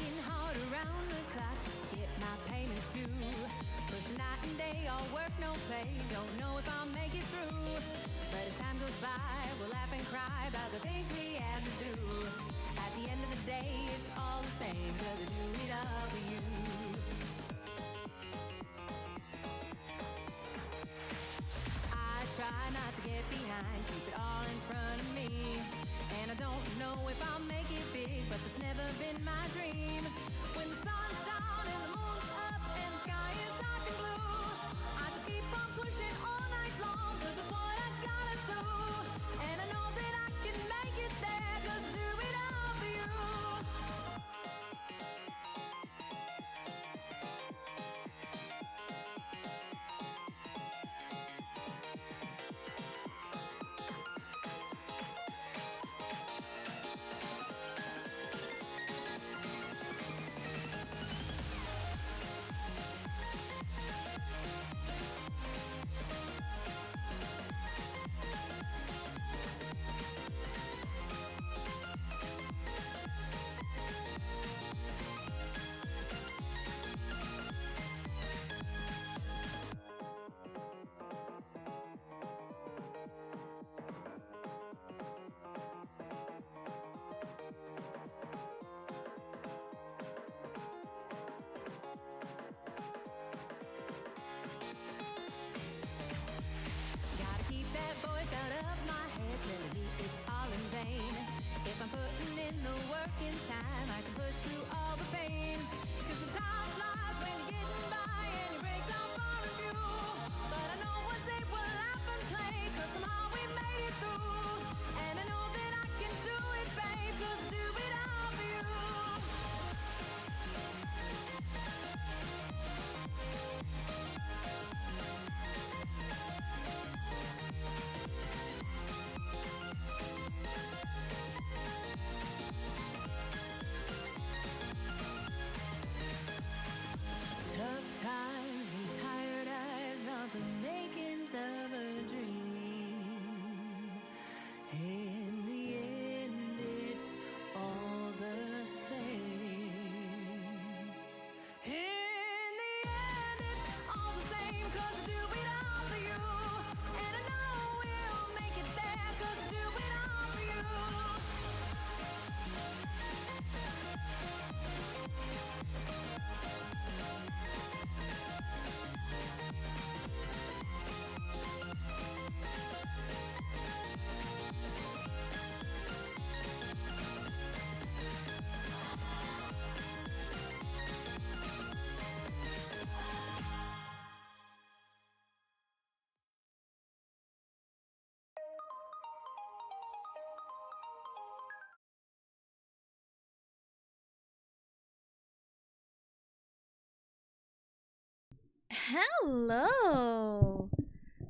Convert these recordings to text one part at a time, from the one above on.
Working hard around the clock just to get my payments due. Pushing night and day, all work, no play. Don't know if I'll make it through. But as time goes by, we'll laugh and cry about the things we had to do. At the end of the day, it's all the same, 'cause I do it all for you. I try not to get behind, keep it all in front of me. And I don't know if I'll make it big, but that's never been my dream. When the sun's down and the moon's up and the sky is dark and blue, I just keep on pushing all night long, 'cause it's what I gotta do. And I know that I can make it there, 'cause I do it all for you. Gotta keep that voice out of my head, telling me it's all in vain. If I'm putting in the work in time, I can push through all the pain. 'Cause the time flies when you're getting by and your breaks are far and few. But I know one day we'll laugh and play, 'cause somehow we made it through. And I know that I can do it, babe, 'cause I do it all for you. Tough times and tired eyes are the makings of a dream. In the end, it's all the same. In the end, it's all the same, 'cause I do it all for you. And I know we'll make it there, 'cause I do it all for you. Hello.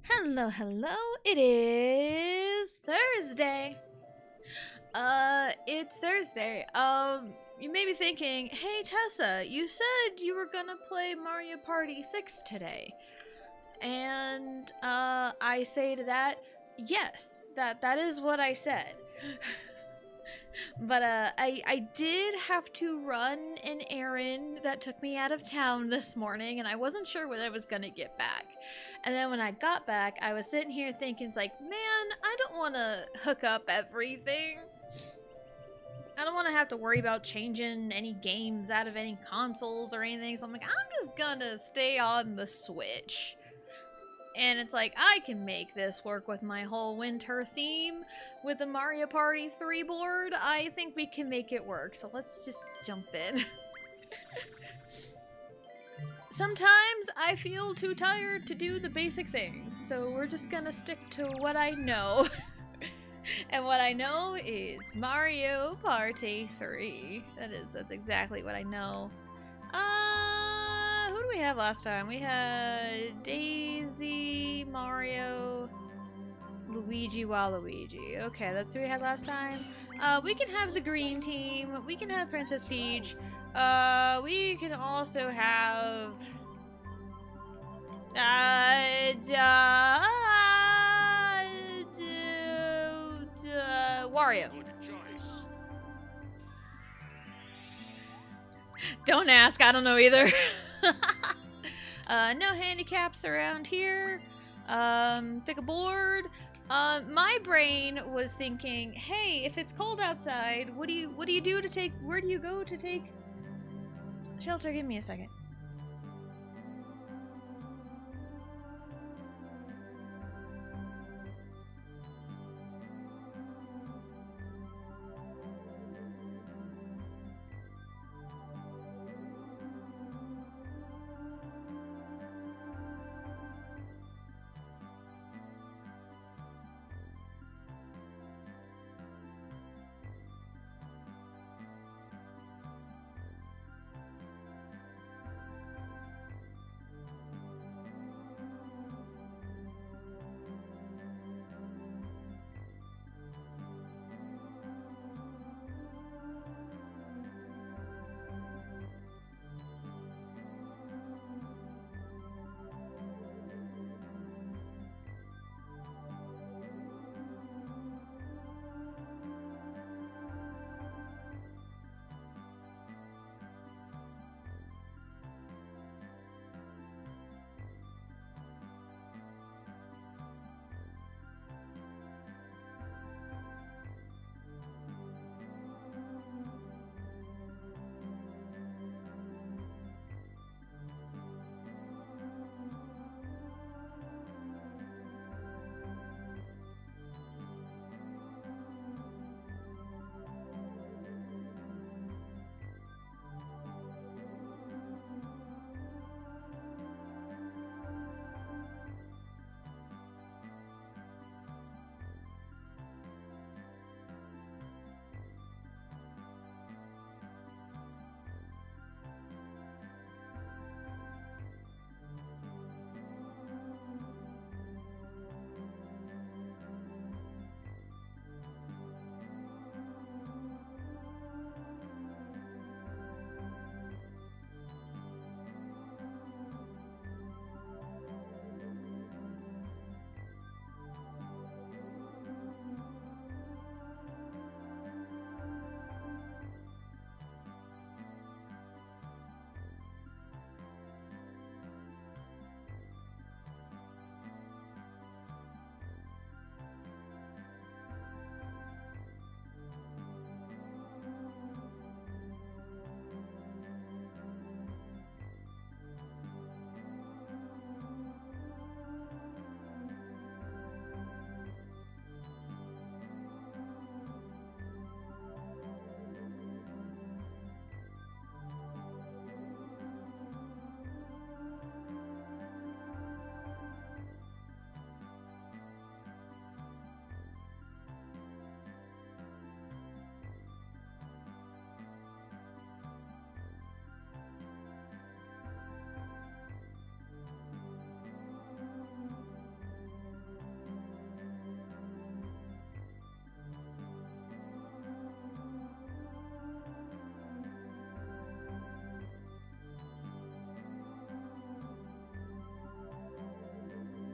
Hello. It is Thursday. It's Thursday. You may be thinking, "Hey Tessa, you said you were gonna play Mario Party 6 today." And I say to that, yes, that is what I said. But I did have to run an errand that took me out of town this morning, and I wasn't sure when I was gonna get back. And then when I got back, I was sitting here thinking, it's like, man, I don't want to hook up everything. I don't want to have to worry about changing any games out of any consoles or anything. So I'm like, I'm just gonna stay on the Switch. And it's like, I can make this work with my whole winter theme with the Mario Party 3 board. I think we can make it work. So let's just jump in. Sometimes I feel too tired to do the basic things, so we're just gonna stick to what I know. And what I know is Mario Party 3. That's exactly what I know. Who do we have last time? We had Daisy, Mario, Luigi, Waluigi. Okay, that's who we had last time. We can have the green team. We can have Princess Peach. We can also have Wario. Don't ask, I don't know either. No handicaps around here. Pick a board. My brain was thinking, hey, if it's cold outside, what do you do to take, where do you go to take shelter? Give me a second.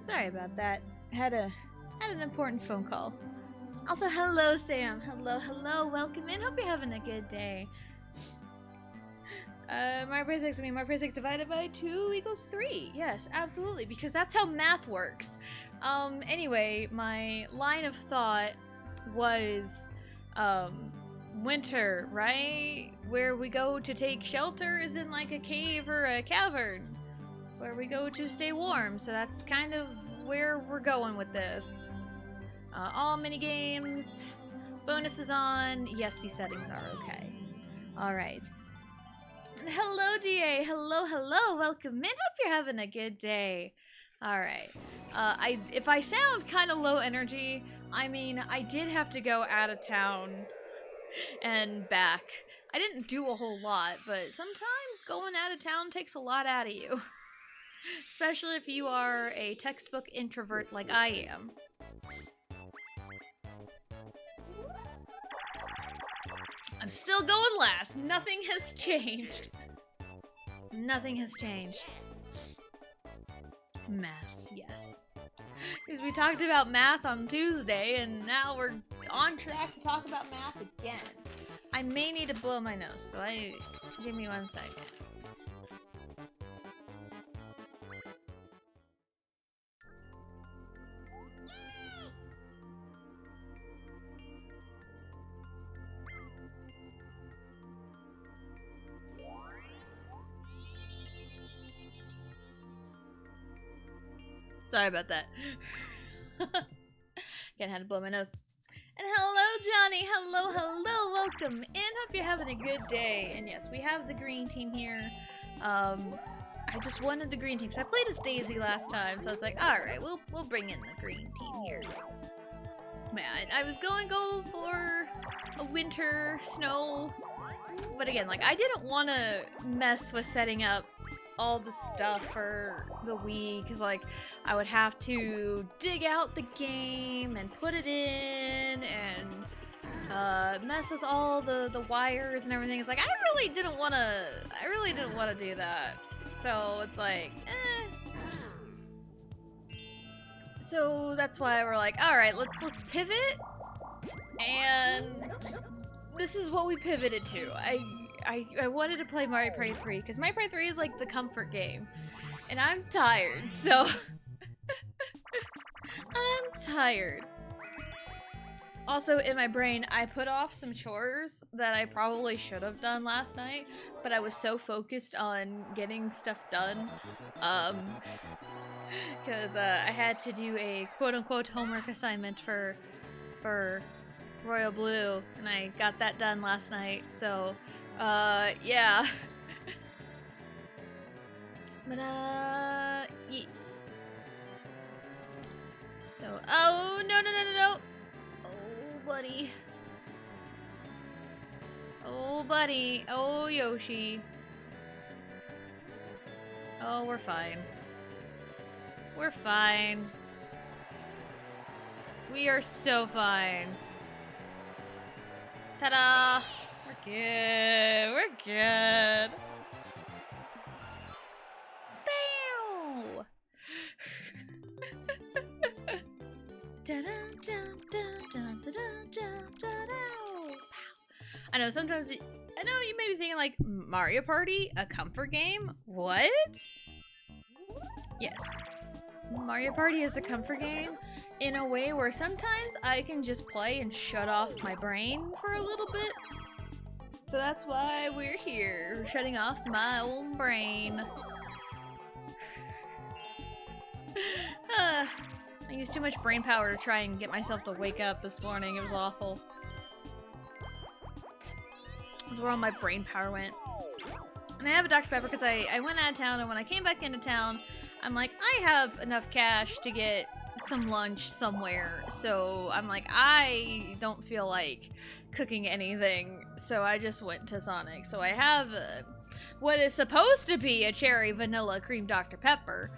Sorry about that. Had an important phone call. Also, hello, Sam. Hello. Welcome in. Hope you're having a good day. Mario 6, Mario 6 divided by 2 equals 3. Yes, absolutely, because that's how math works. Anyway, my line of thought was, winter, right? Where we go to take shelter is in like a cave or a cavern. It's where we go to stay warm, so that's kind of where we're going with this. All mini games, bonuses on. Yes, these settings are okay. All right. Hello, DA. Hello. Welcome in. Hope you're having a good day. All right. If I sound kind of low energy, I mean, I did have to go out of town and back. I didn't do a whole lot, but sometimes going out of town takes a lot out of you. Especially if you are a textbook introvert like I am. I'm still going last. Nothing has changed. Nothing has changed. Maths, yes. Because we talked about math on Tuesday, and now we're on track to talk about math again. I may need to blow my nose, so give me 1 second. Sorry about that. Again, had to blow my nose. And hello, Johnny. Hello, hello. Welcome in. Hope you're having a good day. And yes, we have the green team here. I just wanted the green team because I played as Daisy last time, so it's like, all right, we'll bring in the green team here. Man, I was going to go for a winter snow, but again, like I didn't want to mess with setting up all the stuff for the Wii because like I would have to dig out the game and put it in and mess with all the wires and everything. It's like I really didn't want to do that. So it's like so that's why we're like, all right, let's pivot, and this is what we pivoted to. I wanted to play Mario Party 3 because Mario Party 3 is like the comfort game, and I'm tired, so I'm tired. Also, in my brain, I put off some chores that I probably should have done last night, but I was so focused on getting stuff done, because I had to do a quote-unquote homework assignment for Royal Blue, and I got that done last night, so yeah. But, so, oh, no. Oh, buddy. Oh, buddy. Oh, Yoshi. Oh, we're fine. We're fine. We are so fine. Ta-da! We're good. We're good. Bow! I know sometimes I know you may be thinking like Mario Party, a comfort game? What? Yes. Mario Party is a comfort game in a way where sometimes I can just play and shut off my brain for a little bit. So that's why we're here, shutting off my own brain. I used too much brain power to try and get myself to wake up this morning. It was awful. That's where all my brain power went. And I have a Dr. Pepper because I went out of town, and when I came back into town, I'm like, I have enough cash to get some lunch somewhere. So I'm like, I don't feel like cooking anything. So I just went to Sonic. So I have what is supposed to be a cherry vanilla cream Dr. Pepper.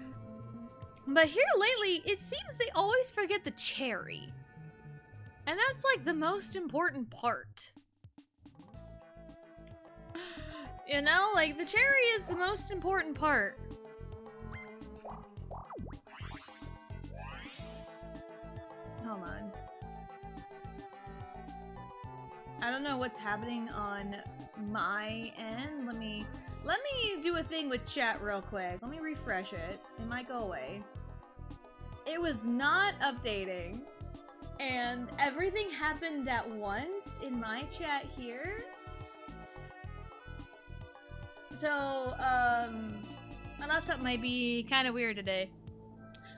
But here lately, it seems they always forget the cherry. And that's like the most important part. You know, like the cherry is the most important part. Hold on. I don't know what's happening on my end. Let me do a thing with chat real quick. Let me refresh it. It might go away. It was not updating, and everything happened at once in my chat here. So, my laptop might be kind of weird today.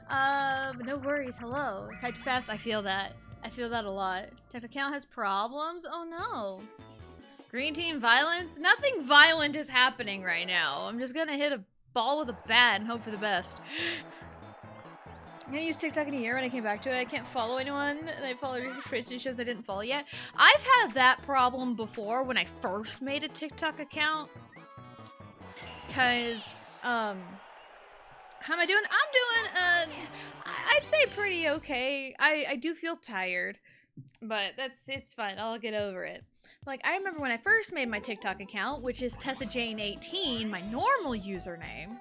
But no worries. Hello. Type too fast. I feel that. I feel that a lot. Tech account has problems? Oh no. Green team violence? Nothing violent is happening right now. I'm just gonna hit a ball with a bat and hope for the best. I used TikTok in a year when I came back to it. I can't follow anyone, and I followed Twitch. It shows I didn't follow yet. I've had that problem before when I first made a TikTok account. Cause, how am I doing? I'm doing, I'd say pretty okay. I do feel tired, but it's fine. I'll get over it. Like, I remember when I first made my TikTok account, which is TessaJane18, my normal username,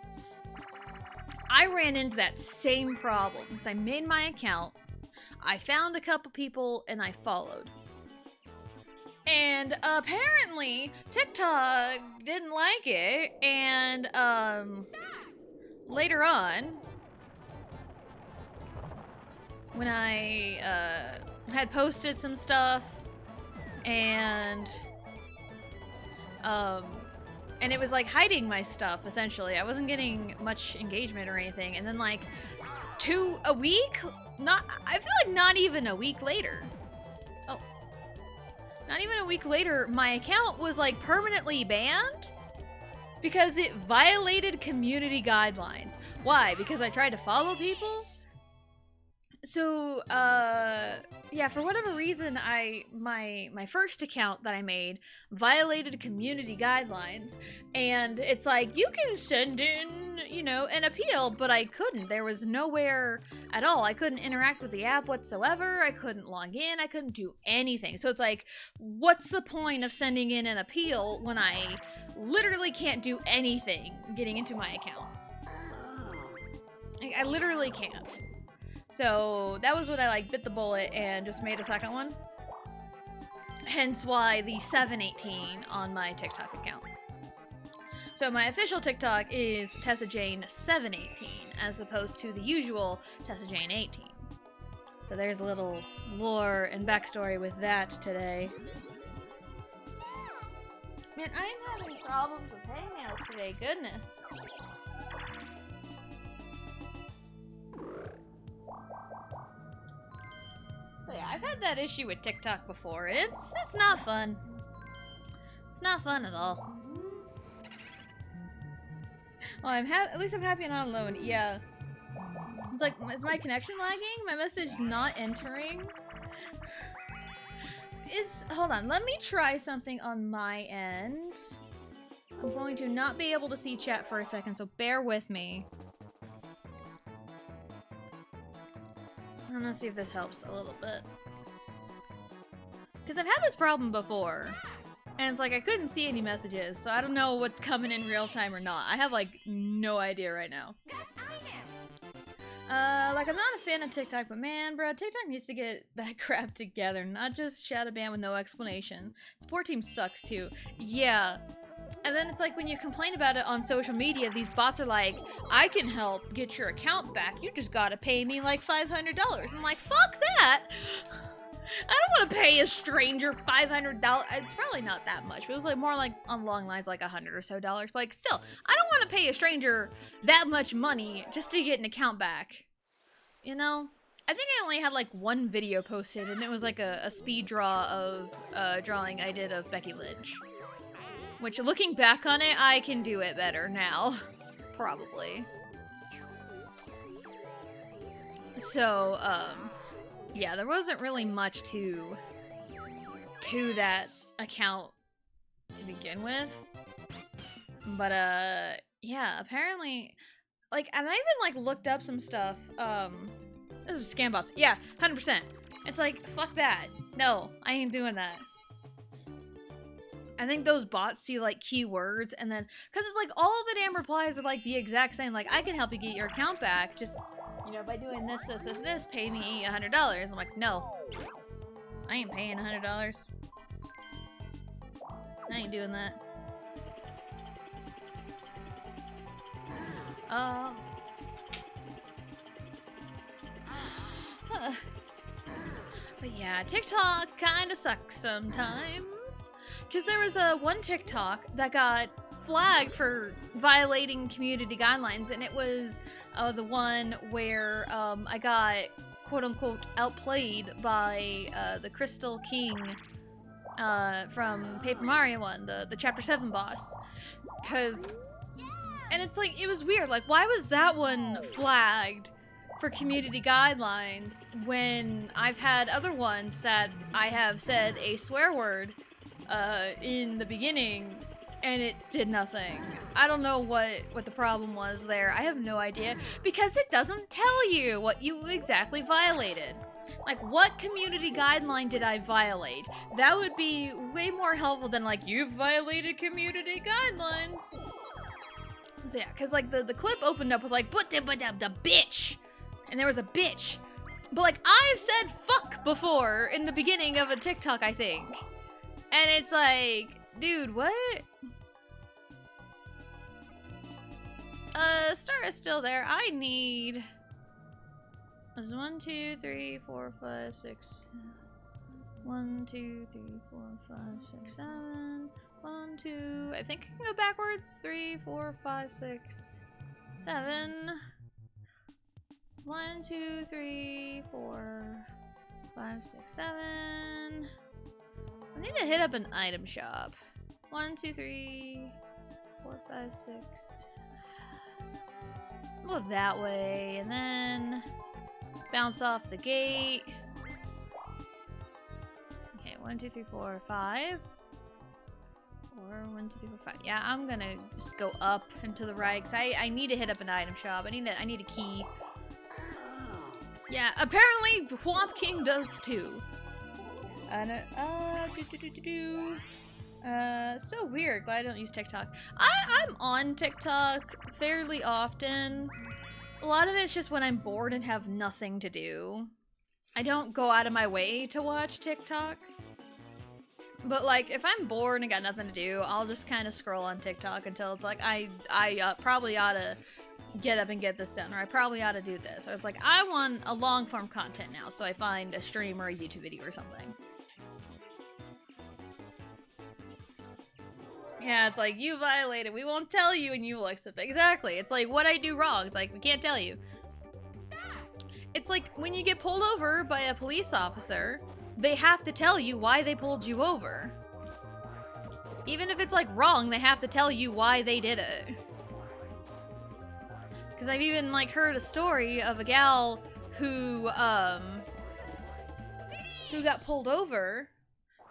I ran into that same problem. Because I made my account, I found a couple people, and I followed. And apparently TikTok didn't like it, and later on, when I had posted some stuff, and it was like hiding my stuff essentially. I wasn't getting much engagement or anything, and then like a week, I feel like not even a week later. Oh, not even a week later, my account was like permanently banned because it violated community guidelines. Why? Because I tried to follow people? So, yeah, for whatever reason, my first account that I made violated community guidelines, and it's like, you can send in, you know, an appeal, but I couldn't. There was nowhere at all. I couldn't interact with the app whatsoever. I couldn't log in. I couldn't do anything. So it's like, what's the point of sending in an appeal when I literally can't do anything getting into my account? I literally can't. So that was when I like bit the bullet and just made a second one. Hence why the 718 on my TikTok account. So my official TikTok is Tessa Jane 718 as opposed to the usual Tessa Jane 18. So there's a little lore and backstory with that today. Man, I'm having problems with hangouts today, goodness. So yeah, I've had that issue with TikTok before. It's not fun. It's not fun at all. Well, at least I'm happy I'm not alone. Yeah. It's like, is my connection lagging? My message not entering? Hold on, let me try something on my end. I'm going to not be able to see chat for a second, so bear with me. I'm gonna see if this helps a little bit. Because I've had this problem before. And it's like I couldn't see any messages, so I don't know what's coming in real time or not. I have like no idea right now. Like I'm not a fan of TikTok, but man, bro, TikTok needs to get that crap together. Not just shadow ban with no explanation. Support team sucks too. Yeah. And then it's like when you complain about it on social media, these bots are like, I can help get your account back. You just gotta pay me like $500. I'm like, fuck that! I don't want to pay a stranger $500. It's probably not that much, but it was like more like on long lines like $100 or so. But like still, I don't want to pay a stranger that much money just to get an account back. You know? I think I only had like one video posted, and it was like a speed draw of drawing I did of Becky Lynch. Which, looking back on it, I can do it better now. Probably. So, yeah, there wasn't really much to that account to begin with. But, yeah, apparently, like, and I even, like, looked up some stuff, this is scam bots. Yeah, 100%. It's like, fuck that. No, I ain't doing that. I think those bots see like keywords and then, cause it's like all of the damn replies are like the exact same. Like, I can help you get your account back. Just, you know, by doing this, pay me $100. I'm like, no, I ain't paying $100. I ain't doing that. But yeah, TikTok kinda sucks sometimes. Because there was one TikTok that got flagged for violating community guidelines, and it was the one where I got quote-unquote outplayed by the Crystal King from Paper Mario 1, the Chapter 7 boss. And it's like, it was weird, like, why was that one flagged for community guidelines when I've had other ones that I have said a swear word in the beginning, and it did nothing. I don't know what the problem was there. I have no idea, because it doesn't tell you what you exactly violated. Like, what community guideline did I violate? That would be way more helpful than, like, you've violated community guidelines. So yeah, because, like, the clip opened up with, like, the bitch! And there was a bitch. But, like, I've said fuck before in the beginning of a TikTok, I think. And it's like, dude, what? Star is still there. I need... There's 1, 2, 3, 4, 5, 6. 1, 2, 3, 4, 5, 6, 7. 1, 2. I think I can go backwards. 3, 4, 5, 6, 7. 1, 2, 3, 4, 5, 6, 7. I need to hit up an item shop. 1, 2, 3, 4, 5, 6. Go that way, and then bounce off the gate. Okay, 1, 2, 3, 4, 5. Or 1, 2, 3, 4, 5. Yeah, I'm gonna just go up and to the right because I need to hit up an item shop. I need a key. Yeah, apparently Whomp King does too. So weird. Glad I don't use TikTok. I'm on TikTok fairly often. A lot of it's just when I'm bored and have nothing to do. I don't go out of my way to watch TikTok. But like, if I'm bored and got nothing to do, I'll just kind of scroll on TikTok until it's like, I probably ought to get up and get this done, or I probably ought to do this. Or it's like, I want a long form content now, so I find a stream or a YouTube video or something. Yeah, it's like, you violated, we won't tell you and you will accept it. Exactly. It's like, what I do wrong? It's like, we can't tell you. It's like, when you get pulled over by a police officer, they have to tell you why they pulled you over. Even if it's like wrong, they have to tell you why they did it. Because I've even like heard a story of a gal who got pulled over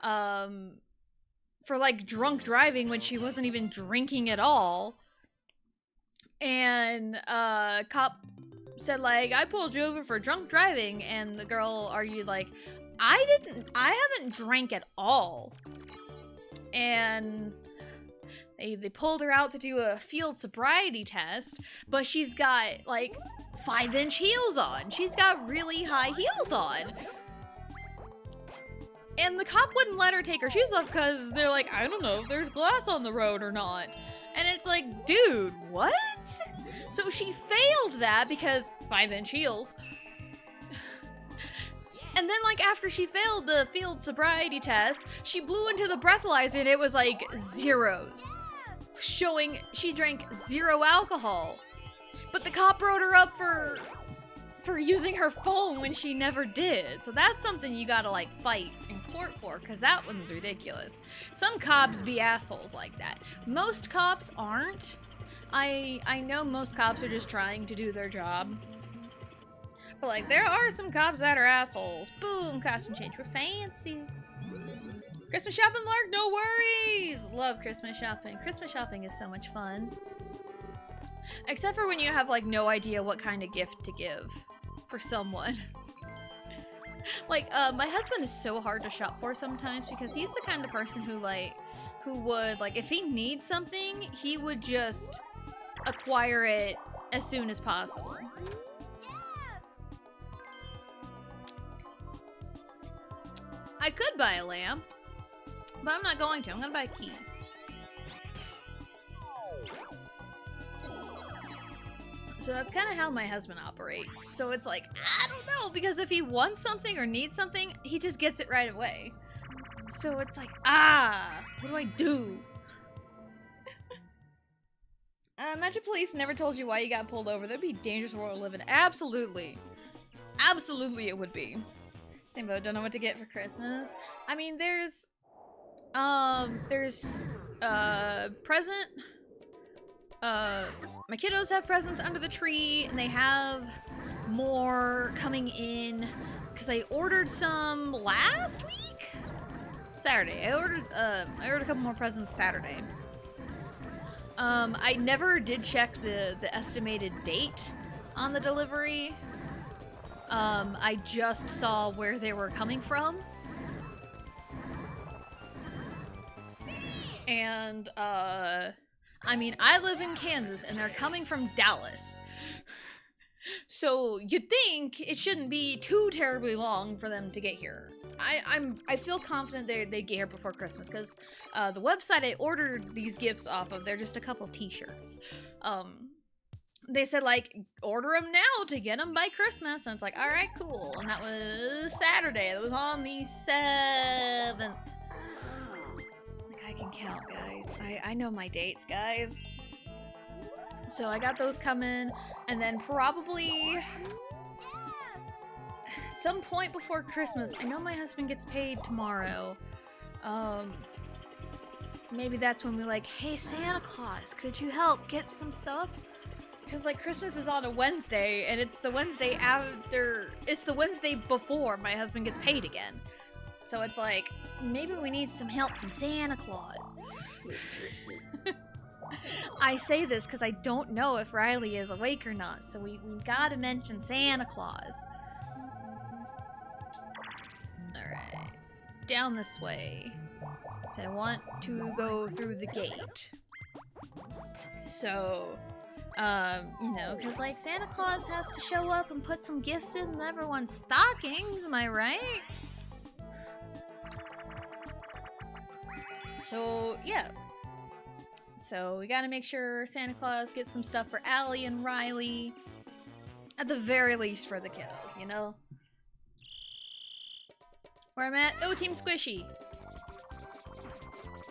for like drunk driving when she wasn't even drinking at all. And cop said like, I pulled you over for drunk driving, and the girl argued like, I haven't drank at all. And they pulled her out to do a field sobriety test, but she's got like 5-inch heels on. She's got really high heels on. And the cop wouldn't let her take her shoes off because they're like, I don't know if there's glass on the road or not. And it's like, dude, what? So she failed that because 5-inch heels. And then, like, after she failed the field sobriety test, she blew into the breathalyzer and it was like zeros, showing she drank 0 alcohol. But the cop wrote her up for using her phone when she never did. So that's something you gotta, like, fight in court for, because that one's ridiculous. Some cops be assholes like that. Most cops aren't. I know most cops are just trying to do their job. But, like, there are some cops that are assholes. Boom, costume change. We're fancy. Christmas shopping, Lark? No worries! Love Christmas shopping. Christmas shopping is so much fun. Except for when you have, like, no idea what kind of gift to give for someone. Like, my husband is so hard to shop for sometimes because he's the kind of person who would, like, if he needs something, he would just acquire it as soon as possible. I could buy a lamp, but I'm not going to. I'm gonna buy a key. So that's kind of how my husband operates. So it's like, I don't know, because if he wants something or needs something, he just gets it right away. So it's like, what do I do? Imagine police never told you why you got pulled over. That'd be a dangerous world to live in. Absolutely. Absolutely it would be. Same boat, don't know what to get for Christmas. I mean, there's present. My kiddos have presents under the tree, and they have more coming in because I ordered some last week? Saturday. I ordered a couple more presents Saturday. I never did check the estimated date on the delivery. I just saw where they were coming from. And, I mean, I live in Kansas and they're coming from Dallas. So you'd think it shouldn't be too terribly long for them to get here. I feel confident they get here before Christmas because the website I ordered these gifts off of, they're just a couple t-shirts. They said like order them now to get them by Christmas, and it's like, all right, cool. And that was Saturday. That was on the 7th. Like, I can count, guys. I know my dates, guys. So I got those coming, and then probably some point before Christmas, I know my husband gets paid tomorrow. Maybe that's when we're like, hey, Santa Claus, could you help get some stuff? Because, like, Christmas is on a Wednesday, and it's the Wednesday after, it's the Wednesday before my husband gets paid again. So it's like, maybe we need some help from Santa Claus. I say this because I don't know if Riley is awake or not, so we gotta mention Santa Claus. Alright. Down this way. So I want to go through the gate. So, you know, because, like, Santa Claus has to show up and put some gifts in everyone's stockings, am I right? So, yeah. So we gotta make sure Santa Claus gets some stuff for Allie and Riley. At the very least for the kiddos, you know? Where I'm at? Oh, Team Squishy.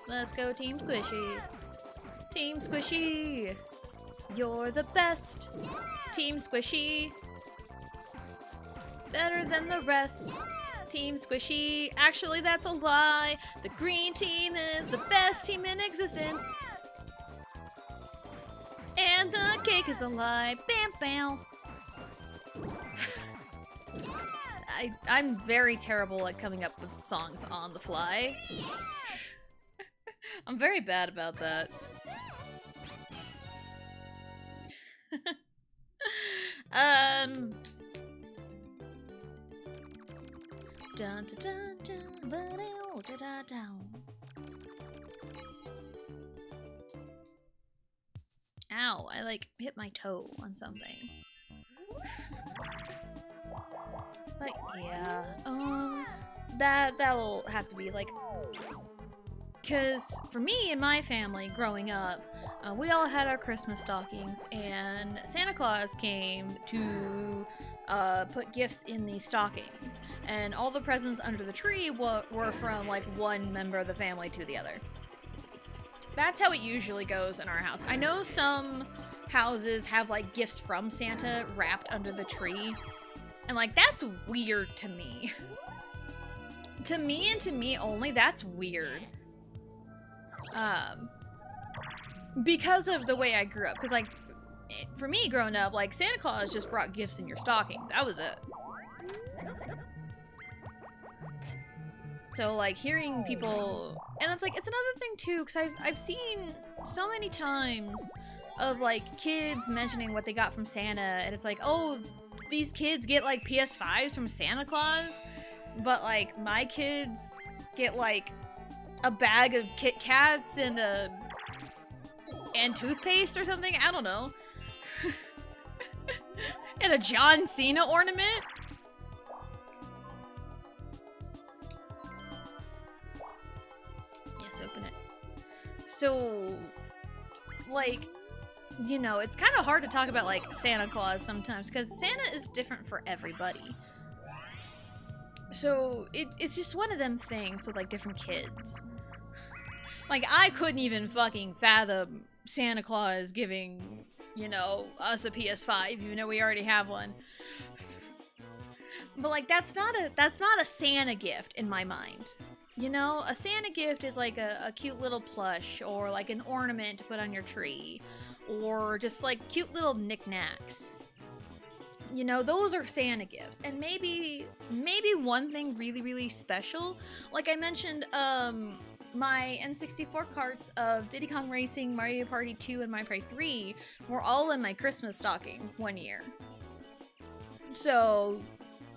Let's go, Team Squishy. Team Squishy. You're the best. Team Squishy. Better than the rest. Team Squishy. Actually, that's a lie. The green team is the best team in existence. And the cake is a lie. Bam, bam. I'm very terrible at coming up with songs on the fly. I'm very bad about that. Dun, dun, dun, dun, ba-dow, da-da-dow. Ow, I like hit my toe on something. But yeah, that will have to be like, cause for me and my family growing up, we all had our Christmas stockings, and Santa Claus came to put gifts in these stockings, and all the presents under the tree were from like one member of the family to the other. That's how it usually goes in our house. I know some houses have like gifts from Santa wrapped under the tree, and like that's weird to me. To me and to me only, that's weird. Because of the way I grew up. Because like, for me growing up, like Santa Claus just brought gifts in your stockings. That was it. So like hearing people, and it's like, it's another thing too, because I've seen so many times of like kids mentioning what they got from Santa, and it's like, oh, these kids get like PS5s from Santa Claus, but like my kids get like a bag of Kit Kats and toothpaste or something. I don't know. And a John Cena ornament. Yes, open it. So, like, you know, it's kind of hard to talk about like Santa Claus sometimes because Santa is different for everybody. So it's just one of them things with like different kids. Like I couldn't even fucking fathom Santa Claus giving, you know, us a PS5, even though we already have one. But like that's not a Santa gift in my mind. You know, a Santa gift is like a cute little plush or like an ornament to put on your tree or just like cute little knickknacks. You know, those are Santa gifts. And maybe one thing really, really special, like I mentioned, my N64 carts of Diddy Kong Racing, Mario Party 2, and Mario Party 3 were all in my Christmas stocking one year. So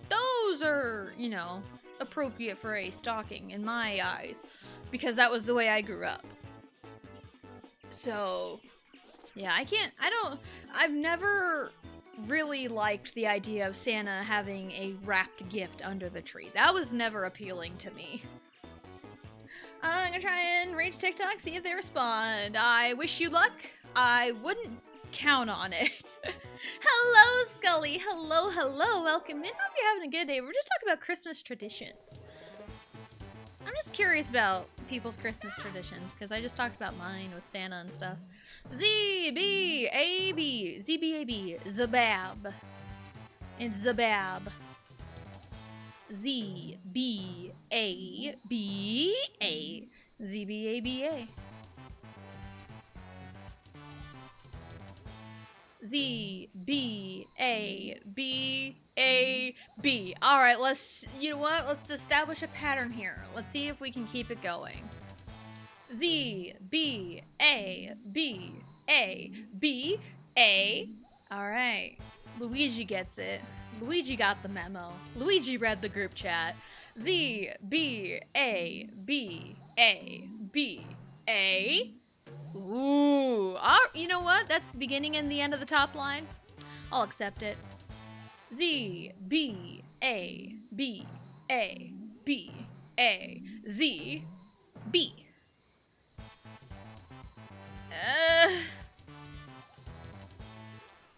those are, you know, appropriate for a stocking in my eyes, because that was the way I grew up. So yeah, I've never really liked the idea of Santa having a wrapped gift under the tree. That was never appealing to me. I'm gonna try and reach TikTok, see if they respond. I wish you luck. I wouldn't count on it. Hello, Scully. Hello, hello. Welcome in. Hope you're having a good day. We're just talking about Christmas traditions. I'm just curious about people's Christmas traditions, because I just talked about mine with Santa and stuff. Z-B-A-B. Z-B-A-B. Zabab. It's Zabab. Z-B-A-B-A. Z-B-A-B-A. Z-B-A-B-A-B. Alright, you know what? Let's establish a pattern here. Let's see if we can keep it going. Z-B-A-B-A-B-A. Alright. Luigi gets it. Luigi got the memo. Luigi read the group chat. Z-B-A-B-A-B-A. Ooh. You know what? That's the beginning and the end of the top line. I'll accept it. Z-B-A-B-A-B-A. Z-B.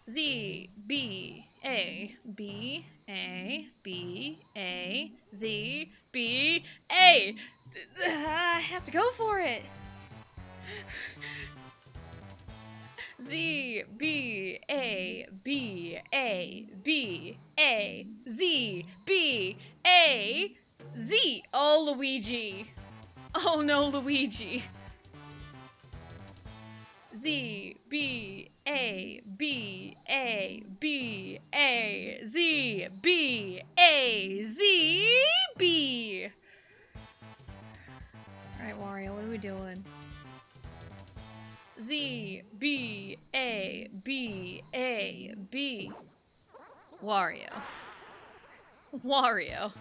Z-B-A-B-A-B-A. Z-B-A. I have to go for it. Z-B-A-B-A-B-A. Z-B-A-Z. Oh, Luigi. Oh no, Luigi. Z-B-A-B-A-B-A. Z-B-A-Z-B. Alright, Wario, what are we doing? Z-B-A-B-A-B. Wario. Wario.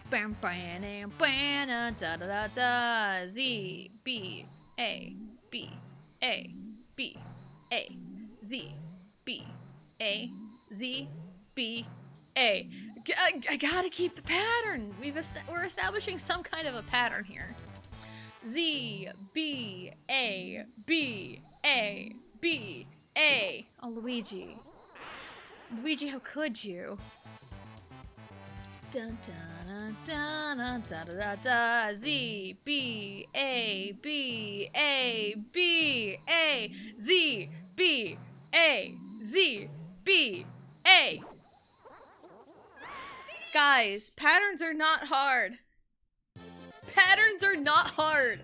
Bam bam bam da da da da. Z-B-A-B-A-B-A. Z-B-A-Z-B-A. I gotta keep the pattern. We're establishing some kind of a pattern here. Z-B-A-B-A-B-A. Oh, Luigi. Luigi, how could you? Dun dun dun dun dun da da da. Z-B-A-B-A-B-A. Z-B-A-Z-B-A. Guys, patterns are not hard. Patterns are not hard.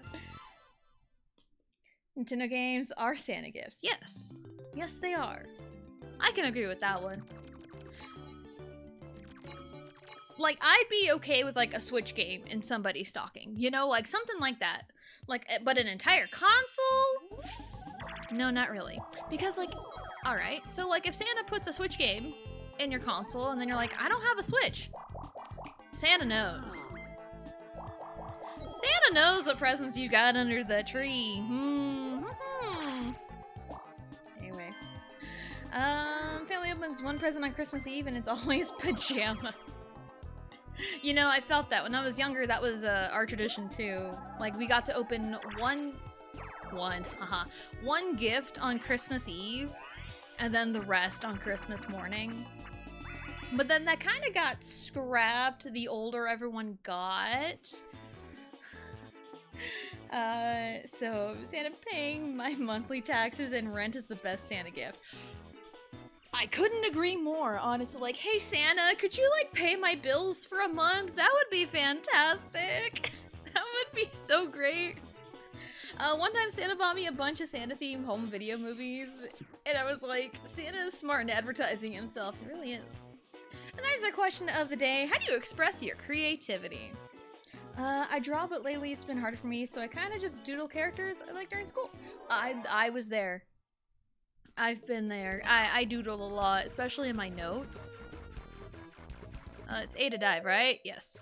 Nintendo games are Santa gifts. Yes. Yes, they are. I can agree with that one. Like, I'd be okay with, like, a Switch game in somebody's stocking. You know, like, something like that. Like, but an entire console? No, not really. Because, like, alright, so, like, if Santa puts a Switch game in your console, and then you're like, I don't have a Switch. Santa knows. Santa knows what presents you got under the tree. Anyway. Family opens one present on Christmas Eve and it's always pajamas. You know, I felt that when I was younger. That was our tradition too. Like, we got to open one gift on Christmas Eve and then the rest on Christmas morning. But then that kind of got scrapped the older everyone got. So Santa paying my monthly taxes and rent is the best Santa gift. I couldn't agree more, honestly. Like, hey Santa, could you like pay my bills for a month? That would be fantastic. That would be so great. One time Santa bought me a bunch of Santa-themed home video movies, and I was like, Santa is smart in advertising himself. He really is. And that is our question of the day. How do you express your creativity? I draw, but lately it's been harder for me, so I kind of just doodle characters I like during school. I was there. I've been there. I doodle a lot, especially in my notes. It's A to dive, right? Yes.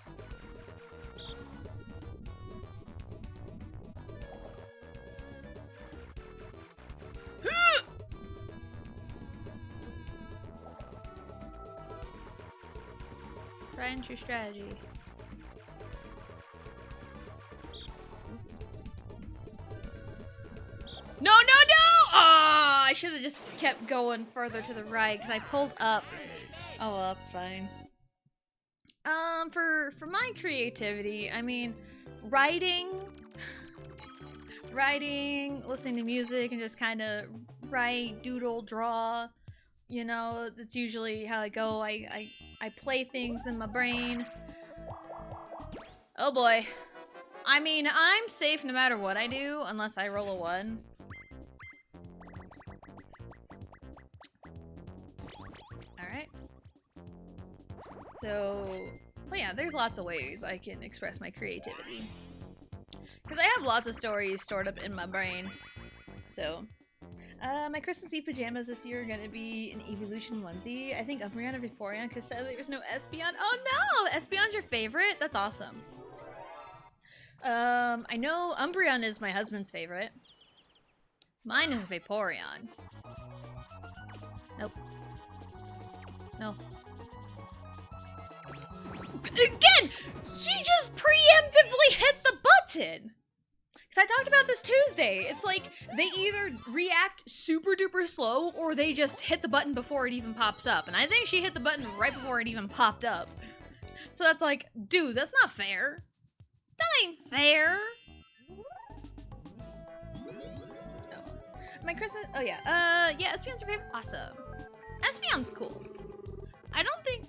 Tried and true strategy. No, no, no! Oh, I should have just kept going further to the right because I pulled up. Oh, well, that's fine. For my creativity, I mean, writing, listening to music, and just kind of write, doodle, draw. You know, that's usually how I go. I play things in my brain. Oh boy. I mean, I'm safe no matter what I do, unless I roll a 1. Alright. So, well, yeah, there's lots of ways I can express my creativity. Because I have lots of stories stored up in my brain. So, my Christmas Eve pajamas this year are gonna be an Evolution onesie. I think Umbreon or Vaporeon, because sadly there's no Espeon. Oh no! Espeon's your favorite? That's awesome. I know Umbreon is my husband's favorite. Mine is Vaporeon. Nope. No. Again! She just preemptively hit the button! Because I talked about this Tuesday. It's like, they either react super duper slow, or they just hit the button before it even pops up. And I think she hit the button right before it even popped up. So that's like, dude, that's not fair. That ain't fair. Oh. My Christmas, oh yeah, yeah, Espeon's your favorite? Awesome. Espeon's cool. I don't think,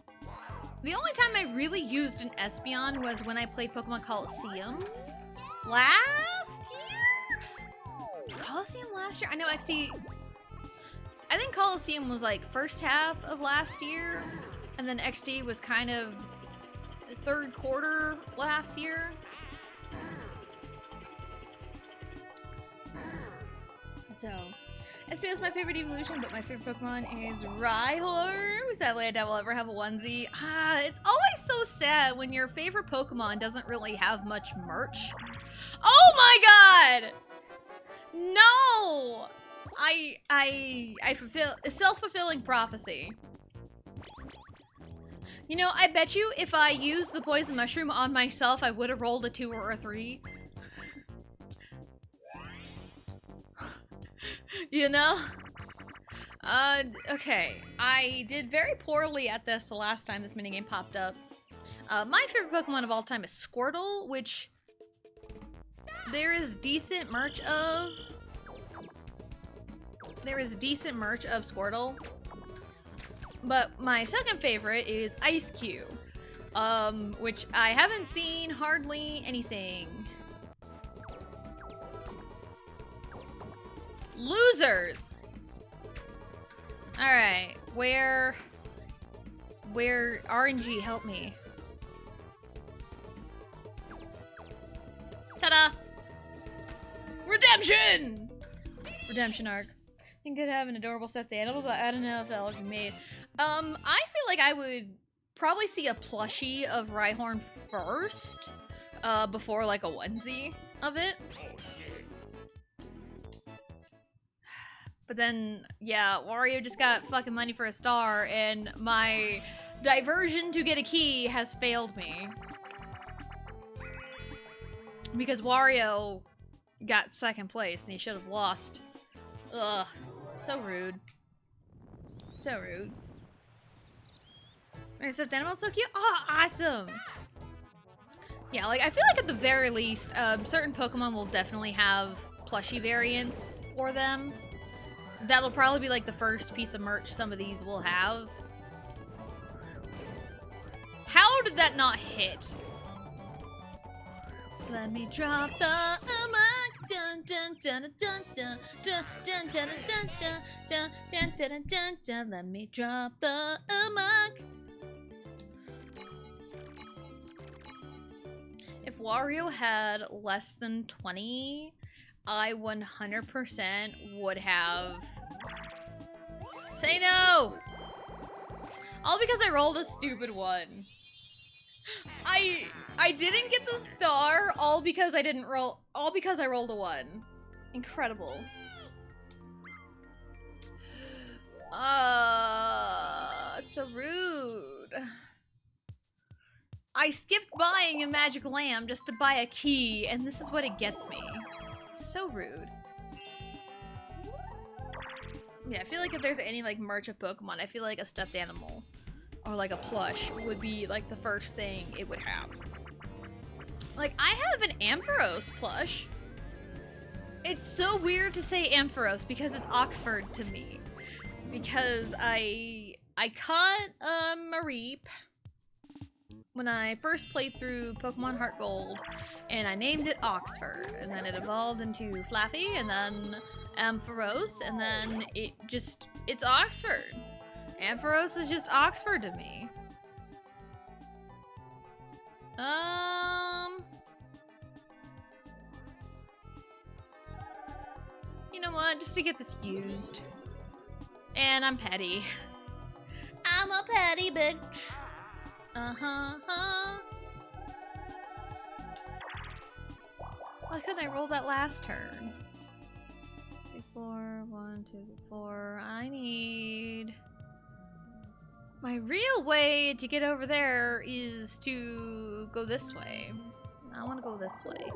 the only time I really used an Espeon was when I played Pokemon Colosseum. Last year? Was Colosseum last year? I know XD, I think Colosseum was like first half of last year, and then XD was kind of the third quarter last year. So, Espeon is my favorite evolution, but my favorite Pokemon is Rhyhorn. Sadly, I doubt we'll ever have a onesie. It's always so sad when your favorite Pokemon doesn't really have much merch. Oh my god! No! I fulfill a self-fulfilling prophecy. You know, I bet you if I used the poison mushroom on myself, I would have rolled a 2 or a 3. You know? Okay. I did very poorly at this the last time this minigame popped up. My favorite Pokemon of all time is Squirtle, which there is decent merch of. There is decent merch of Squirtle. But my second favorite is Ice Cube, which I haven't seen hardly anything. Losers! Alright, where RNG, help me. Ta-da! Redemption! Redemption arc. I think I'd have an adorable stuffed animal, but I don't know if that'll ever be made. I feel like I would probably see a plushie of Rhyhorn first, before like a onesie of it. But then, yeah, Wario just got fucking money for a star, and my diversion to get a key has failed me. Because Wario got second place, and he should have lost. Ugh. So rude. So rude. My stuffed animal's so cute. Oh, awesome! Yeah, like, I feel like at the very least, certain Pokemon will definitely have plushie variants for them. That'll probably be like the first piece of merch some of these will have. How did that not hit? Let me drop the mic. Dun dun dun dun dun dun dun dun dun dun dun dun dun dun. Let me drop the mic. If Wario had less than 20, I 100% would have... Say no! All because I rolled a stupid 1. I didn't get the star, all because I didn't roll... All because I rolled a 1. Incredible. So rude. I skipped buying a magic lamp just to buy a key, and this is what it gets me. It's so rude. Yeah, I feel like if there's any like merch of Pokemon, I feel like a stuffed animal or like a plush would be like the first thing it would have. Like, I have an Ampharos plush. It's so weird to say Ampharos because it's Oxford to me. Because I caught a Mareep when I first played through Pokemon Heart Gold, and I named it Oxford, and then it evolved into Flappy, and then Ampharos, and then it's Oxford. Ampharos is just Oxford to me. You know what? Just to get this used. And I'm petty. I'm a petty bitch. Why couldn't I roll that last turn? 3, 4, 1, 2, 4. I need... My real way to get over there is to go this way. I want to go this way.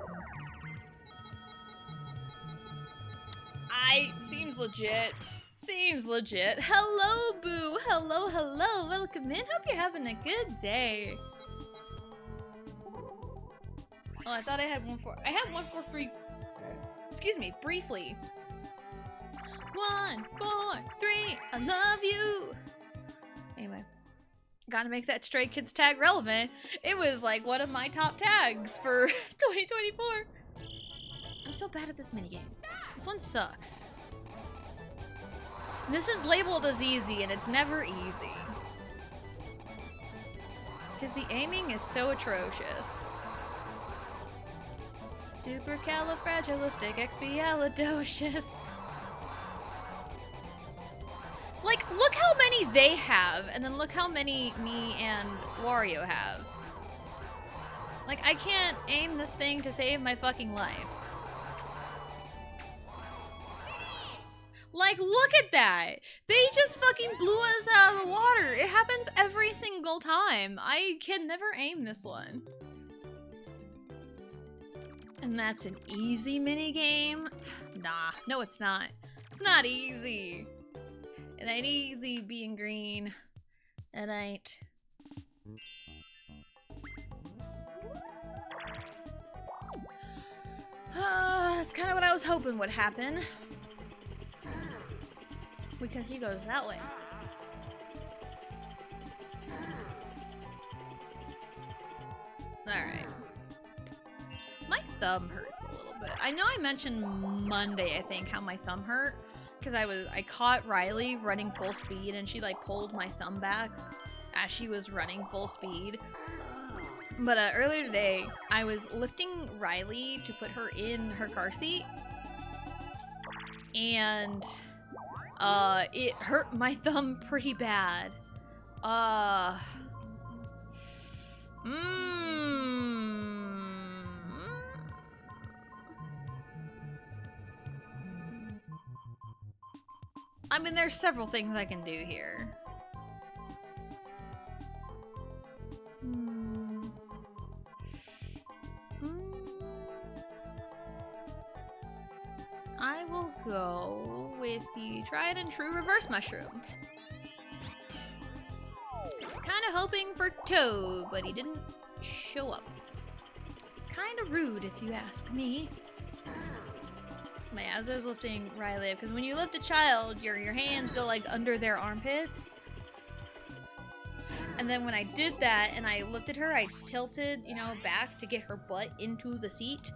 Seems legit. Seems legit. Hello, Boo. Hello, hello. Welcome in. Hope you're having a good day. Oh, I thought I had one for... I have one for free... Excuse me, briefly. 1, 4, 3, I love you. Anyway. Gotta make that Stray Kids tag relevant. It was like one of my top tags for 2024. I'm so bad at this minigame. This one sucks. This is labeled as easy, and it's never easy. Because the aiming is so atrocious. Supercalifragilisticexpialidocious. Like, look how many they have, and then look how many me and Wario have. Like, I can't aim this thing to save my fucking life. Like, look at that! They just fucking blew us out of the water! It happens every single time! I can never aim this one. And that's an easy minigame? Nah, no it's not. It's not easy. It ain't easy being green. It ain't. That's kind of what I was hoping would happen. Because he goes that way. Alright. My thumb hurts a little bit. I know I mentioned Monday, I think, how my thumb hurt. Because I caught Riley running full speed and she like pulled my thumb back as she was running full speed. But earlier today, I was lifting Riley to put her in her car seat. And it hurt my thumb pretty bad. I mean, there's several things I can do here. I will go with the tried and true reverse mushroom. I was kind of hoping for Toad, but he didn't show up. Kind of rude, if you ask me. As I was lifting Riley up, because when you lift a child, your hands go like under their armpits. And then when I did that and I lifted her, I tilted, you know, back to get her butt into the seat.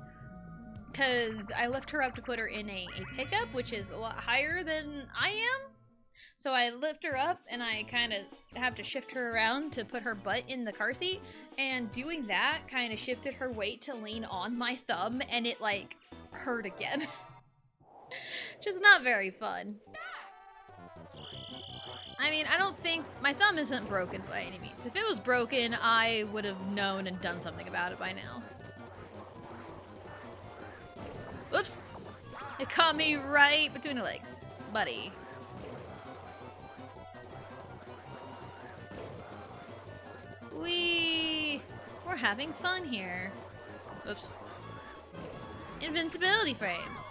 Because I lift her up to put her in a pickup, which is a lot higher than I am. So I lift her up and I kind of have to shift her around to put her butt in the car seat. And doing that kind of shifted her weight to lean on my thumb, and it like hurt again. Which is not very fun. I mean, I don't think... My thumb isn't broken by any means. If it was broken, I would have known and done something about it by now. Whoops! It caught me right between the legs. Buddy. Wee! We're having fun here. Oops. Invincibility frames.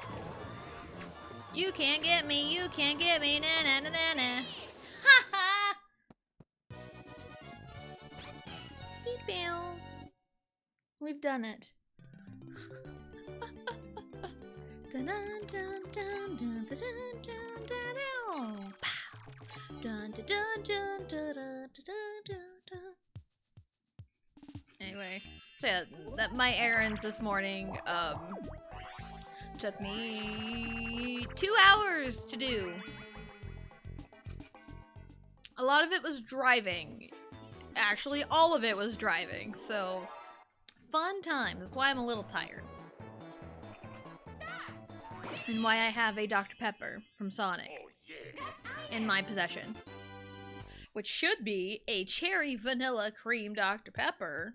You can't get me, you can't get me, na na na na na. Ha ha! Beep bow. We've done it. Dun dun dun dun dun dun dun dun dun. Pow. Dun dun dun dun dun dun dun dun. Anyway, so yeah, that my errands this morning took me 2 hours to do. A lot of it was driving. Actually, all of it was driving, so fun time. That's why I'm a little tired. And why I have a Dr. Pepper from Sonic in my possession. Which should be a cherry vanilla cream Dr. Pepper.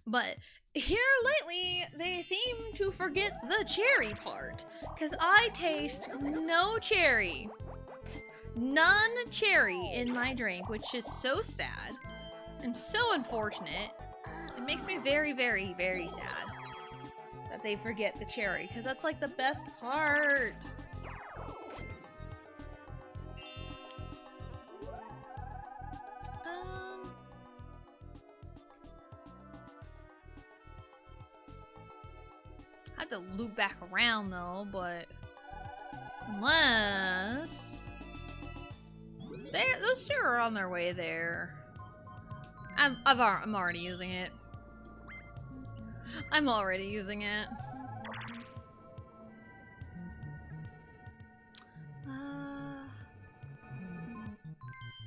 But here lately, they seem to forget the cherry part. Because I taste no cherry. None cherry in my drink, which is so sad. And so unfortunate. It makes me very, very, very sad that they forget the cherry, because that's like the best part. I have to loop back around though, but unless those two are on their way there. I'm already using it. I'm already using it.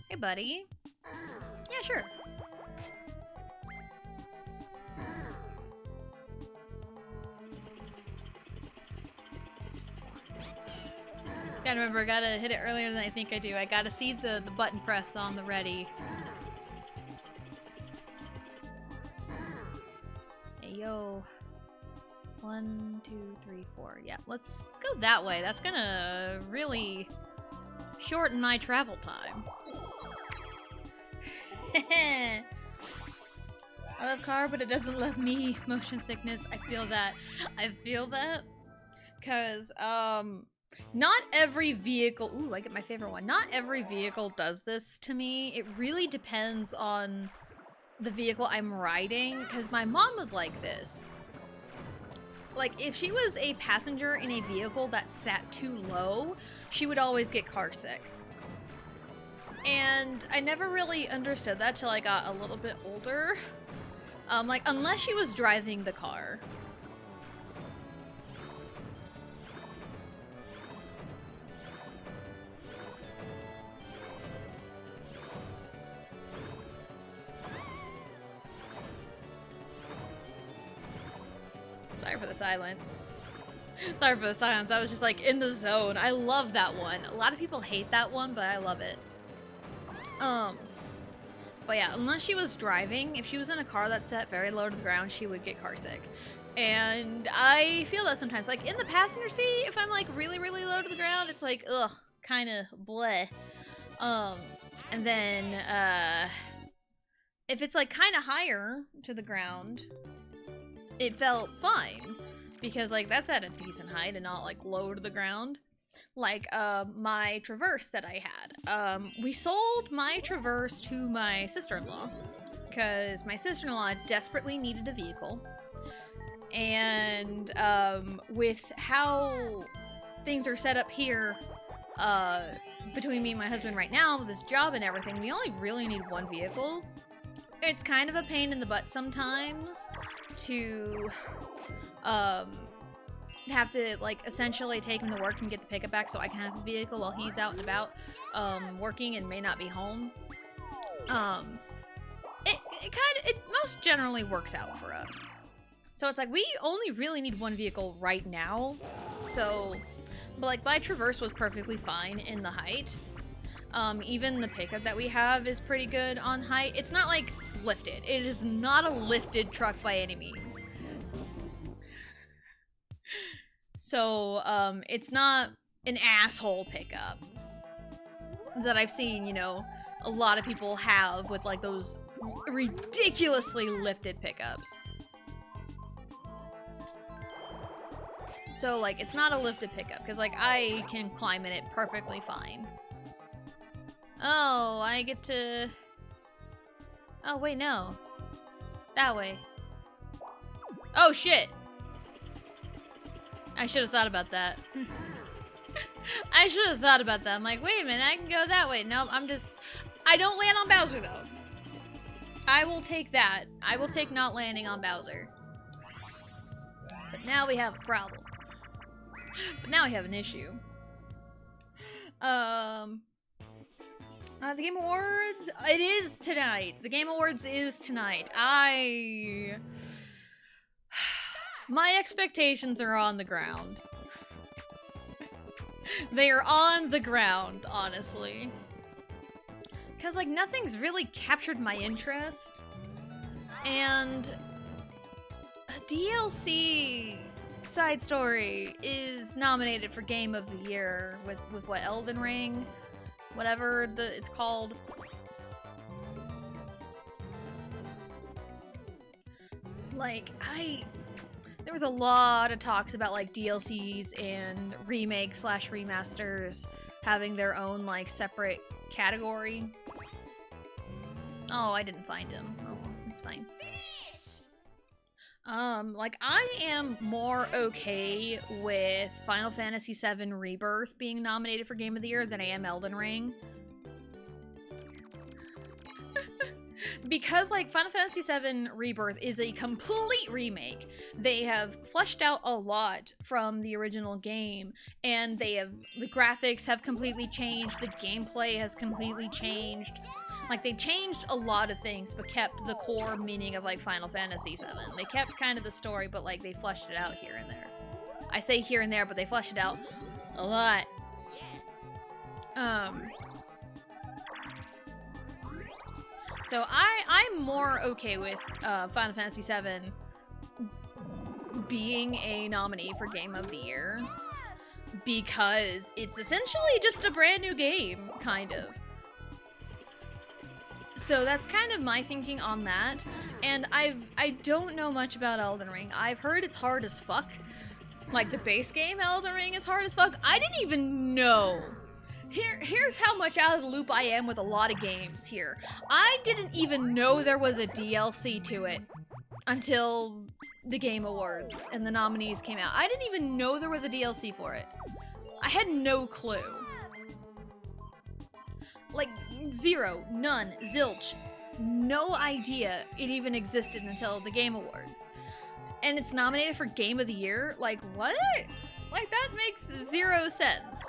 Hey, buddy. Yeah, sure. Gotta remember, I gotta hit it earlier than I think I do. I gotta see the button press on the ready. Hey, yo. 1, 2, 3, 4. Yeah, let's go that way. That's gonna really shorten my travel time. I love car, but it doesn't love me. Motion sickness. I feel that. I feel that. Because, not every vehicle... Ooh, I get my favorite one. Not every vehicle does this to me. It really depends on the vehicle I'm riding. Because my mom was like this. Like, if she was a passenger in a vehicle that sat too low, she would always get car sick. And I never really understood that till I got a little bit older. Like, unless she was driving the car. Sorry for the silence. Sorry for the silence. I was just like in the zone. I love that one. A lot of people hate that one, but I love it. But yeah, unless she was driving, if she was in a car that's set very low to the ground, she would get car sick. And I feel that sometimes. Like in the passenger seat, if I'm like really, really low to the ground, it's like, ugh, kind of bleh. And then, if it's like kind of higher to the ground, it felt fine. Because like that's at a decent height and not like low to the ground. Like, my Traverse that I had. We sold my Traverse to my sister-in-law. Because my sister-in-law desperately needed a vehicle. And, with how things are set up here, between me and my husband right now, with this job and everything, we only really need one vehicle. It's kind of a pain in the butt sometimes to, have to, like, essentially take him to work and get the pickup back so I can have the vehicle while he's out and about, working and may not be home. It most generally works out for us. So it's like, we only really need one vehicle right now. So, but like, my Traverse was perfectly fine in the height. Even the pickup that we have is pretty good on height. It's not, like, lifted. It is not a lifted truck by any means. So, it's not an asshole pickup that I've seen, you know, a lot of people have with, like, those ridiculously lifted pickups. So, like, it's not a lifted pickup, because, like, I can climb in it perfectly fine. Oh, I get to... Oh, wait, no. That way. Oh, shit! I should have thought about that. I should have thought about that. I'm like, wait a minute, I can go that way. Nope, I don't land on Bowser, though. I will take that. I will take not landing on Bowser. But now we have a problem. But now we have an issue. The Game Awards, it is tonight. The Game Awards is tonight. My expectations are on the ground. They are on the ground, honestly. Because, like, nothing's really captured my interest. And a DLC side story is nominated for Game of the Year with what, Elden Ring? Whatever it's called. Like, there was a lot of talks about, like, DLCs and remakes / remasters having their own, like, separate category. Oh, I didn't find him. Oh, it's fine. Like, I am more okay with Final Fantasy VII Rebirth being nominated for Game of the Year than I am Elden Ring. Because, like, Final Fantasy VII Rebirth is a complete remake. They have fleshed out a lot from the original game, and the graphics have completely changed, the gameplay has completely changed. Like, they changed a lot of things, but kept the core meaning of, like, Final Fantasy VII. They kept kind of the story, but, like, they fleshed it out here and there. I say here and there, but they fleshed it out a lot. So I'm more okay with Final Fantasy VII being a nominee for Game of the Year, because it's essentially just a brand new game, kind of. So that's kind of my thinking on that. And I don't know much about Elden Ring. I've heard it's hard as fuck. Like, the base game Elden Ring is hard as fuck. I didn't even know. Here's how much out of the loop I am with a lot of games here. I didn't even know there was a DLC to it until the Game Awards and the nominees came out. I didn't even know there was a DLC for it. I had no clue. Like, zero, none, zilch, no idea it even existed until the Game Awards. And it's nominated for Game of the Year? Like, what? Like, that makes zero sense.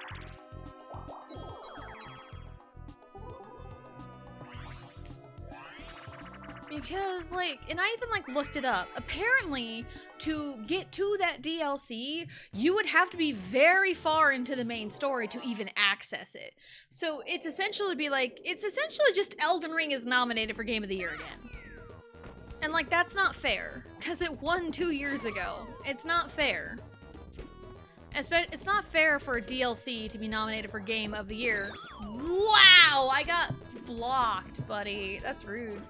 Because, like, and I even, like, looked it up. Apparently, to get to that DLC, you would have to be very far into the main story to even access it. So it's essentially just Elden Ring is nominated for Game of the Year again. And, like, that's not fair, because it won 2 years ago. It's not fair. It's not fair for a DLC to be nominated for Game of the Year. Wow, I got blocked, buddy. That's rude.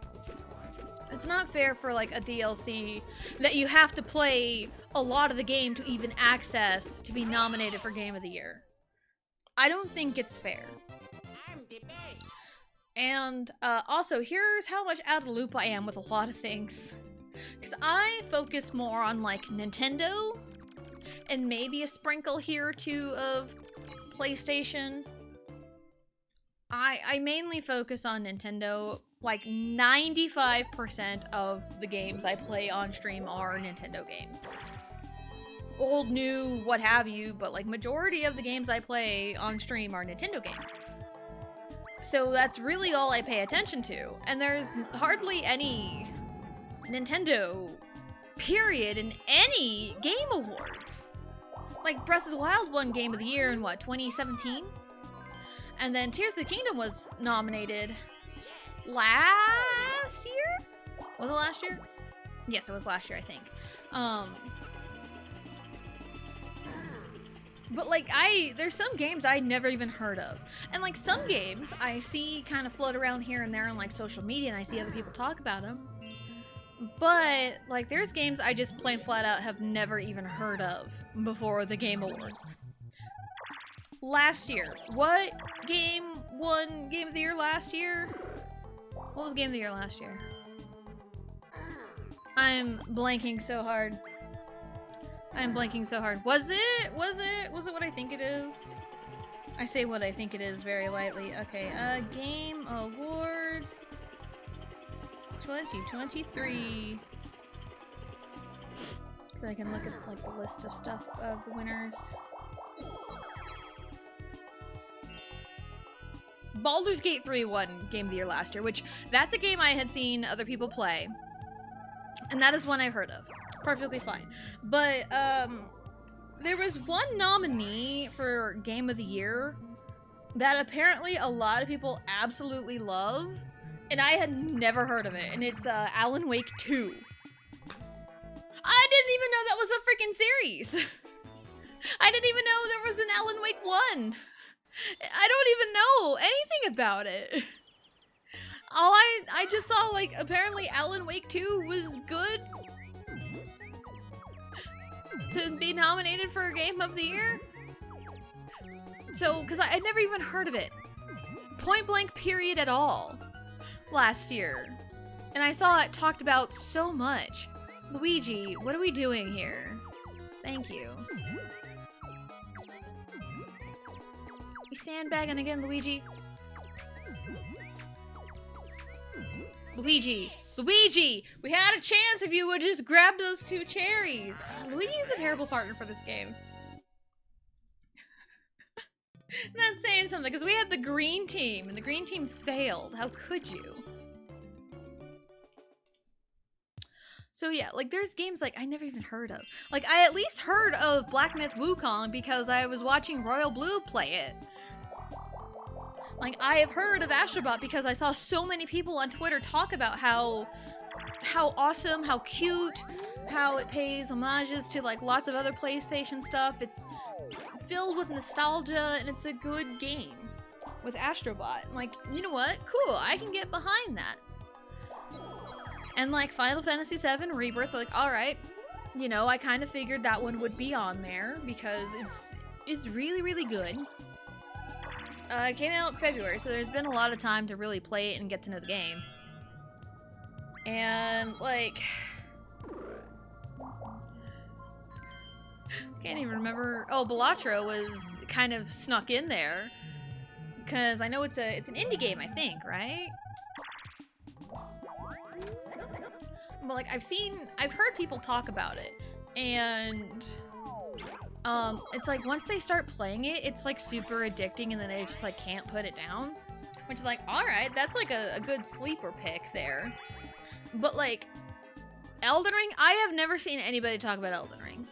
It's not fair for, like, a DLC that you have to play a lot of the game to even access to be nominated for Game of the Year. I don't think it's fair. And also, here's how much out of the loop I am with a lot of things. Because I focus more on, like, Nintendo, and maybe a sprinkle here or two of PlayStation. I mainly focus on Nintendo. Like, 95% of the games I play on stream are Nintendo games. Old, new, what have you, but, like, majority of the games I play on stream are Nintendo games. So that's really all I pay attention to. And there's hardly any Nintendo, period, in any Game Awards. Like, Breath of the Wild won Game of the Year in, what, 2017? And then Tears of the Kingdom was nominated last year? Was it last year? Yes, it was last year, I think. But like there's some games I never even heard of. And like some games I see kind of float around here and there on like social media and I see other people talk about them. But like there's games I just plain flat out have never even heard of before the Game Awards. Last year, what game won Game of the Year last year? What was Game of the Year last year? I'm blanking so hard. I'm blanking so hard. Was it what I think it is? I say what I think it is very lightly. Okay, Game Awards 2023. So I can look at like the list of stuff of the winners. Baldur's Gate 3 won Game of the Year last year, which that's a game I had seen other people play. And that is one I've heard of. Perfectly fine. But there was one nominee for Game of the Year that apparently a lot of people absolutely love, and I had never heard of it, and it's Alan Wake 2. I didn't even know that was a freaking series. I didn't even know there was an Alan Wake 1. I don't even know anything about it. All I just saw, like, apparently Alan Wake 2 was good to be nominated for Game of the Year. So, because I'd never even heard of it. Point blank period at all. Last year. And I saw it talked about so much. Luigi, what are we doing here? Thank you. You sandbagging again, Luigi? Luigi! Luigi! We had a chance if you would just grab those 2 cherries! Luigi's a terrible partner for this game. Not saying something, because we had the green team, and the green team failed. How could you? So yeah, like there's games like I never even heard of. Like I at least heard of Black Myth Wukong because I was watching Royal Blue play it. Like I have heard of Astrobot because I saw so many people on Twitter talk about how awesome, how cute, how it pays homages to like lots of other PlayStation stuff. It's filled with nostalgia and it's a good game with Astrobot. I'm like, you know what? Cool, I can get behind that. And like Final Fantasy VII Rebirth, like, alright, you know, I kind of figured that one would be on there because it's really, really good. It came out in February, so there's been a lot of time to really play it and get to know the game. And like, can't even remember. Oh, Balatro was kind of snuck in there because I know it's an indie game, I think, right? But like I've heard people talk about it, and it's like once they start playing it, it's like super addicting, and then they just like can't put it down, which is like, all right, that's like a good sleeper pick there. But like Elden Ring, I have never seen anybody talk about Elden Ring.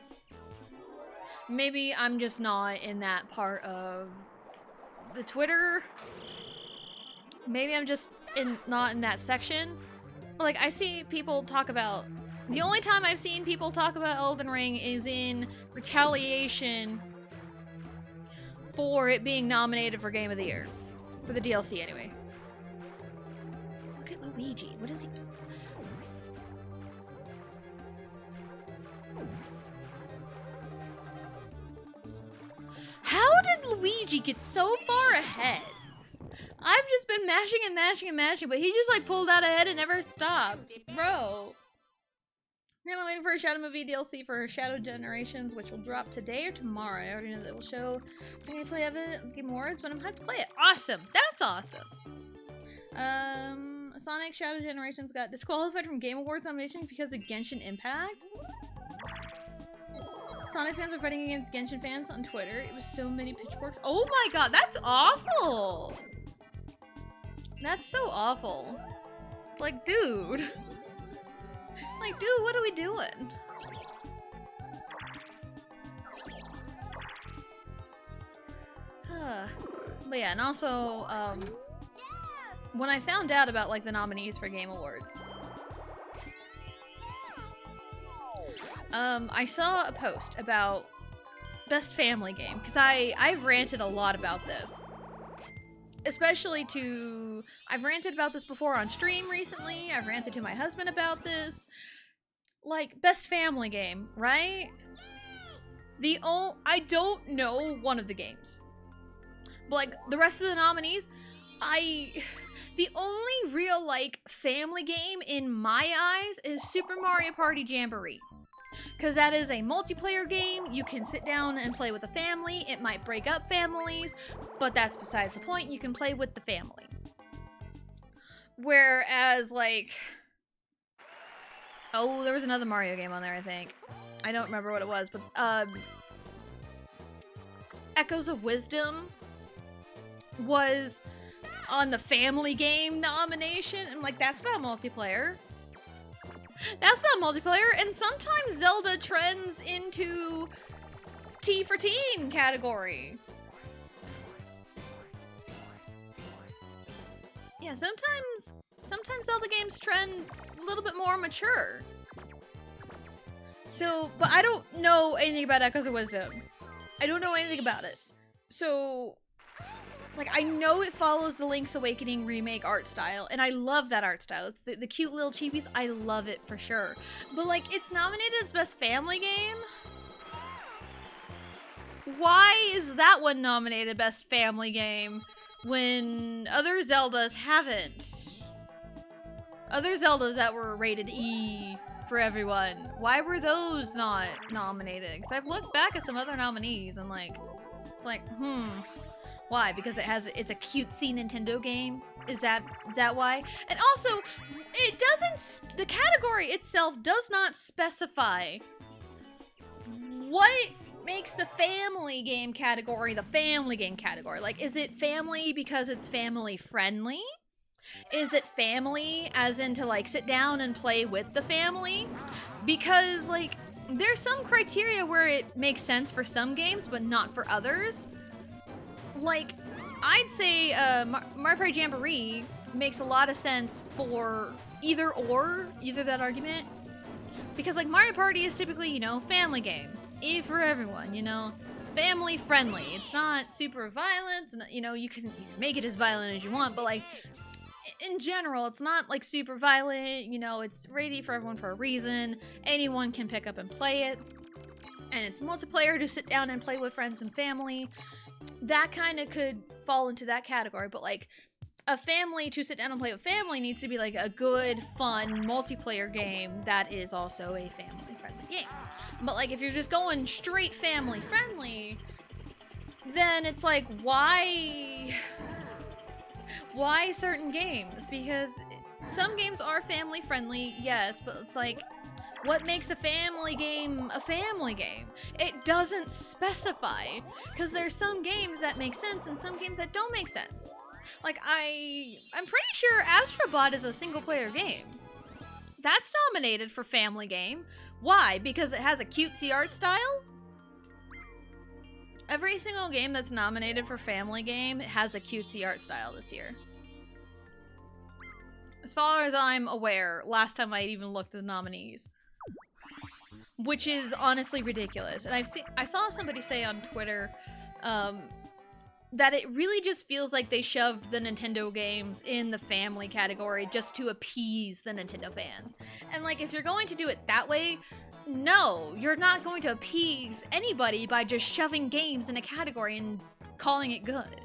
Maybe I'm just not in that part of the Twitter. Maybe I'm just not in that section. Like, I see people talk about... The only time I've seen people talk about Elden Ring is in retaliation for it being nominated for Game of the Year. For the DLC, anyway. Look at Luigi. What is he... How did Luigi get so far ahead? I've just been mashing and mashing and mashing, but he just like pulled out ahead and never stopped. Bro. We're gonna wait for a Shadow Movie DLC for Shadow Generations, which will drop today or tomorrow. I already know that will show gameplay of it, Game Awards, but I'm gonna have to play it. Awesome! That's awesome! Sonic Shadow Generations got disqualified from Game Awards nominations because of Genshin Impact. Sonic fans were fighting against Genshin fans on Twitter. It was so many pitchforks. Oh my god, that's awful! That's so awful. Like, dude. Like, dude, what are we doing? But yeah, and also, when I found out about, like, the nominees for Game Awards, I saw a post about best family game, because I've ranted a lot about this. Especially I've ranted about this before on stream recently. I've ranted to my husband about this. Like, best family game, right? I don't know one of the games. But, like, the rest of the nominees, the only real, like, family game in my eyes is Super Mario Party Jamboree. Because that is a multiplayer game. You can sit down and play with a family. It might break up families, but that's besides the point. You can play with the family. Whereas, like... Oh, there was another Mario game on there, I think. I don't remember what it was, but, Echoes of Wisdom was on the family game nomination. I'm like, that's not multiplayer. That's not multiplayer, and sometimes Zelda trends into T for teen category. Yeah, sometimes Zelda games trend a little bit more mature. So, but I don't know anything about Echoes of Wisdom. I don't know anything about it. So, like, I know it follows the Link's Awakening remake art style, and I love that art style. It's the cute little chibies, I love it for sure. But, like, it's nominated as Best Family Game? Why is that one nominated Best Family Game when other Zeldas haven't? Other Zeldas that were rated E for everyone, why were those not nominated? Because I've looked back at some other nominees and, like, it's like, why? Because it's a cutesy Nintendo game? Is that why? And also, the category itself does not specify what makes the family game category the family game category. Like, is it family because it's family friendly? Is it family as in to, like, sit down and play with the family? Because, like, there's some criteria where it makes sense for some games, but not for others. Like, I'd say Mario Party Jamboree makes a lot of sense for either that argument. Because, like, Mario Party is typically, you know, family game. E for everyone, you know? Family friendly. It's not super violent. You know, you can make it as violent as you want, but, like, in general, it's not, like, super violent. You know, it's rated for everyone for a reason. Anyone can pick up and play it. And it's multiplayer to sit down and play with friends and family. That kind of could fall into that category, but, like, a family to sit down and play with family needs to be, like, a good, fun, multiplayer game that is also a family-friendly game. But, like, if you're just going straight family-friendly, then it's like, why certain games? Because some games are family-friendly, yes, but it's like, what makes a family game a family game? It doesn't specify, because there's some games that make sense and some games that don't make sense. Like, I'm pretty sure Astrobot is a single-player game. That's nominated for family game. Why? Because it has a cutesy art style? Every single game that's nominated for family game has a cutesy art style this year. As far as I'm aware, last time I even looked at the nominees. Which is honestly ridiculous. And I saw somebody say on Twitter that it really just feels like they shoved the Nintendo games in the family category just to appease the Nintendo fans. And, like, if you're going to do it that way, no, you're not going to appease anybody by just shoving games in a category and calling it good.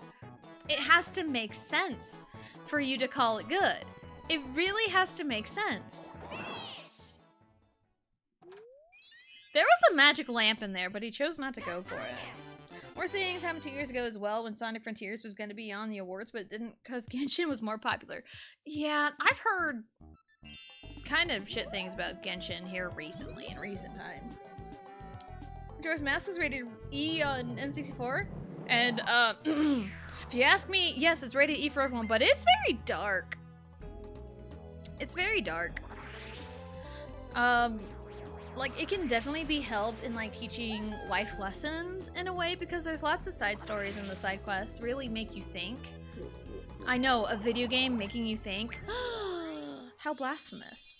It has to make sense for you to call it good. It really has to make sense. There was a magic lamp in there, but he chose not to go for it. Worst things happened 2 years ago as well when Sonic Frontiers was going to be on the awards, but it didn't because Genshin was more popular. Yeah, I've heard kind of shit things about Genshin here recently, in recent times. Majora's Mask is rated E on N64, and if you ask me, yes, it's rated E for everyone, but it's very dark. It's very dark. Like, it can definitely be helped in, like, teaching life lessons in a way, because there's lots of side stories and the side quests really make you think. I know, a video game making you think. How blasphemous.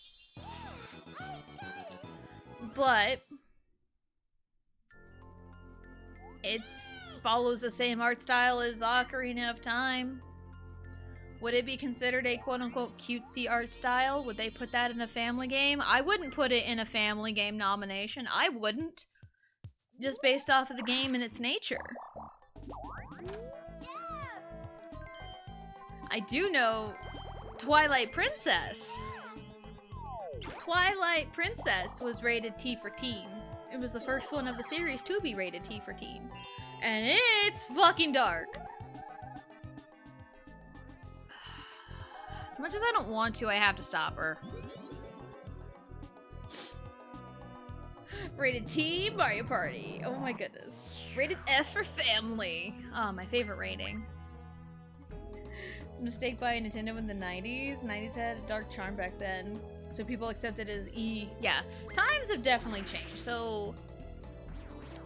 But It follows the same art style as Ocarina of Time. Would it be considered a quote-unquote cutesy art style? Would they put that in a family game? I wouldn't put it in a family game nomination. I wouldn't. Just based off of the game and its nature. I do know Twilight Princess. Twilight Princess was rated T for teen. It was the first one of the series to be rated T for teen. And it's fucking dark. As much as I don't want to, I have to stop her. Rated T, Mario Party. Oh my goodness. Rated F for family. Oh, my favorite rating. It's a mistake by Nintendo in the 90s. 90s had a dark charm back then. So people accepted it as E. Yeah, times have definitely changed. So,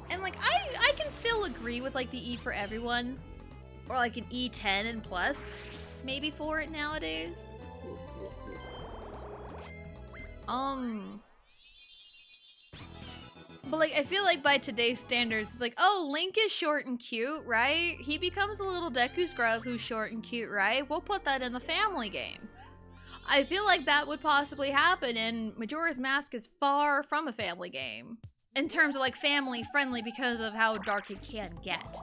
and like, I can still agree with like the E for everyone. Or like an E10 and plus, maybe for it nowadays. But like, I feel like by today's standards, it's like, oh, Link is short and cute, right? He becomes a little Deku Scrub who's short and cute, right? We'll put that in the family game. I feel like that would possibly happen, and Majora's Mask is far from a family game. In terms of like family friendly because of how dark it can get.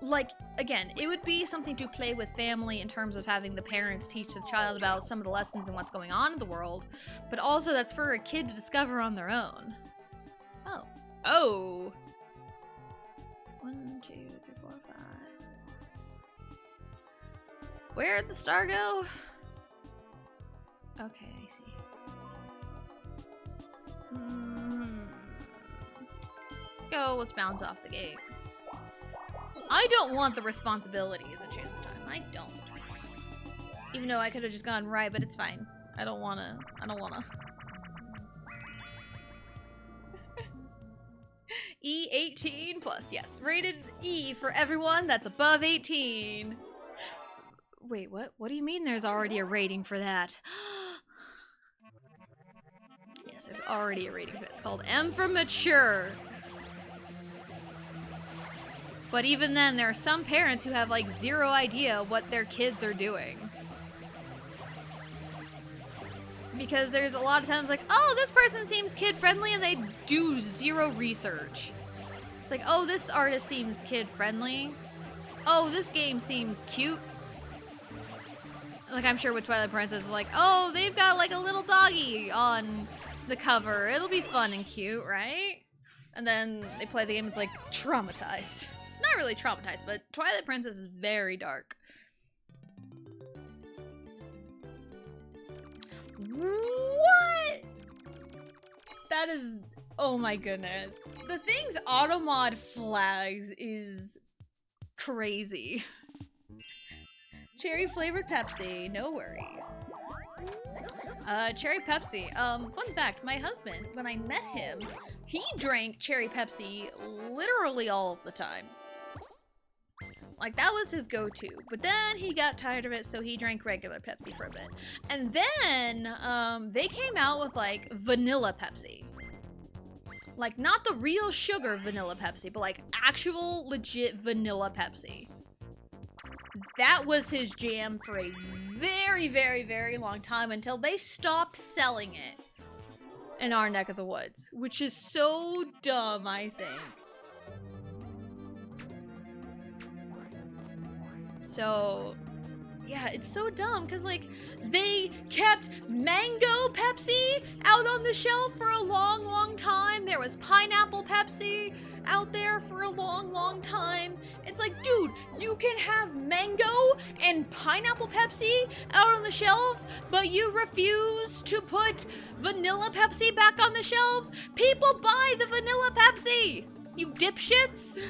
Like, again, it would be something to play with family in terms of having the parents teach the child about some of the lessons and what's going on in the world, but also that's for a kid to discover on their own. Oh. Oh! 1, 2, 3, 4, 5. Where'd the star go? Okay, I see. Let's go, let's bounce off the gate. I don't want the responsibilities at chance time. I don't. Even though I could have just gone right, but it's fine. I don't wanna. E18 plus, yes. Rated E for everyone that's above 18. Wait, what? What do you mean there's already a rating for that? Yes, there's already a rating for it. It's called M for mature. But even then, there are some parents who have like zero idea what their kids are doing. Because there's a lot of times like, oh, this person seems kid-friendly, and they do zero research. It's like, oh, this artist seems kid-friendly. Oh, this game seems cute. Like, I'm sure with Twilight Princess, is like, oh, they've got like a little doggy on the cover. It'll be fun and cute, right? And then they play the game, it's like, traumatized. Not really traumatized, but Twilight Princess is very dark. What? That is, oh my goodness. The things Automod flags is crazy. Cherry flavored Pepsi, no worries. Cherry Pepsi. Fun fact, my husband, when I met him, he drank cherry Pepsi literally all of the time. Like, that was his go-to. But then he got tired of it, so he drank regular Pepsi for a bit. And then, they came out with, like, vanilla Pepsi. Like, not the real sugar vanilla Pepsi, but, like, actual legit vanilla Pepsi. That was his jam for a very, very, very long time until they stopped selling it in our neck of the woods. Which is so dumb, I think. So, yeah, it's so dumb because, like, they kept mango Pepsi out on the shelf for a long, long time. There was pineapple Pepsi out there for a long, long time. It's like, dude, you can have mango and pineapple Pepsi out on the shelf, but you refuse to put vanilla Pepsi back on the shelves? People buy the vanilla Pepsi, you dipshits.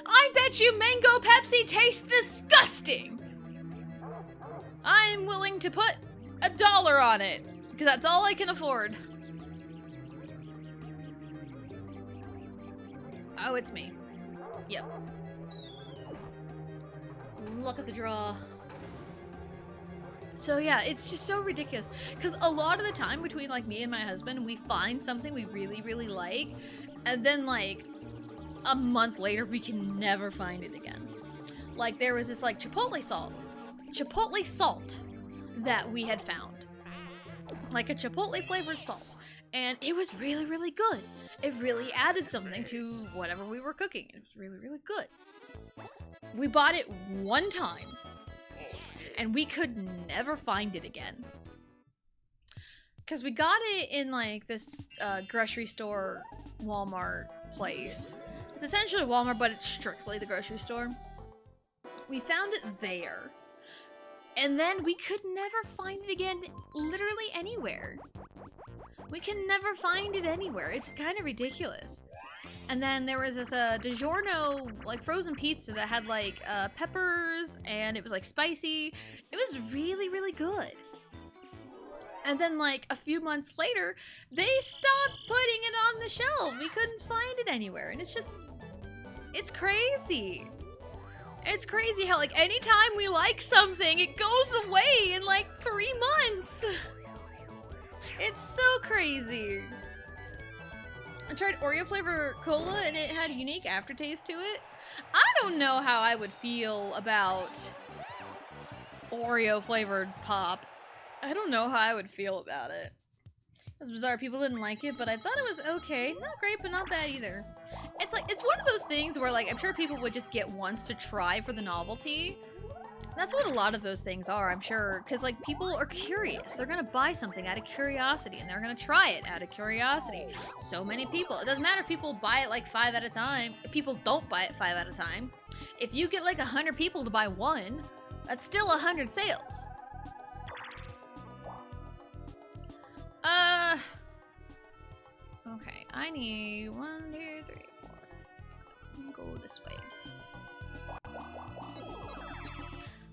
I bet you mango Pepsi tastes disgusting. I'm willing to put $1 on it, because that's all I can afford. Oh, it's me. Yep. Luck of the draw. So yeah, it's just so ridiculous. Because a lot of the time between like me and my husband, we find something we really, really like, and then like a month later, we can never find it again. Like there was this like chipotle salt that we had found. Like a chipotle flavored salt. And it was really, really good. It really added something to whatever we were cooking. It was really, really good. We bought it one time, and we could never find it again. Because we got it in like this grocery store, Walmart place. It's essentially Walmart, but it's strictly the grocery store. We found it there. And then we could never find it again literally anywhere. We can never find it anywhere. It's kind of ridiculous. And then there was this DiGiorno like frozen pizza that had like peppers, and it was like spicy. It was really, really good. And then like a few months later, they stopped putting it on the shelf. We couldn't find it anywhere. And it's crazy. It's crazy how like anytime we like something, it goes away in like 3 months. It's so crazy. I tried Oreo flavor cola and it had a unique aftertaste to it. I don't know how I would feel about Oreo flavored pop. I don't know how I would feel about it. It's bizarre, people didn't like it, but I thought it was okay. Not great, but not bad either. It's like, it's one of those things where like, I'm sure people would just get once to try for the novelty. That's what a lot of those things are, I'm sure, because like people are curious. They're gonna buy something out of curiosity, and they're gonna try it out of curiosity. So many people. It doesn't matter if people buy it like 5 at a time. If people don't buy it 5 at a time. If you get like 100 people to buy one, that's still 100 sales. Okay, I need 1, 2, 3, 4. Go this way.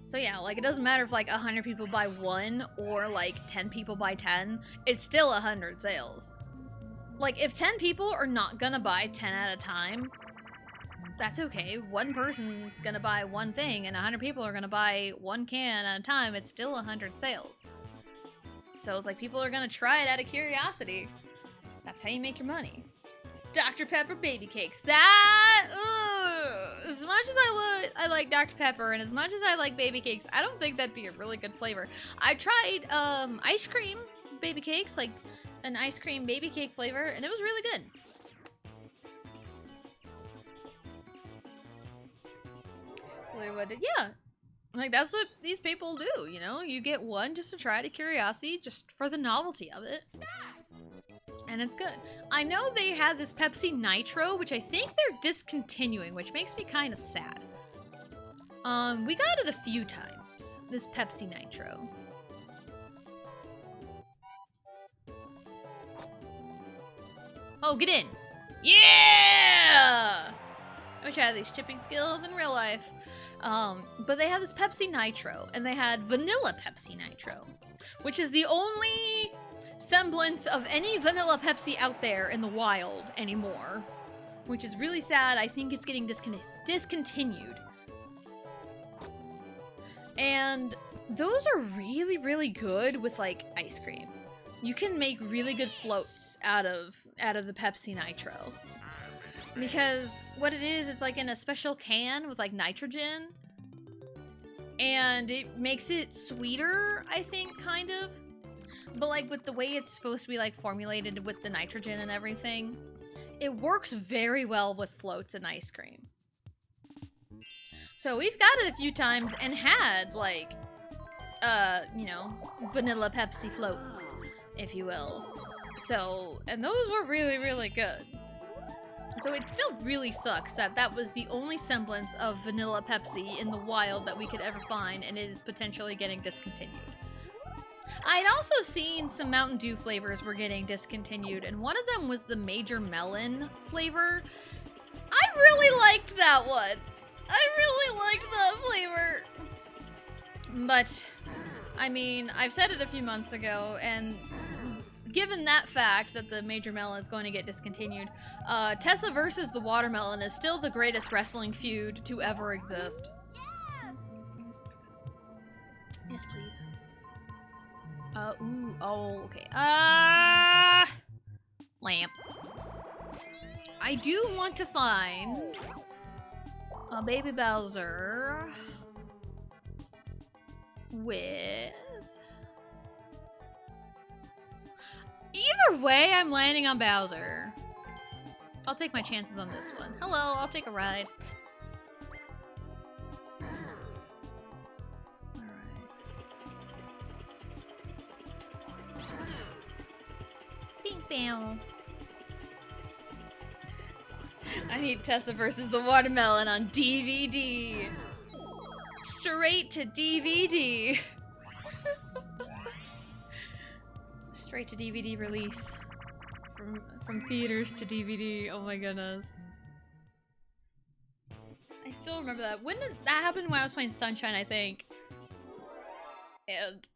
So yeah, like it doesn't matter if like 100 people buy one or like 10 people buy 10, it's still 100 sales. Like if 10 people are not gonna buy 10 at a time, that's okay. One person's gonna buy one thing and 100 people are gonna buy one can at a time, it's still 100 sales. So it's like people are gonna try it out of curiosity. That's how you make your money. Dr. Pepper baby cakes. That, as much as I like Dr. Pepper and as much as I like baby cakes, I don't think that'd be a really good flavor. I tried ice cream baby cakes, like an ice cream baby cake flavor, and it was really good. So they would, yeah. Like that's what these people do, you know? You get one just to try out of curiosity, just for the novelty of it. And it's good. I know they had this Pepsi Nitro, which I think they're discontinuing, which makes me kind of sad. We got it a few times, this Pepsi Nitro. Oh, get in. Yeah! I wish I had these chipping skills in real life. But they had this Pepsi Nitro, and they had vanilla Pepsi Nitro, which is the only semblance of any vanilla Pepsi out there in the wild anymore, which is really sad. I think it's getting discontinued. And those are really, really good with like ice cream. You can make really good floats out of the Pepsi Nitro. Because what it is, it's like in a special can with like nitrogen. And it makes it sweeter, I think, kind of. But like with the way it's supposed to be like formulated with the nitrogen and everything, it works very well with floats and ice cream. So we've got it a few times and had like, you know, vanilla Pepsi floats, if you will. So, and those were really, really good. So it still really sucks that that was the only semblance of vanilla Pepsi in the wild that we could ever find, and it is potentially getting discontinued. I'd also seen some Mountain Dew flavors were getting discontinued, and one of them was the Major Melon flavor. I really liked that one. I really liked that flavor. But, I mean, I've said it a few months ago, and given that fact that the Major Melon is going to get discontinued, Tessa versus the Watermelon is still the greatest wrestling feud to ever exist. Yes, please. Ooh, oh, okay. Lamp. I do want to find a baby Bowser with... Either way, I'm landing on Bowser. I'll take my chances on this one. Hello, I'll take a ride. Bing bang. I need Tessa versus the Watermelon on DVD. Straight to DVD. Straight to DVD release. From theaters to DVD. Oh my goodness. I still remember that. When did that happen? When I was playing Sunshine, I think. And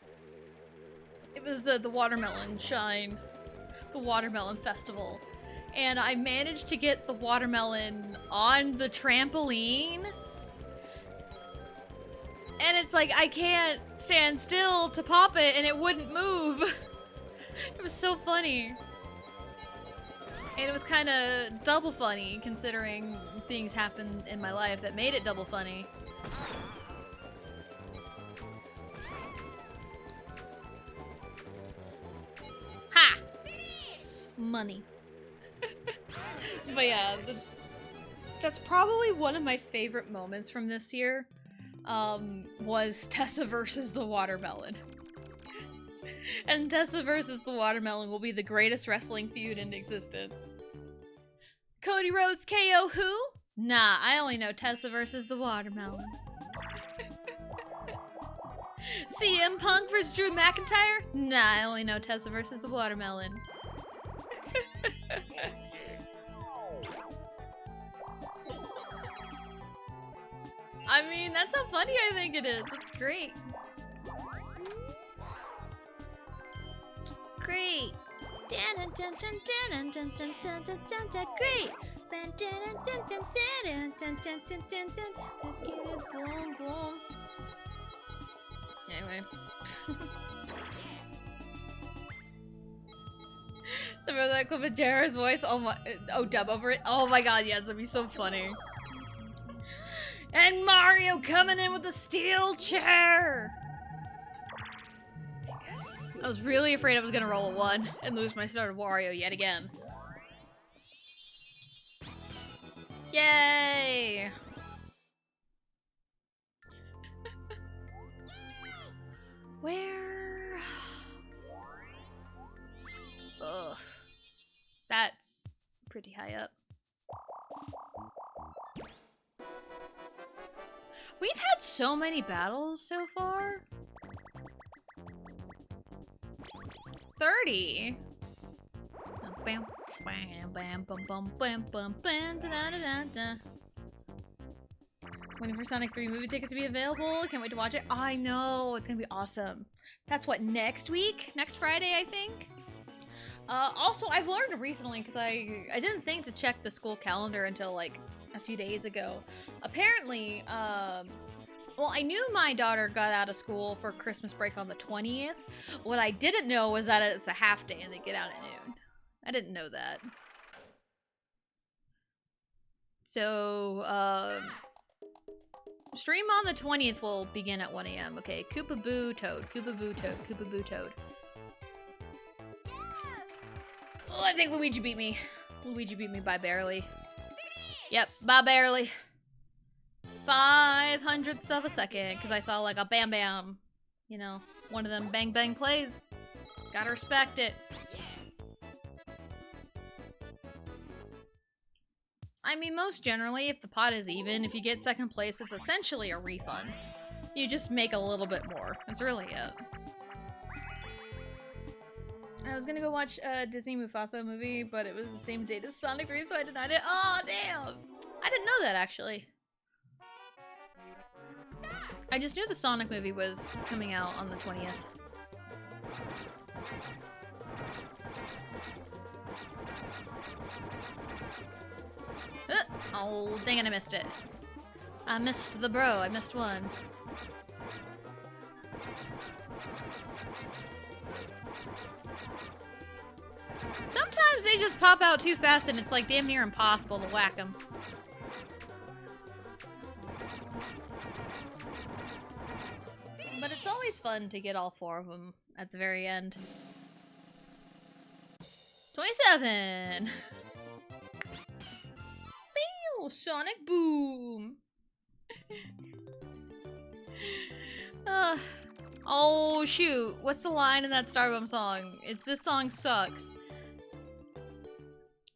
it was the Watermelon Shine. The Watermelon Festival. And I managed to get the watermelon on the trampoline. And it's like, I can't stand still to pop it and it wouldn't move. It was so funny. And it was kind of double funny considering things happened in my life that made it double funny. Ha! Money. But yeah, that's probably one of my favorite moments from this year. Was Tessa versus the Watermelon. And Tessa versus the Watermelon will be the greatest wrestling feud in existence. Cody Rhodes KO who? Nah, I only know Tessa versus the Watermelon. CM Punk versus Drew McIntyre? Nah, I only know Tessa versus the Watermelon. I mean, that's how funny I think it is. It's great. Great. Great. Anyway. So remember that clip of Jara's voice? Oh, dub over it? Oh my god, yes, that'd be so funny. And Mario coming in with a steel chair! I was really afraid I was gonna roll a 1 and lose my start of Wario yet again. Yay! Where? Ugh. That's pretty high up. We've had so many battles so far. 30. Bam, bam, bam, bam, bam, bam, bam, bam, da da da da. Waiting for Sonic 3 movie tickets to be available. Can't wait to watch it. I know, it's gonna be awesome. That's what, next week? Next Friday, I think? Also, I've learned recently, because I didn't think to check the school calendar until like a few days ago. Apparently, well, I knew my daughter got out of school for Christmas break on the 20th. What I didn't know was that it's a half day and they get out at noon. I didn't know that. So, stream on the 20th will begin at 1 a.m. Okay, Koopa Boo Toad, Koopa Boo Toad, Koopa Boo Toad. Oh, I think Luigi beat me. Luigi beat me by barely. Yep, by barely. 500ths of a second, because I saw like a bam bam. You know, one of them bang bang plays. Gotta respect it. I mean, most generally, if the pot is even, if you get second place, it's essentially a refund. You just make a little bit more. That's really it. I was gonna go watch a Disney Mufasa movie, but it was the same date as Sonic 3, so I denied it. Oh, damn! I didn't know that, actually. I just knew the Sonic movie was coming out on the 20th. Oh, dang it, I missed it. I missed the bro, I missed one. Sometimes they just pop out too fast and it's like damn near impossible to whack them. But it's always fun to get all 4 of them at the very end. 27! Pew! Sonic Boom! Oh shoot, what's the line in that Starbomb song? It's this song sucks.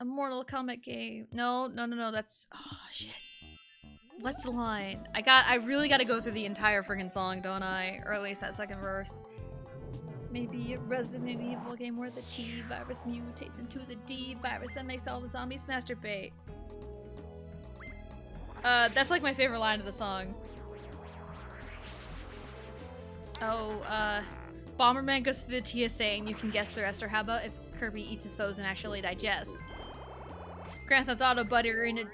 A Mortal Kombat game. No, that's oh shit. What's the line? I really gotta go through the entire friggin' song, don't I? Or at least that second verse. Maybe a Resident Evil game where the T virus mutates into the D virus and makes all the zombies masturbate. That's like my favorite line of the song. Oh, Bomberman goes through the TSA and you can guess the rest, or how about if Kirby eats his foes and actually digests? Grand Theft Auto butter in a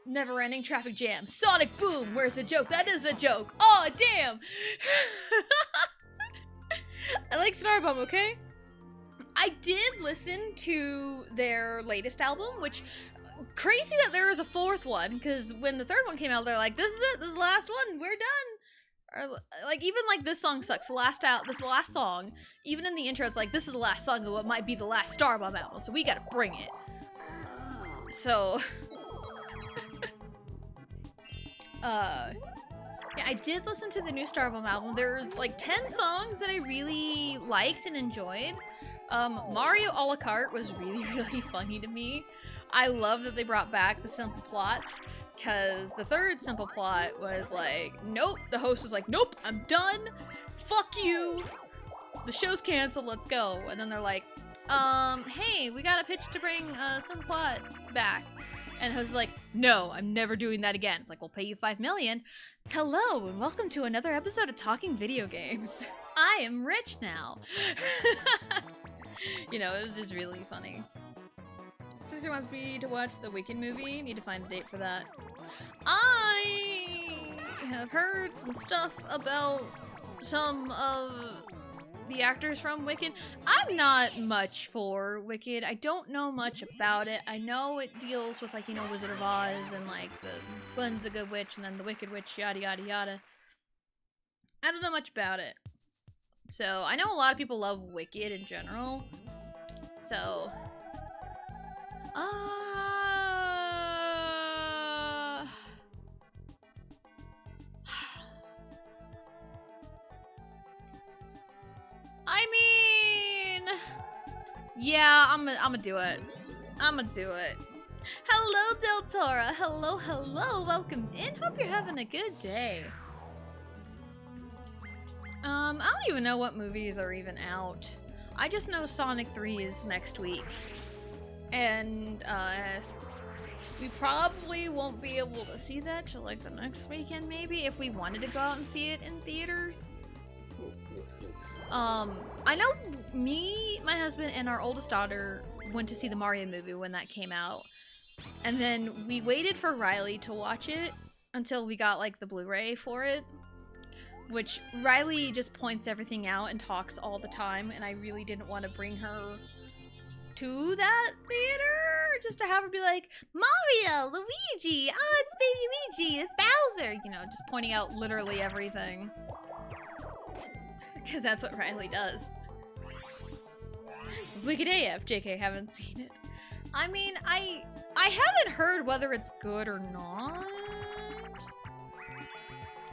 never-ending traffic jam. Sonic Boom, where's the joke? That is a joke. Oh, damn! I like Starbomb, okay? I did listen to their latest album, which... Crazy that there is a 4th one, because when the 3rd one came out, they're like, this is it, this is the last one, we're done! Or, like, even, like, this song sucks. This last song, even in the intro, it's like, this is the last song of what might be the last Starbomb album, so we gotta bring it. So... yeah, I did listen to the new Starbomb album. There's, like, 10 songs that I really liked and enjoyed. Mario a la carte was really, really funny to me. I love that they brought back the simple plot, because the 3rd simple plot was like, nope, the host was like, nope, I'm done, fuck you, the show's canceled, let's go. And then they're like, hey, we got a pitch to bring simple plot back. And the host is like, no, I'm never doing that again. It's like, we'll pay you $5 million. Hello, and welcome to another episode of Talking Video Games. I am rich now. You know, it was just really funny. Sister wants me to watch the Wicked movie. Need to find a date for that. I have heard some stuff about some of the actors from Wicked. I'm not much for Wicked. I don't know much about it. I know it deals with, like, you know, Wizard of Oz and, like, the Gwen's the Good Witch and then the Wicked Witch, yada yada yada. I don't know much about it. So, I know a lot of people love Wicked in general. So... I mean... Yeah, I'm gonna do it. I'm gonna do it. Hello, Del Tora. Hello, hello. Welcome in. Hope you're having a good day. I don't even know what movies are even out. I just know Sonic 3 is next week. And, we probably won't be able to see that till, like, the next weekend, maybe, if we wanted to go out and see it in theaters. I know me, my husband, and our oldest daughter went to see the Mario movie when that came out. And then we waited for Riley to watch it until we got, like, the Blu-ray for it. Which, Riley just points everything out and talks all the time, and I really didn't want to bring her to that theater just to have her be like, Mario, Luigi, oh, it's baby Luigi, it's Bowser, you know, just pointing out literally everything. Because that's what Riley does. It's Wicked AF, JK, haven't seen it. I mean, I haven't heard whether it's good or not.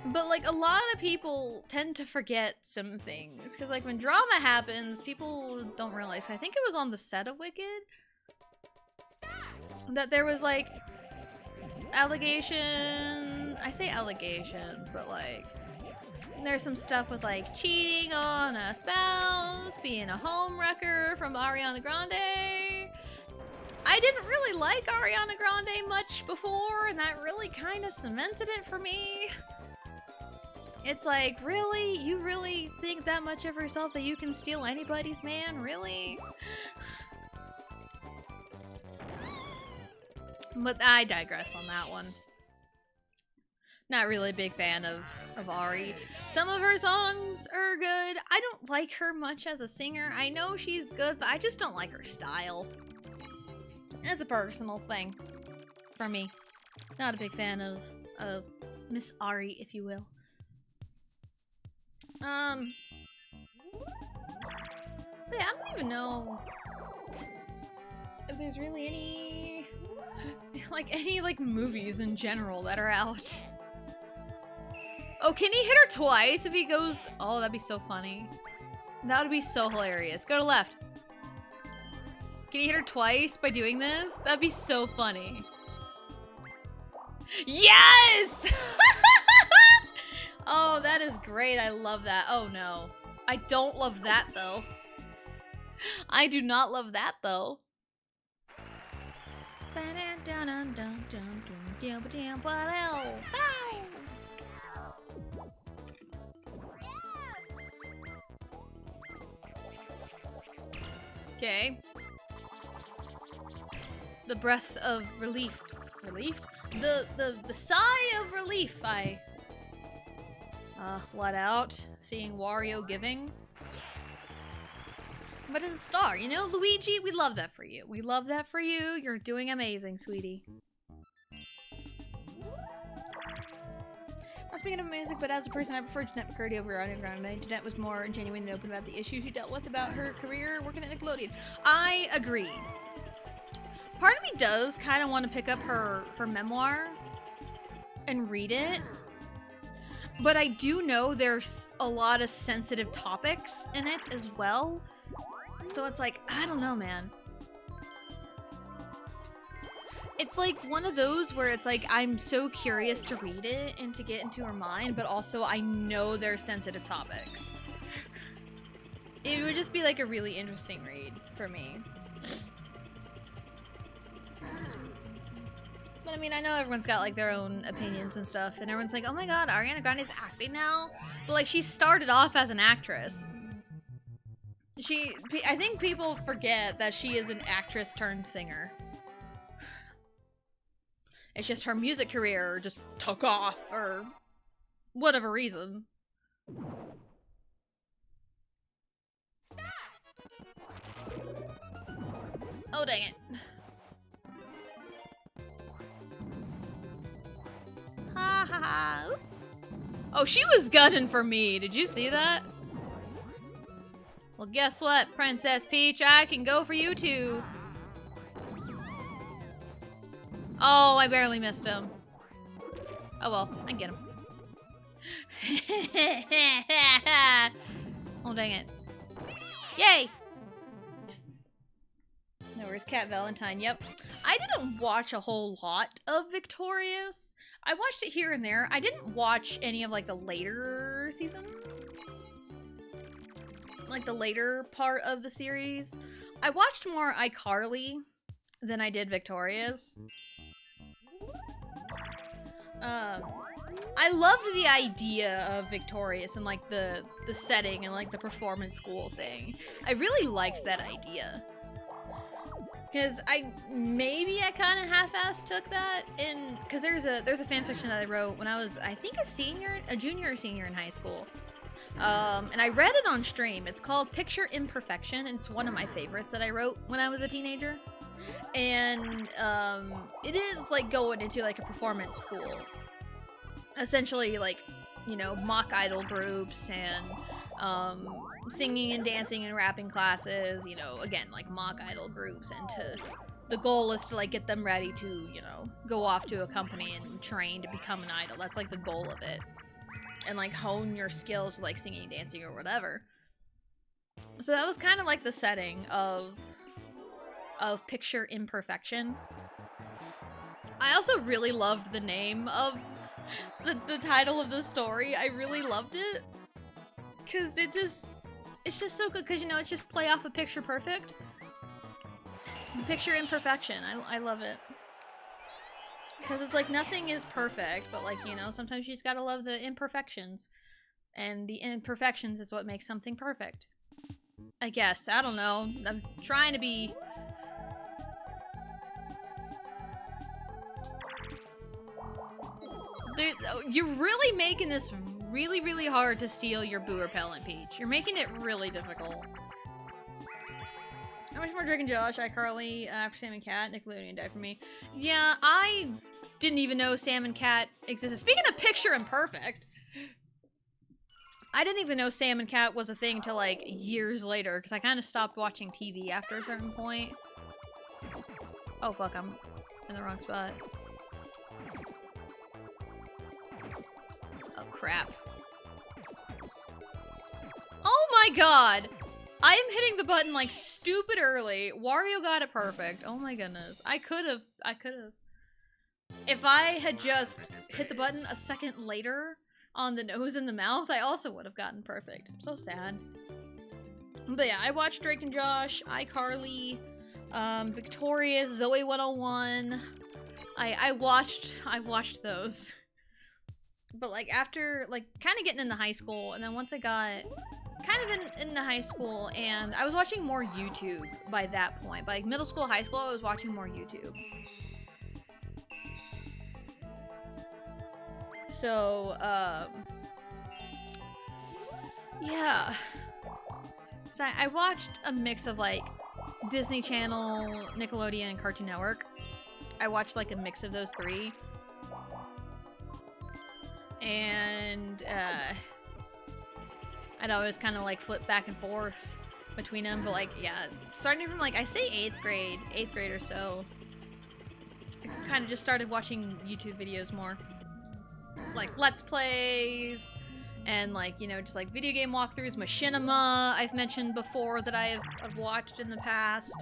But, like, a lot of people tend to forget some things. Because, like, when drama happens, people don't realize. I think it was on the set of Wicked that there was, like, allegation. I say allegations, but, like, there's some stuff with, like, cheating on a spouse, being a homewrecker from Ariana Grande. I didn't really like Ariana Grande much before, and that really kind of cemented it for me. It's like, really? You really think that much of yourself that you can steal anybody's man? Really? But I digress on that one. Not really a big fan of Ari. Some of her songs are good. I don't like her much as a singer. I know she's good, but I just don't like her style. It's a personal thing for me. Not a big fan of Miss Ari, if you will. Yeah, I don't even know if there's really any like movies in general that are out. Oh, can he hit her twice if he goes? Oh, that'd be so funny. That would be so hilarious. Go to left. Can he hit her twice by doing this? That'd be so funny. Yes! Oh, that is great. I love that. Oh no. I don't love that though. I do not love that though. Okay. The breath of relief. Relief? The sigh of relief I let out, seeing Wario giving. But as a star, you know, Luigi, we love that for you. We love that for you. You're doing amazing, sweetie. Not speaking of music, but as a person, I prefer Jeanette McCurdy over Ariana Grande. Jeanette was more genuine and open about the issues she dealt with about her career working at Nickelodeon. I agree. Part of me does kind of want to pick up her memoir and read it. But I do know there's a lot of sensitive topics in it as well. So it's like, I don't know, man. It's like one of those where it's like, I'm so curious to read it and to get into her mind, but also I know there's sensitive topics. It would just be like a really interesting read for me. But I mean, I know everyone's got like their own opinions and stuff, and everyone's like, oh my god, Ariana Grande's acting now? But like, she started off as an actress. I think people forget that she is an actress turned singer. It's just her music career just took off for whatever reason. Oh, dang it. Ha ha ha. Oh, she was gunning for me. Did you see that? Well, guess what, Princess Peach? I can go for you too. Oh, I barely missed him. Oh well, I can get him. Oh, dang it. Yay! No, where's Cat Valentine? Yep. I didn't watch a whole lot of Victorious. I watched it here and there. I didn't watch any of like the later seasons. Like the later part of the series. I watched more iCarly than I did Victorious. I loved the idea of Victorious and like the setting and like the performance school thing. I really liked that idea. Because I kind of half-assed took that in, because there's a fan fiction that I wrote when I was, I think a junior or senior in high school. And I read it on stream. It's called Picture Imperfection. And it's one of my favorites that I wrote when I was a teenager. And it is like going into like a performance school. Essentially like, you know, mock idol groups and singing and dancing and rapping classes, you know, again, like mock idol groups, and the goal is to like get them ready to, you know, go off to a company and train to become an idol. That's like the goal of it. And like hone your skills like singing, dancing, or whatever. So that was kind of like the setting of Picture Imperfection. I also really loved the name of the title of the story. I really loved it. Because it's just so good, because, you know, it's just play off of Picture Perfect. Picture Imperfection. I love it. Because it's like nothing is perfect, but like, you know, sometimes you just gotta love the imperfections. And the imperfections is what makes something perfect. I guess. I don't know. I'm trying to be... You're really making this really, really hard to steal your boo repellent, Peach. You're making it really difficult. How much more Drake and Josh, iCarly, after Sam and Cat, Nickelodeon died for me. Yeah, I didn't even know Sam and Cat existed. Speaking of Picture Imperfect, I didn't even know Sam and Cat was a thing till like years later, because I kind of stopped watching TV after a certain point. Oh fuck, I'm in the wrong spot. Oh crap. Oh my god! I am hitting the button like stupid early. Wario got it perfect. Oh my goodness. I could've. If I had just hit the button a second later on the nose and the mouth, I also would have gotten perfect. I'm so sad. But yeah, I watched Drake and Josh, iCarly, Victorious, Zoe 101. I watched those. But like after, like kind of getting into high school, and then once I got kind of into high school, and I was watching more YouTube by that point. By like middle school, high school, I was watching more YouTube. So, yeah. So I watched a mix of like Disney Channel, Nickelodeon, and Cartoon Network. I watched like a mix of those three. And, I'd always kind of like flip back and forth between them, but like, yeah, starting from like, I say 8th grade or so, I kind of just started watching YouTube videos more. Like Let's Plays, and like, you know, just like video game walkthroughs, Machinima, I've mentioned before that I've watched in the past.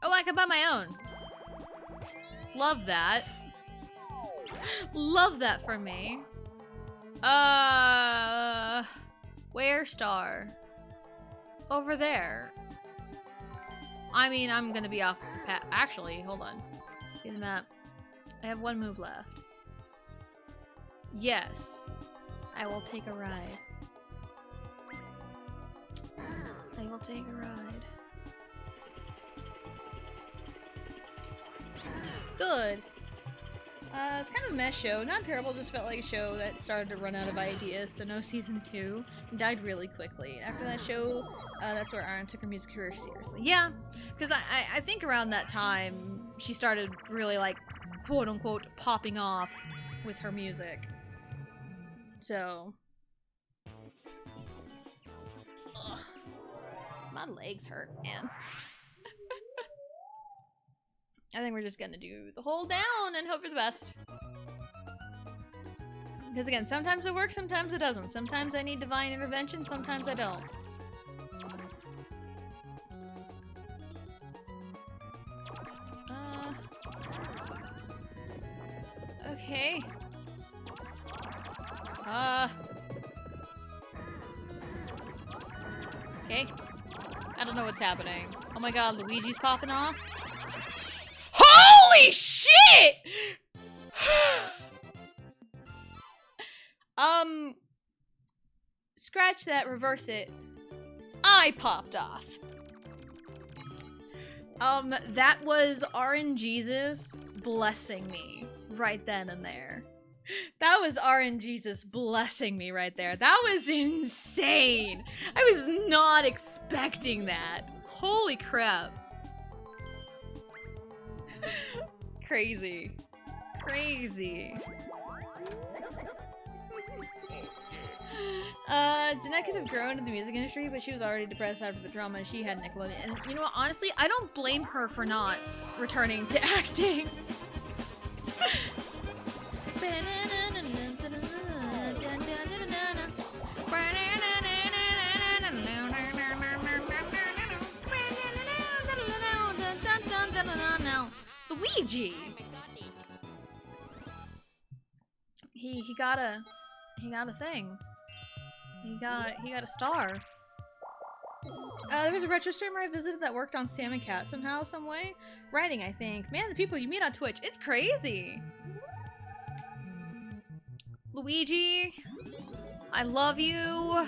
Oh, I can buy my own. Love that. Love that for me. Where star? Over there. I mean, I'm gonna be off the path. Actually, hold on. See the map. I have one move left. Yes. I will take a ride. I will take a ride. Good. It's kind of a mess show. Not terrible, just felt like a show that started to run out of ideas, so no season 2. And died really quickly. After that show, that's where Aaron took her music career seriously. Yeah, because I think around that time, she started really, like, quote-unquote, popping off with her music. So... Ugh. My legs hurt, man. I think we're just gonna do the hold down and hope for the best. Because again, sometimes it works, sometimes it doesn't. Sometimes I need divine intervention, sometimes I don't. Okay. Okay. I don't know what's happening. Oh my god, Luigi's popping off. Holy shit! Scratch that, reverse it. I popped off. That was RNGesus blessing me right then and there. That was RNGesus blessing me right there. That was insane. I was not expecting that. Holy crap. Crazy. Crazy. Jeanette could have grown in the music industry, but she was already depressed after the drama she had Nickelodeon. And you know what, honestly, I don't blame her for not returning to acting. Luigi! He got a thing. He got a star. There was a retro streamer I visited that worked on Sam and Cat somehow, some way. Writing, I think. Man, the people you meet on Twitch, it's crazy! Luigi, I love you,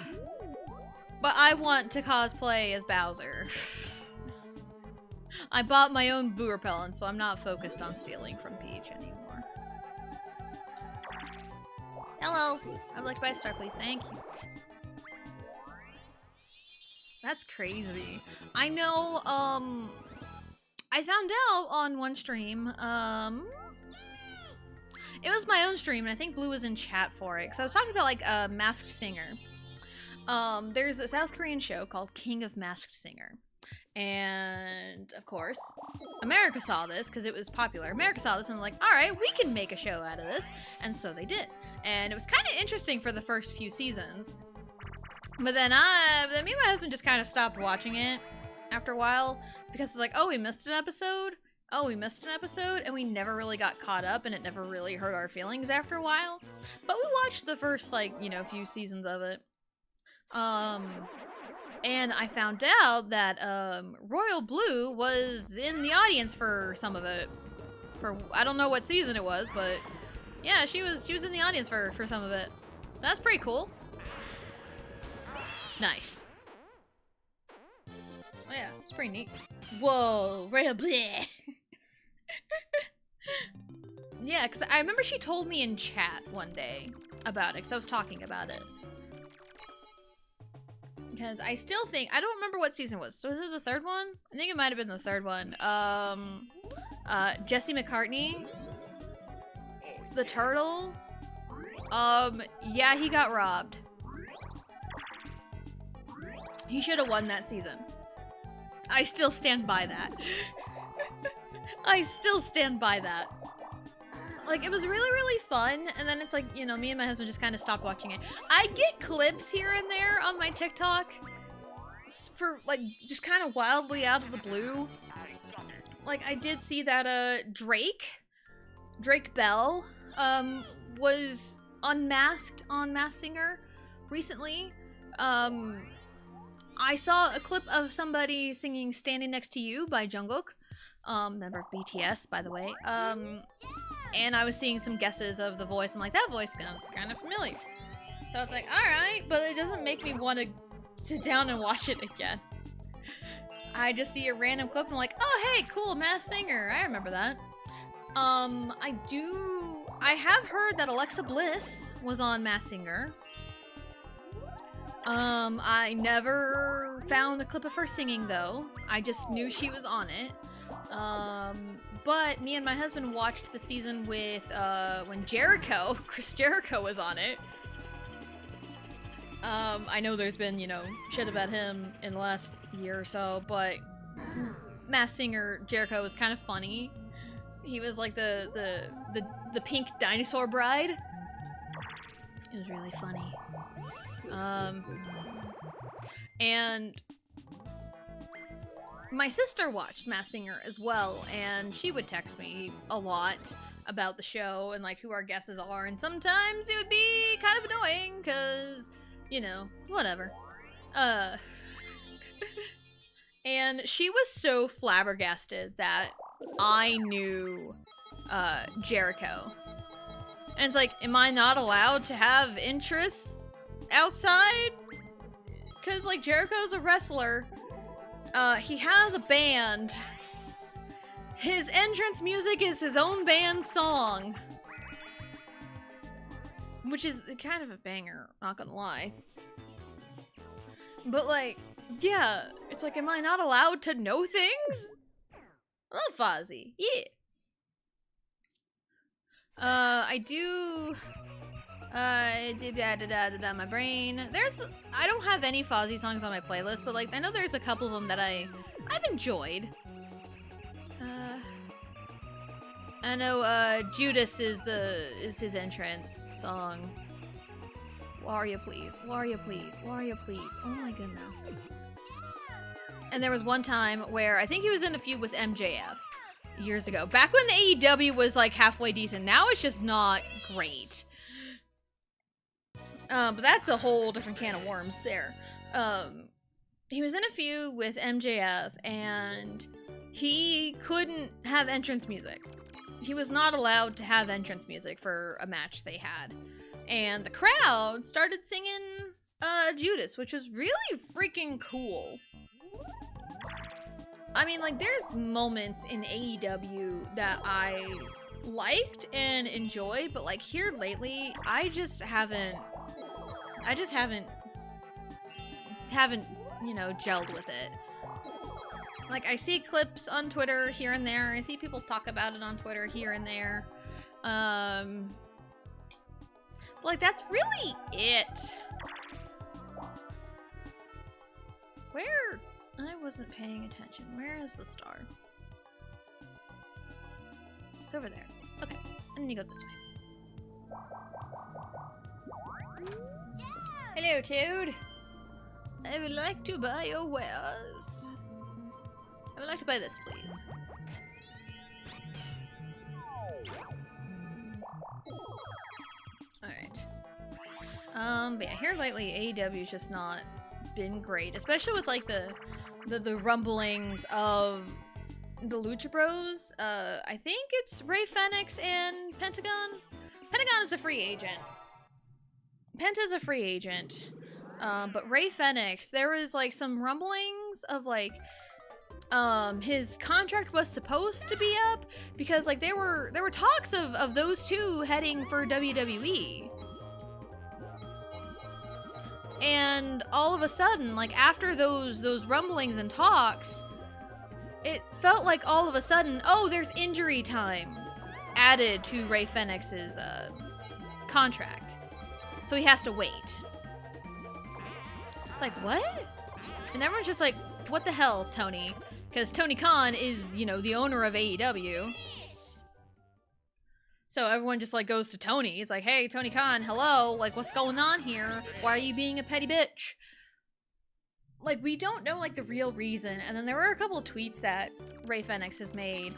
but I want to cosplay as Bowser. I bought my own boo repellent, so I'm not focused on stealing from Peach. page anymore. Hello! I would like to buy a star, please. Thank you. That's crazy. I know, I found out on one stream, it was my own stream, and I think Blue was in chat for it, because I was talking about, like, a Masked Singer. There's a South Korean show called King of Masked Singer. And, of course, America saw this, because it was popular. America saw this, and like, alright, we can make a show out of this. And so they did. And it was kind of interesting for the first few seasons. But then me and my husband just kind of stopped watching it after a while, because it's like, oh, we missed an episode? Oh, we missed an episode? And we never really got caught up, and it never really hurt our feelings after a while. But we watched the first, like, you know, few seasons of it. And I found out that, Royal Blue was in the audience for some of it. For, I don't know what season it was, but yeah, she was in the audience for some of it. That's pretty cool. Nice. Oh yeah, it's pretty neat. Whoa, Royal Blue. Yeah, because I remember she told me in chat one day about it, because I was talking about it. Because I still think, I don't remember what season it was. So was it the third one? I think it might have been the third one. Jesse McCartney. The turtle. Yeah, he got robbed. He should have won that season. I still stand by that. I still stand by that. Like, it was really, really fun, and then it's like, you know, me and my husband just kind of stopped watching it. I get clips here and there on my TikTok for, like, just kind of wildly out of the blue. Like, I did see that, Drake Bell, was unmasked on Masked Singer recently. I saw a clip of somebody singing Standing Next to You by Jungkook, member of BTS, by the way. And I was seeing some guesses of the voice. I'm like, that voice sounds kind of familiar. So it's like, alright, but it doesn't make me want to sit down and watch it again. I just see a random clip and I'm like, oh hey, cool, Masked Singer. I remember that. I have heard that Alexa Bliss was on Masked Singer. I never found a clip of her singing though. I just knew she was on it. But me and my husband watched the season with, when Chris Jericho was on it. I know there's been, you know, shit about him in the last year or so, but Masked Singer Jericho was kind of funny. He was like the pink dinosaur bride. It was really funny. And my sister watched Masked Singer as well, and she would text me a lot about the show and like who our guesses are, and sometimes it would be kind of annoying because, you know, whatever. And she was so flabbergasted that I knew Jericho. And it's like, am I not allowed to have interests outside? Because like Jericho's a wrestler. He has a band. His entrance music is his own band's song. Which is kind of a banger, not gonna lie. But like, yeah, it's like, am I not allowed to know things? I love Fozzy, yeah. I did my brain. I don't have any Fozzy songs on my playlist, but like, I know there's a couple of them that I've enjoyed. I know, Judas is his entrance song. Waria, please. Waria, please. Waria, please. Oh my goodness. And there was one time where I think he was in a feud with MJF years ago. Back when AEW was like halfway decent. Now it's just not great. But that's a whole different can of worms there. He was in a feud with MJF and he couldn't have entrance music. He was not allowed to have entrance music for a match they had. And the crowd started singing Judas, which was really freaking cool. I mean, like, there's moments in AEW that I liked and enjoyed, but like here lately, I just haven't, you know, gelled with it. Like, I see clips on Twitter here and there. I see people talk about it on Twitter here and there. But like, that's really it. Where? I wasn't paying attention. Where is the star? It's over there. Okay, I need to go this way. Hello, Toad. I would like to buy your wares. I would like to buy this, please. Alright. But yeah, here lately, AEW's just not been great. Especially with, like, the rumblings of the Lucha Bros. I think it's Rey Fenix and Pentagon. Pentagon is a free agent. Penta's a free agent. But Rey Fenix, there was, like, some rumblings of, like, his contract was supposed to be up because, like, there were talks of those two heading for WWE. And all of a sudden, like, after those rumblings and talks, it felt like all of a sudden, oh, there's injury time added to Rey Fenix's contract. So he has to wait. It's like, what? And everyone's just like, what the hell, Tony? Because Tony Khan is, you know, the owner of AEW. So everyone just, like, goes to Tony. It's like, hey, Tony Khan, hello? Like, what's going on here? Why are you being a petty bitch? Like, we don't know, like, the real reason. And then there were a couple of tweets that Rey Fenix has made,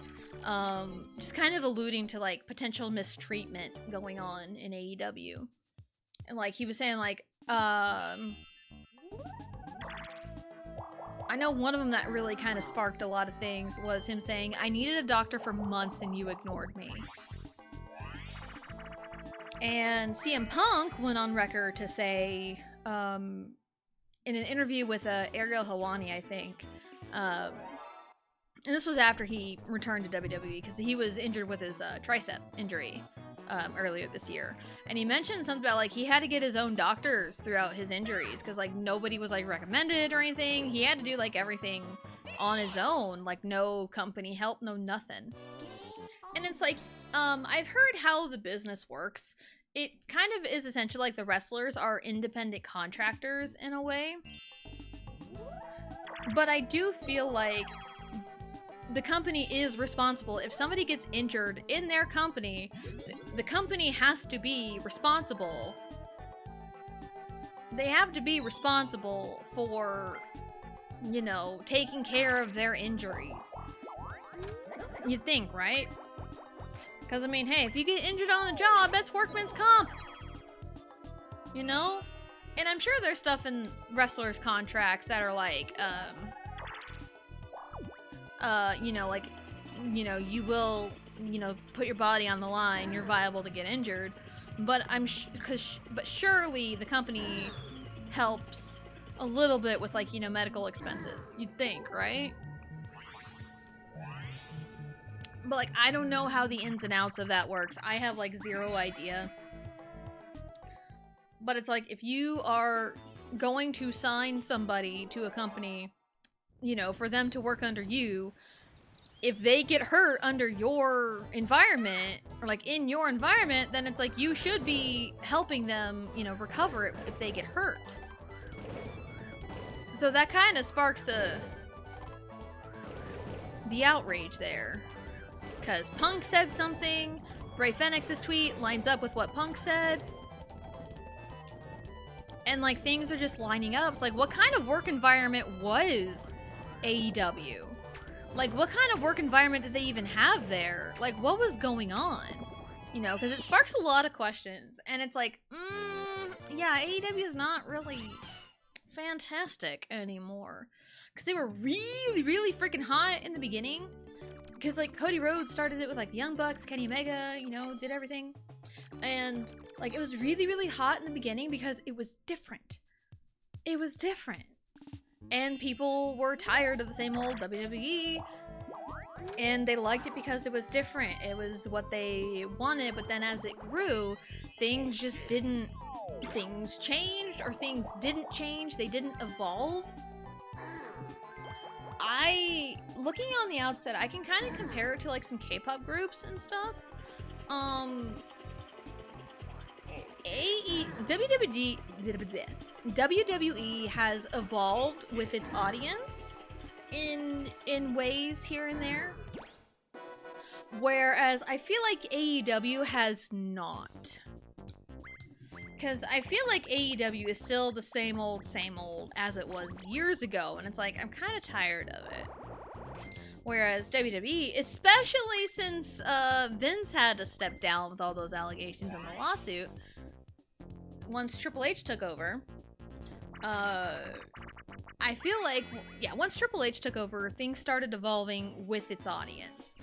just kind of alluding to, like, potential mistreatment going on in AEW. And, like, he was saying, like, I know one of them that really kind of sparked a lot of things was him saying, I needed a doctor for months and you ignored me. And CM Punk went on record to say, in an interview with Ariel Helwani, I think, and this was after he returned to WWE because he was injured with his tricep injury earlier this year. And he mentioned something about, like, he had to get his own doctors throughout his injuries because, like, nobody was, like, recommended or anything. He had to do, like, everything on his own, like, no company help, no nothing. And it's like, I've heard how the business works. It kind of is essentially like the wrestlers are independent contractors in a way. But I do feel like the company is responsible. If somebody gets injured in their company, the company has to be responsible. They have to be responsible for, you know, taking care of their injuries. You'd think, right? Because, I mean, hey, if you get injured on the job, that's workman's comp. You know? And I'm sure there's stuff in wrestlers' contracts that are like, you know, like, you know, you will, you know, put your body on the line, you're liable to get injured. But but surely the company helps a little bit with, like, you know, medical expenses. You'd think, right? But, like, I don't know how the ins and outs of that works. I have, like, zero idea. But it's like, if you are going to sign somebody to a company, you know, for them to work under you, if they get hurt under your environment, or, like, in your environment, then it's like, you should be helping them, you know, recover it if they get hurt. So that kind of sparks the outrage there. Because Punk said something, Rey Fenix's tweet lines up with what Punk said. And, like, things are just lining up. It's like, what kind of work environment was AEW? Like, what kind of work environment did they even have there? Like, what was going on? You know, because it sparks a lot of questions. And it's like, yeah, AEW is not really fantastic anymore. Because they were really, really freaking hot in the beginning. Because, like, Cody Rhodes started it with, like, the Young Bucks, Kenny Omega, you know, did everything. And, like, it was really, really hot in the beginning because it was different. It was different. And people were tired of the same old WWE. And they liked it because it was different. It was what they wanted, but then as it grew, things just didn't. Things changed or things didn't change. They didn't evolve. Looking on the outside, I can kind of compare it to like some K-pop groups and stuff. WWE has evolved with its audience in ways here and there, whereas I feel like AEW has not. Because I feel like AEW is still the same old as it was years ago, and it's like, I'm kind of tired of it. Whereas WWE, especially since Vince had to step down with all those allegations in the lawsuit, once Triple H took over, I feel like, yeah, once Triple H took over, things started evolving with its audience.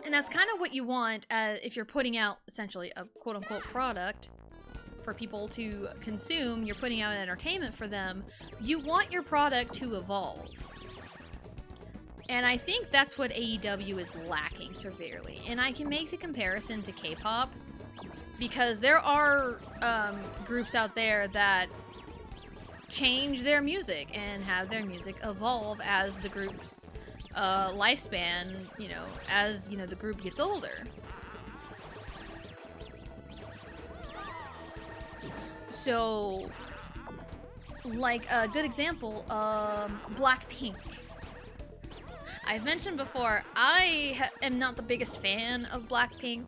And that's kind of what you want if you're putting out, essentially, a quote-unquote product for people to consume. You're putting out entertainment for them. You want your product to evolve. And I think that's what AEW is lacking severely. And I can make the comparison to K-pop, because there are groups out there that change their music and have their music evolve as the group's lifespan, as, the group gets older. So, like a good example, Blackpink. I've mentioned before, I am not the biggest fan of Blackpink.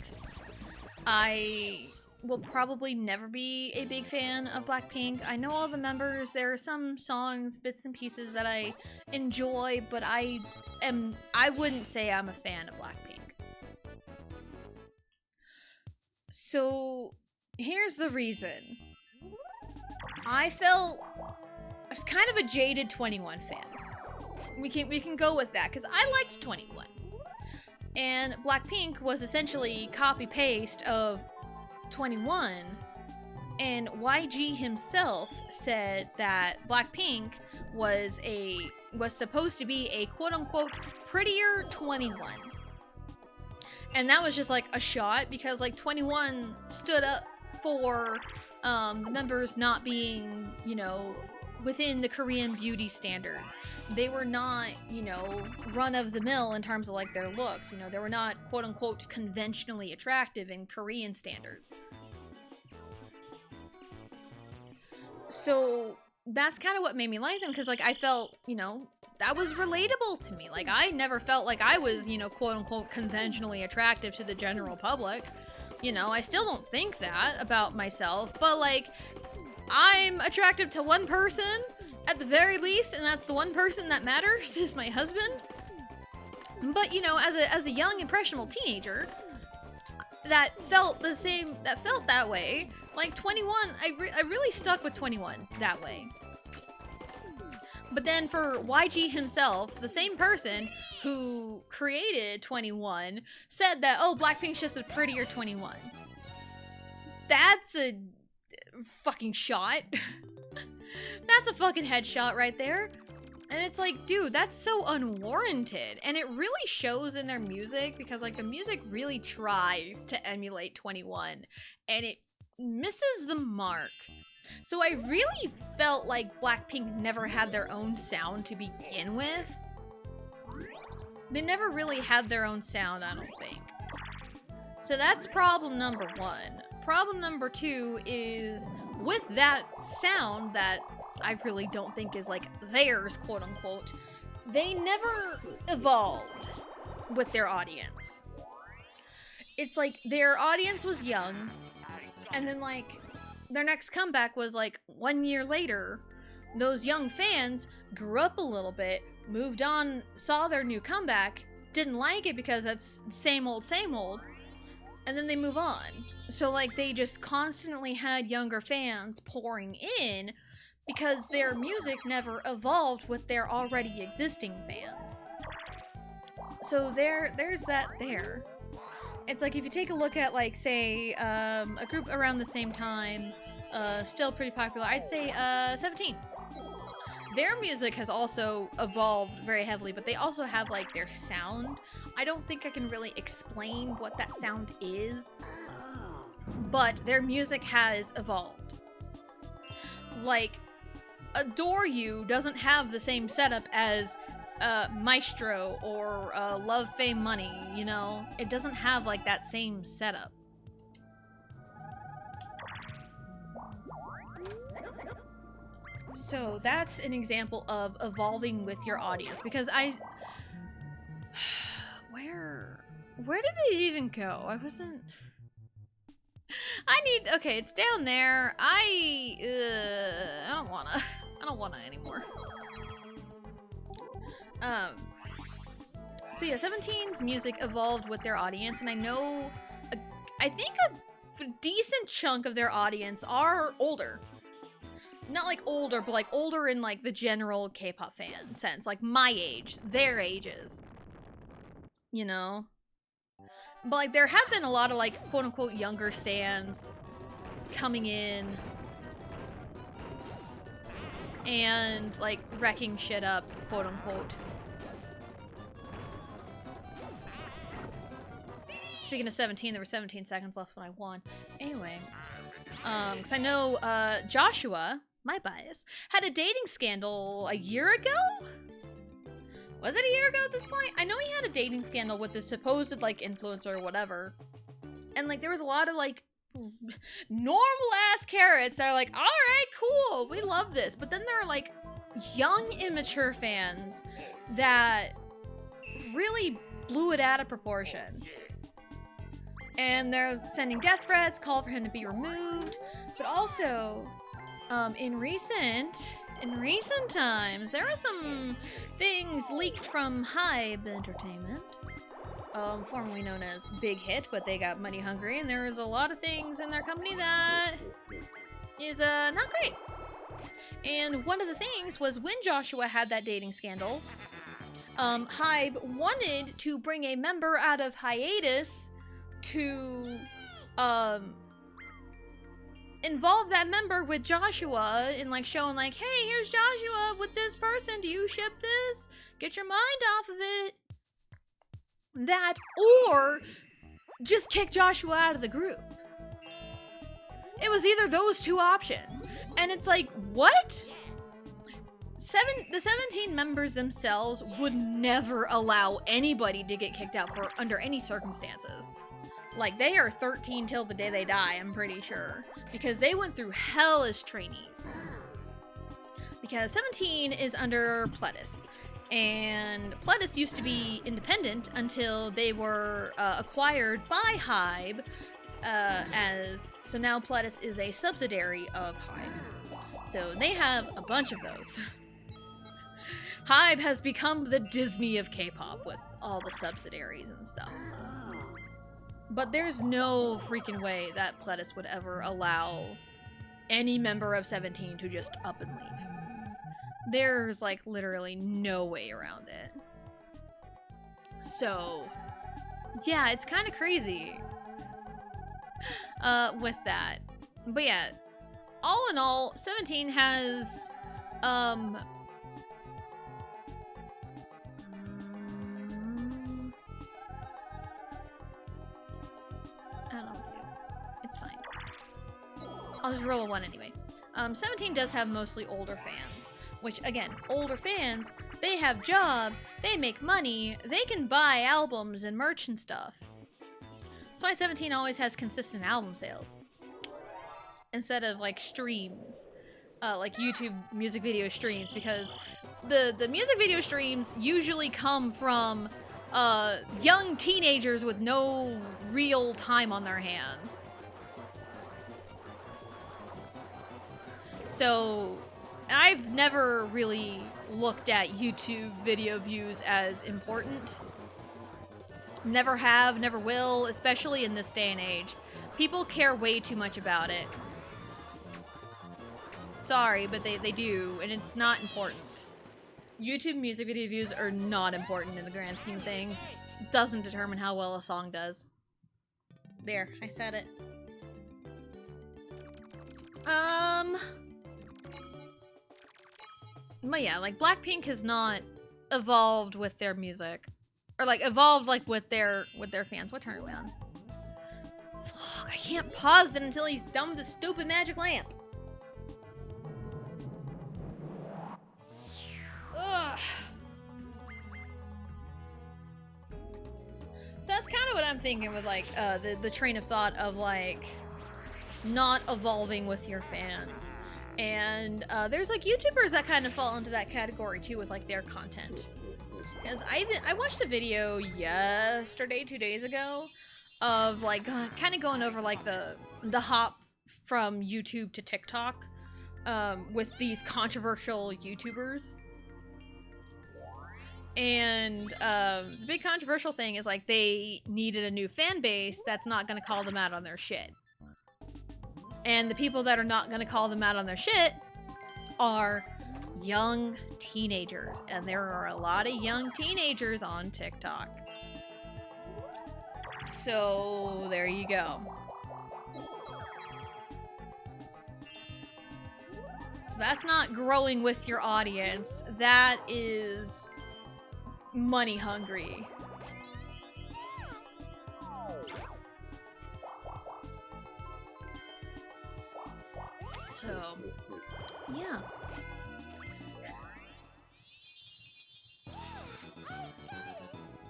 I will probably never be a big fan of Blackpink. I know all the members. There are some songs, bits and pieces that I enjoy, but I wouldn't say I'm a fan of Blackpink. So, here's the reason. I was kind of a jaded 2NE1 fan. We can go with that, because I liked 2NE1. And Blackpink was essentially copy-paste of 2NE1, and YG himself said that Blackpink was supposed to be a quote-unquote prettier 2NE1. And that was just like a shot, because like 2NE1 stood up for the members not being, within the Korean beauty standards. They were not, run-of-the-mill in terms of, like, their looks. They were not, quote-unquote, conventionally attractive in Korean standards. So, that's kind of what made me like them, because, like, I felt, that was relatable to me. Like, I never felt like I was, quote-unquote, conventionally attractive to the general public. I still don't think that about myself, but, like, I'm attractive to one person, at the very least, and that's the one person that matters, is my husband. But, as a young, impressionable teenager, that felt that way. Like, 2NE1, I really stuck with 2NE1 that way. But then for YG himself, the same person who created 2NE1, said that, oh, Blackpink's just a prettier 2NE1. That's a fucking shot. That's a fucking headshot right there. And it's like, dude, that's so unwarranted. And it really shows in their music, because like the music really tries to emulate 2NE1 and it misses the mark. So I really felt like Blackpink never had their own sound to begin with. They never really had their own sound, I don't think. So that's problem number one. Problem number two is, with that sound that I really don't think is like theirs, quote unquote, they never evolved with their audience. It's like their audience was young, and then like their next comeback was like 1 year later. Those young fans grew up a little bit, moved on, saw their new comeback, didn't like it because that's same old, and then they move on. So like they just constantly had younger fans pouring in because their music never evolved with their already existing fans. So there's that there. It's like if you take a look at like, say, a group around the same time, still pretty popular, I'd say 17. their music has also evolved very heavily, but they also have like their sound. I don't think I can really explain what that sound is, but their music has evolved. Like, Adore You doesn't have the same setup as Maestro or Love, Fame, Money, you know? It doesn't have like that same setup. So that's an example of evolving with your audience, because where did it even go? I wasn't... okay, it's down there. I don't wanna anymore. So yeah, 17's music evolved with their audience, and I know, I think a decent chunk of their audience are older. Not like older, but like older in like the general K-pop fan sense, like my age, their ages, you know? But like there have been a lot of like quote-unquote younger stans coming in and like wrecking shit up, quote-unquote. Speaking of 17, there were 17 seconds left when I won. Anyway, because I know Joshua, my bias, had a dating scandal a year ago? Was it a year ago at this point? I know he had a dating scandal with this supposed like influencer or whatever. And like there was a lot of like normal ass carrots that are like, alright, cool, we love this. But then there are like young, immature fans that really blew it out of proportion. And they're sending death threats, call for him to be removed. But also, in recent times, there are some things leaked from Hybe Entertainment, formerly known as Big Hit, but they got money hungry, and there's a lot of things in their company that is not great. And one of the things was when Joshua had that dating scandal, Hybe wanted to bring a member out of hiatus to involve that member with Joshua in like showing like, hey, here's Joshua with this person, do you ship this? Get your mind off of it. That, or just kick Joshua out of the group. It was either those two options. And it's like, what? The 17 members themselves would never allow anybody to get kicked out for under any circumstances. Like, they are 13 till the day they die, I'm pretty sure. Because they went through hell as trainees. Because 17 is under Pledis. And Pledis used to be independent until they were acquired by Hybe. So now Pledis is a subsidiary of Hybe. So they have a bunch of those. Hybe has become the Disney of K-pop with all the subsidiaries and stuff. But there's no freaking way that Pledis would ever allow any member of 17 to just up and leave. There's, like, literally no way around it. So, yeah, it's kind of crazy with that. But yeah, all in all, 17 has, I don't know what to do. It's fine. I'll just roll a 1 anyway. 17 does have mostly older fans, which, again, older fans, they have jobs, they make money, they can buy albums and merch and stuff. That's why 17 always has consistent album sales. Instead of, like, streams. Like YouTube music video streams, because the music video streams usually come from young teenagers with no real time on their hands. So, I've never really looked at YouTube video views as important. Never have, never will, especially in this day and age. People care way too much about it. Sorry, but they do, and it's not important. YouTube music video views are not important in the grand scheme of things. It doesn't determine how well a song does. There, I said it. But yeah, like Blackpink has not evolved with their music, or like evolved like with their fans. What turn are we on? Fuck, I can't pause it until he's done with the stupid magic lamp. Ugh. So that's kind of what I'm thinking with like the train of thought of like not evolving with your fans. And there's like YouTubers that kind of fall into that category too with like their content. Because I watched a video yesterday, 2 days ago, of like kind of going over like the hop from YouTube to TikTok with these controversial YouTubers. And the big controversial thing is like they needed a new fan base that's not going to call them out on their shit. And the people that are not going to call them out on their shit are young teenagers. And there are a lot of young teenagers on TikTok. So there you go. So that's not growing with your audience. That is money hungry. So, yeah.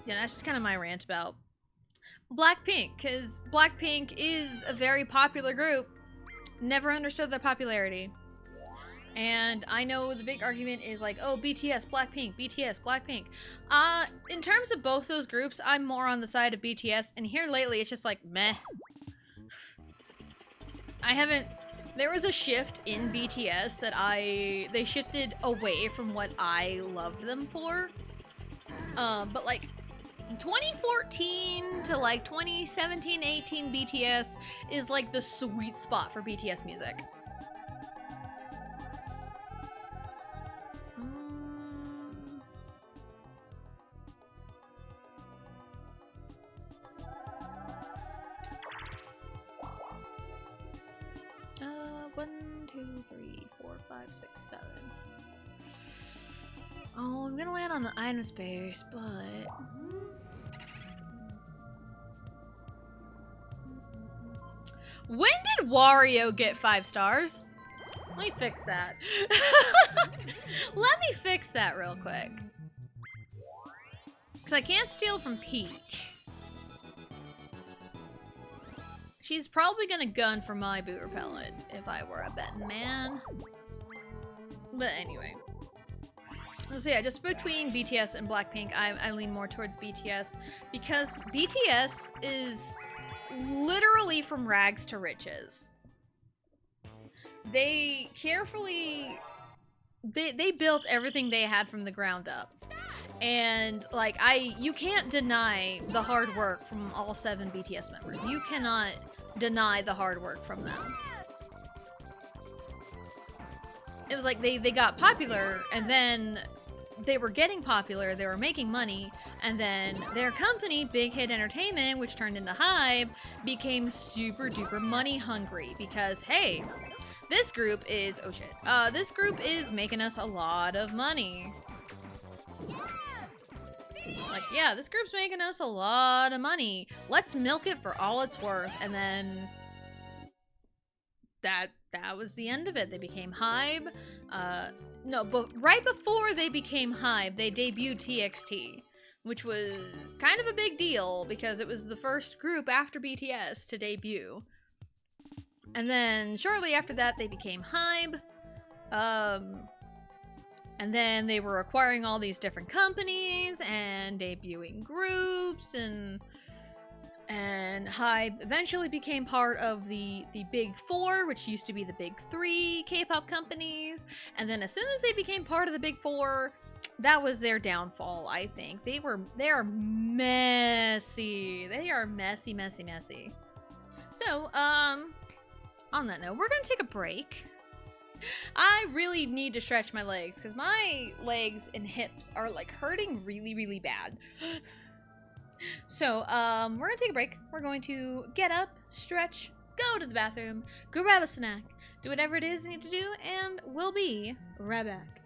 Yeah, that's just kind of my rant about Blackpink, because Blackpink is a very popular group. Never understood their popularity. And I know the big argument is like, oh, BTS, Blackpink, BTS, Blackpink. In terms of both those groups, I'm more on the side of BTS, and here lately it's just like, meh. There was a shift in BTS that they shifted away from what I loved them for. But like, 2014 to like 2017, 18 BTS is like the sweet spot for BTS music. One, two, three, four, five, six, seven. Oh, I'm gonna land on the item space, but when did Wario get 5 stars? Let me fix that. Let me fix that real quick. Because I can't steal from Peach. She's probably gonna gun for my boot repellent if I were a betting man. But anyway. So yeah, just between BTS and Blackpink, I lean more towards BTS. Because BTS is literally from rags to riches. They carefully... They built everything they had from the ground up. And like you can't deny the hard work from all 7 BTS members. You cannot deny the hard work from them. It was like they got popular, and then they were getting popular, they were making money, and then their company, Big Hit Entertainment, which turned into HYBE, became super duper money hungry because, hey, this group is, oh shit, this group is making us a lot of money. Like, yeah, this group's making us a lot of money. Let's milk it for all it's worth. And then that was the end of it. They became HYBE. No, but right before they became HYBE, they debuted TXT, which was kind of a big deal because it was the first group after BTS to debut. And then shortly after that, they became HYBE. And then they were acquiring all these different companies and debuting groups, and HYBE eventually became part of the Big Four, which used to be the Big Three K-pop companies. And then as soon as they became part of the Big Four, that was their downfall, I think. They are messy. They are messy, messy, messy. So, on that note, we're gonna take a break. I really need to stretch my legs because my legs and hips are like hurting really, really bad. So, we're gonna take a break. We're going to get up, stretch, go to the bathroom, grab a snack, do whatever it is you need to do, and we'll be right back.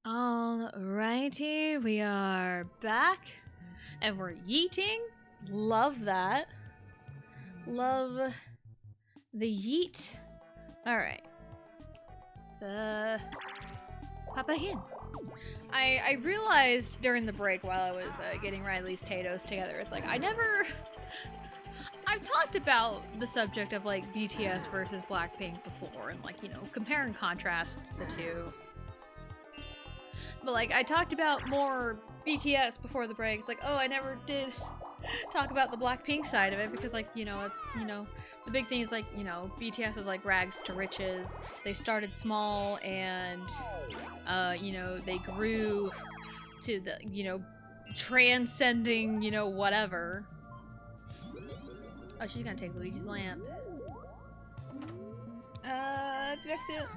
Alrighty, we are back and we're yeeting. Love that. Love the yeet. Alright. So, pop back in. I realized during the break while I was getting Riley's Tatoes together, it's like, I've talked about the subject of like BTS versus Blackpink before and like, you know, compare and contrast the two. But like, I talked about more BTS before the break. It's like, oh, I never did talk about the Blackpink side of it because like, you know, it's, you know, the big thing is like, you know, BTS is like rags to riches. They started small and, you know, they grew to the, you know, transcending, you know, whatever. Oh, she's gonna take Luigi's lamp.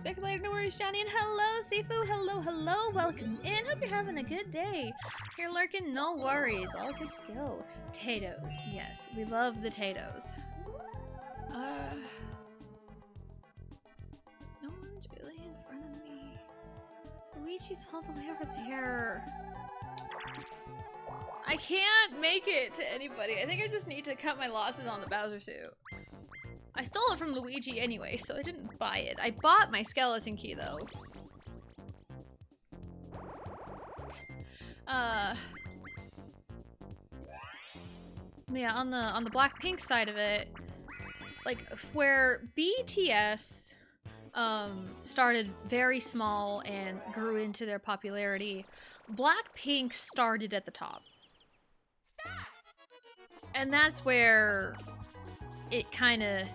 Back later, no worries, Johnny. And hello, Sifu. Hello. Welcome in. Hope you're having a good day. Here lurking, no worries. All good to go. Tatoes. Yes, we love the Tatoes. No one's really in front of me. Luigi's all the way over there. I can't make it to anybody. I think I just need to cut my losses on the Bowser suit. I stole it from Luigi anyway, so I didn't buy it. I bought my skeleton key though. Yeah, on the Blackpink side of it, like where BTS started very small and grew into their popularity, Blackpink started at the top. And that's where it kind of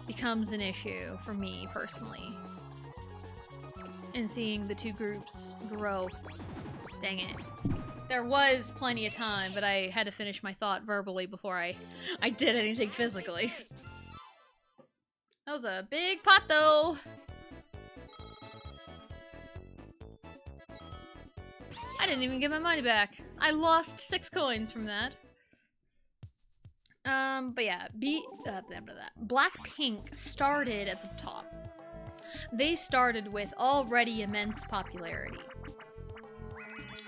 becomes an issue for me personally. In seeing the two groups grow. Dang it. There was plenty of time, but I had to finish my thought verbally before I did anything physically. That was a big pot though. I didn't even get my money back. I lost 6 coins from that. But yeah, Blackpink started at the top. They started with already immense popularity.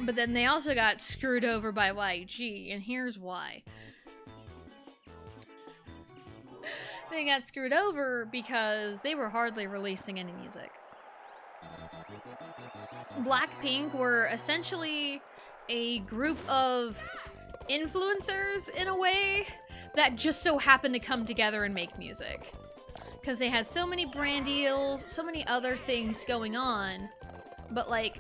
But then they also got screwed over by YG, and here's why. They got screwed over because they were hardly releasing any music. Blackpink were essentially a group of influencers in a way that just so happened to come together and make music. Because they had so many brand deals, so many other things going on, but like...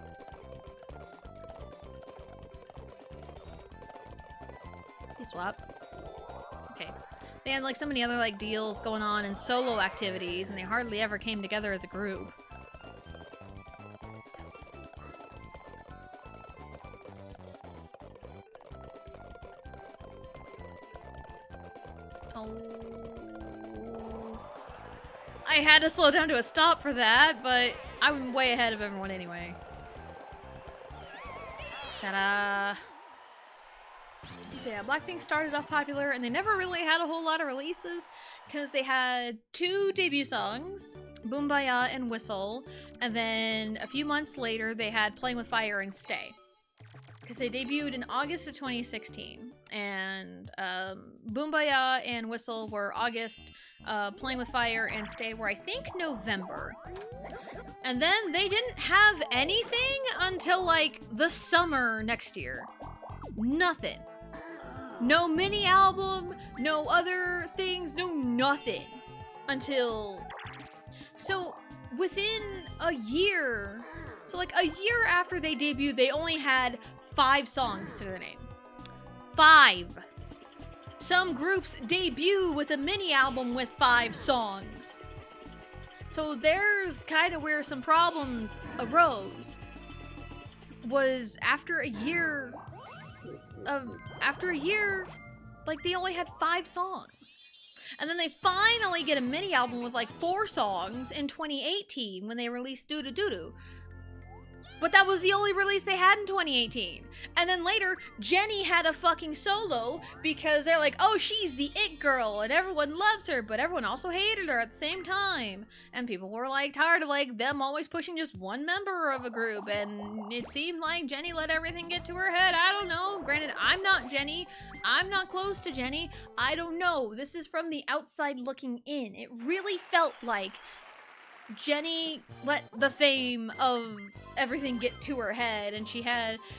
You swap? Okay. They had like so many other like deals going on and solo activities, and they hardly ever came together as a group. I had to slow down to a stop for that, but I'm way ahead of everyone anyway. Ta-da! So yeah, Blackpink started off popular, and they never really had a whole lot of releases, because they had 2 debut songs, Boombayah and Whistle, and then a few months later they had Playing with Fire and Stay. Because they debuted in August of 2016, and Boombayah and Whistle were August, Playing with Fire and Stay were, I think, November. And then they didn't have anything until, like, the summer next year. Nothing. No mini album, no other things, no nothing. Until... So, within a year... So, like, a year after they debuted, they only had 5 songs to their name. 5! Some groups debut with a mini album with 5 songs. So there's kind of where some problems arose. Was after a year, like they only had 5 songs. And then they finally get a mini album with like 4 songs in 2018 when they released Doo Doo Doo Doo. But that was the only release they had in 2018. And then later, Jennie had a fucking solo because they're like, oh, she's the it girl and everyone loves her, but everyone also hated her at the same time. And people were like tired of like them always pushing just one member of a group, and it seemed like Jennie let everything get to her head. I don't know. Granted, I'm not Jennie. I'm not close to Jennie. I don't know. This is from the outside looking in. It really felt like Jennie let the fame of everything get to her head, and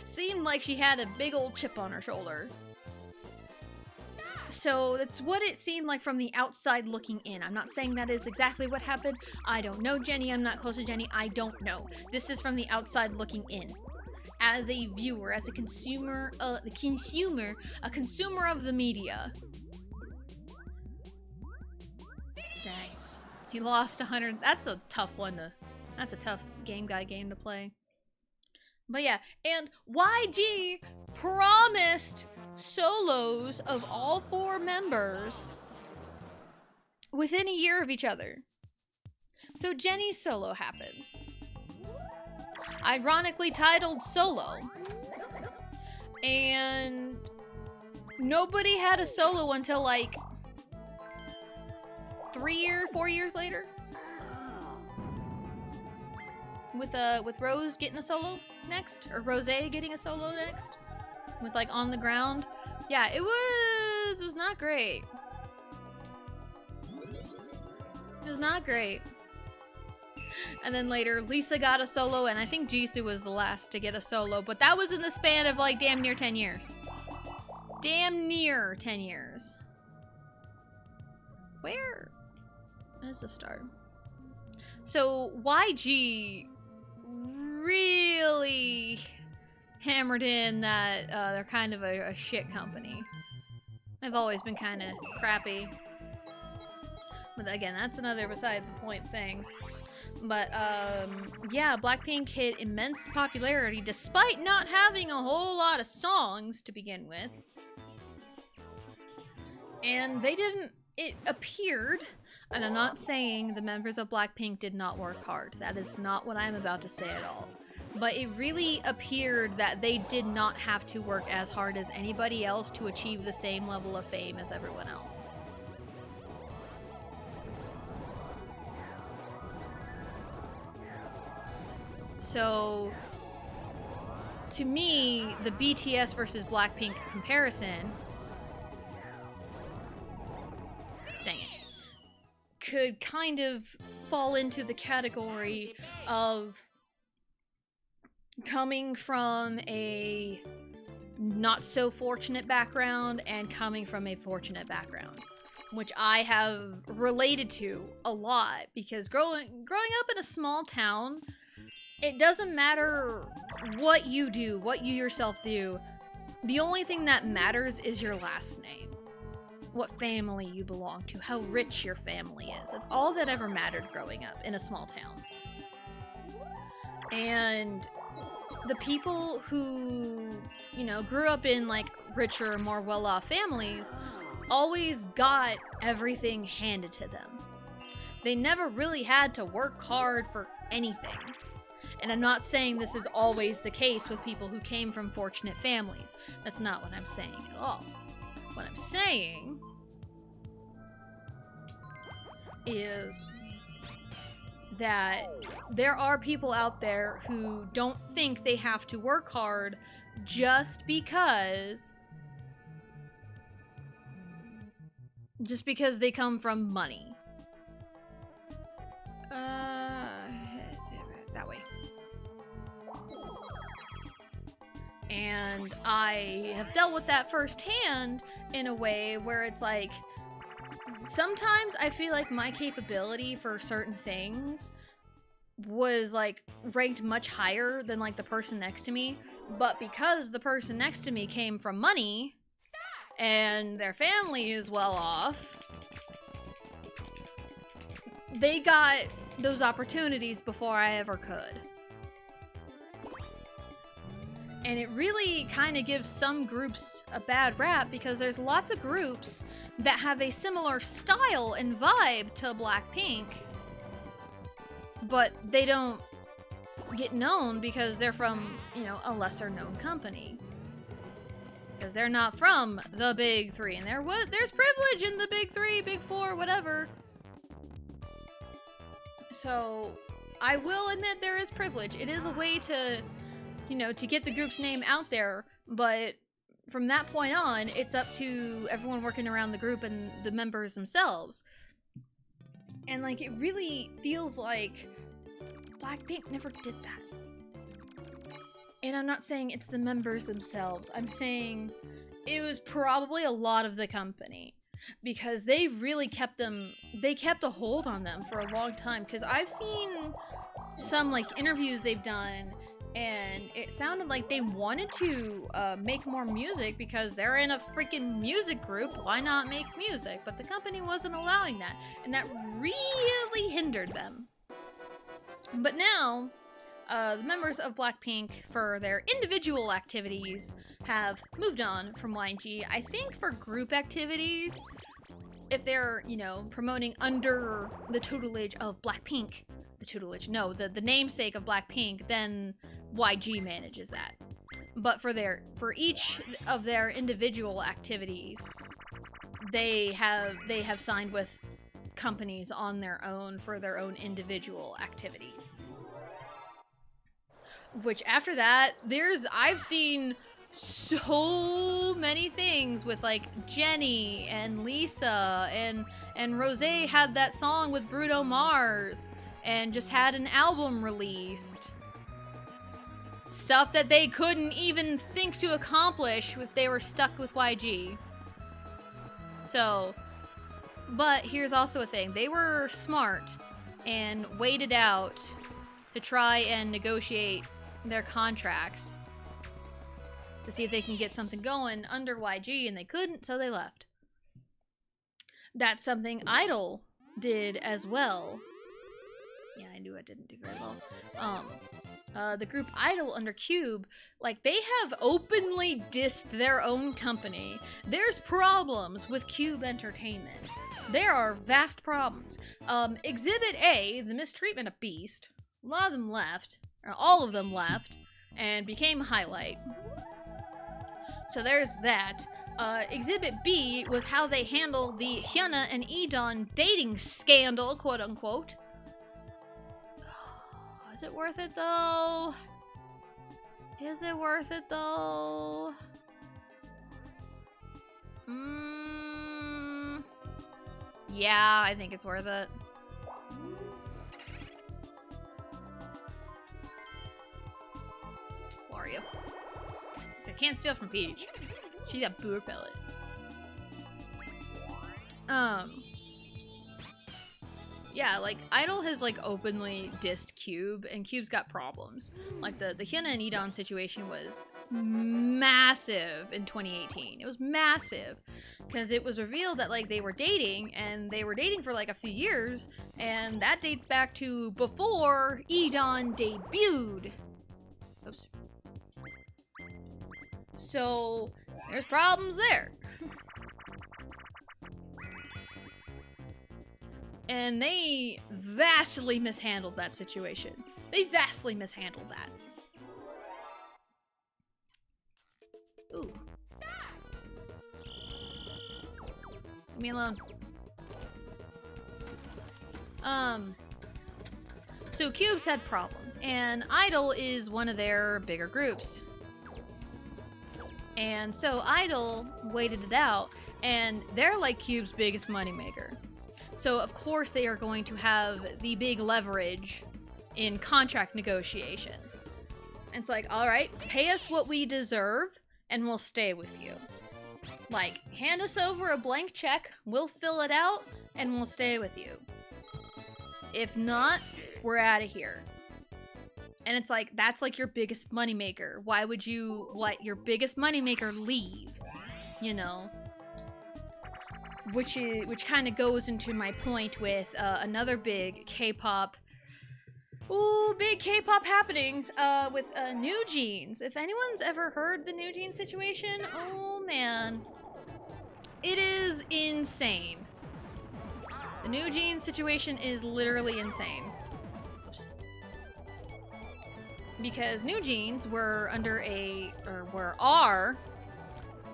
seemed like she had a big old chip on her shoulder. So that's what it seemed like from the outside looking in. I'm not saying that is exactly what happened. I don't know Jennie. I'm not close to Jennie. I don't know. This is from the outside looking in. As a viewer, as a consumer of the media. Dang. He lost 100. That's a tough game to play. But yeah, and YG promised solos of all 4 members within a year of each other. So Jennie's solo happens. Ironically titled Solo. And nobody had a solo until like 4 years later. With Rose getting a solo next, or Rose getting a solo next, with like On the Ground. Yeah, it was not great. It was not great. And then later, Lisa got a solo, and I think Jisoo was the last to get a solo, but that was in the span of like damn near 10 years. Damn near 10 years. Where is the star? So YG really hammered in that they're kind of a shit company. They've always been kind of crappy. But again, that's another beside the point thing. But yeah, Blackpink hit immense popularity despite not having a whole lot of songs to begin with. And it appeared, and I'm not saying the members of Blackpink did not work hard. That is not what I'm about to say at all. But it really appeared that they did not have to work as hard as anybody else to achieve the same level of fame as everyone else. So, to me, the BTS versus Blackpink comparison, dang it, could kind of fall into the category of coming from a not so fortunate background and coming from a fortunate background, which I have related to a lot because growing up in a small town, it doesn't matter what you do, what you yourself do. The only thing that matters is your last name. What family you belong to, how rich your family is. That's all that ever mattered growing up in a small town. And the people who, grew up in like richer, more well-off families always got everything handed to them. They never really had to work hard for anything. And I'm not saying this is always the case with people who came from fortunate families. That's not what I'm saying at all. What I'm saying is that there are people out there who don't think they have to work hard just because they come from money. That way. And I have dealt with that firsthand in a way where it's like, sometimes I feel like my capability for certain things was like ranked much higher than like the person next to me, but because the person next to me came from money and their family is well off, they got those opportunities before I ever could. And it really kind of gives some groups a bad rap because there's lots of groups that have a similar style and vibe to Blackpink, but they don't get known because they're from, you know, a lesser known company. Because they're not from the big three, and there's privilege in the big three, big four, whatever. So I will admit there is privilege. It is a way to, you know, to get the group's name out there, but from that point on, it's up to everyone working around the group and the members themselves. And like, it really feels like Blackpink never did that. And I'm not saying it's the members themselves. I'm saying it was probably a lot of the company. Because they really kept a hold on them for a long time. Because I've seen some like interviews they've done, and it sounded like they wanted to make more music because they're in a freaking music group. Why not make music? But the company wasn't allowing that, and that really hindered them. But now, the members of Blackpink, for their individual activities, have moved on from YG. I think for group activities, if they're, you know, promoting under the tutelage of Blackpink, the namesake of Blackpink, then YG manages that. But for each of their individual activities, they have signed with companies on their own for their own individual activities. Which after that, I've seen so many things with like Jennie and Lisa and Rosé had that song with Bruno Mars and just had an album released. Stuff that they couldn't even think to accomplish if they were stuck with YG. So, but here's also a thing. They were smart and waited out to try and negotiate their contracts to see if they can get something going under YG, and they couldn't, so they left. That's something Idol did as well. Yeah, I knew it didn't do very well. The group Idol under Cube, like, they have openly dissed their own company. There's problems with Cube Entertainment. There are vast problems. Exhibit A, the mistreatment of Beast, a lot of them left, or all of them left, and became a highlight. So there's that. Exhibit B was how they handled the Hyuna and E'Dawn dating scandal, quote unquote. Is it worth it though? Is it worth it though? Yeah, I think it's worth it. Wario. I can't steal from Peach. She's got Boor Pellet. Yeah, like, Idol has, like, openly dissed Cube, and Cube's got problems. Like, the Hyuna and E'Dawn situation was massive in 2018. It was massive, because it was revealed that, like, they were dating, and they were dating for, like, a few years, and that dates back to before E'Dawn debuted. Oops. So, there's problems there. And they vastly mishandled that situation. They vastly mishandled that. Ooh. Leave me alone. So Cube's had problems, and Idol is one of their bigger groups. And so Idol waited it out, and they're like Cube's biggest moneymaker. So of course they are going to have the big leverage in contract negotiations. And it's like, all right, pay us what we deserve, and we'll stay with you. Like, hand us over a blank check, we'll fill it out, and we'll stay with you. If not, we're out of here. And it's like, that's like your biggest moneymaker. Why would you let your biggest moneymaker leave? You know? Which kind of goes into my point with another big K-pop. Ooh, big K-pop happenings with New Jeans. If anyone's ever heard the New Jeans situation, oh man. It is insane. The New Jeans situation is literally insane. Oops. because New Jeans were are,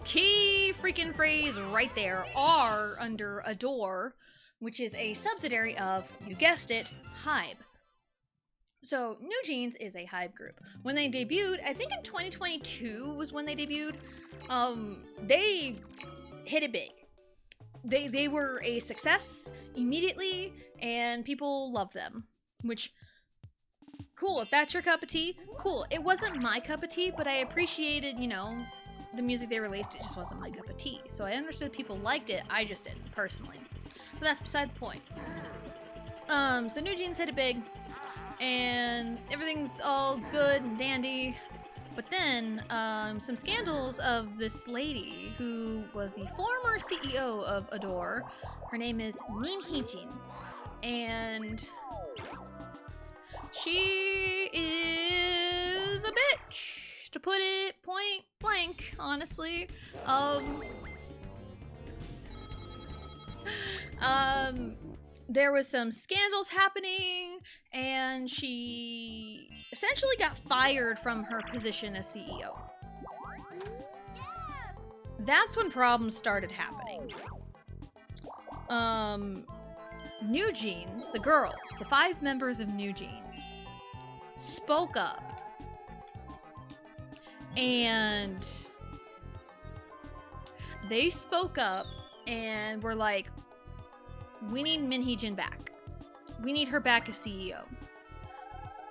key freaking phrase right there, are under Adore, which is a subsidiary of, you guessed it, Hybe. So New Jeans is a Hybe group. When they debuted, I think in 2022 was when they debuted, they hit it big. They were a success immediately, and people loved them, which, cool, if that's your cup of tea, cool. It wasn't my cup of tea, but I appreciated, you know, the music they released. It just wasn't my cup of tea. So I understood people liked it, I just didn't, personally. But that's beside the point. So New Jeans hit it big, and everything's all good and dandy. But then, some scandals of this lady who was the former CEO of Adore. Her name is Min Hee-jin. And she is a bitch, to put it point blank, honestly. There was some scandals happening, and she essentially got fired from her position as CEO. That's when problems started happening. New Jeans, the girls, the 5 members of New Jeans, spoke up. And they spoke up and were like, we need Min Hee-jin back. We need her back as CEO.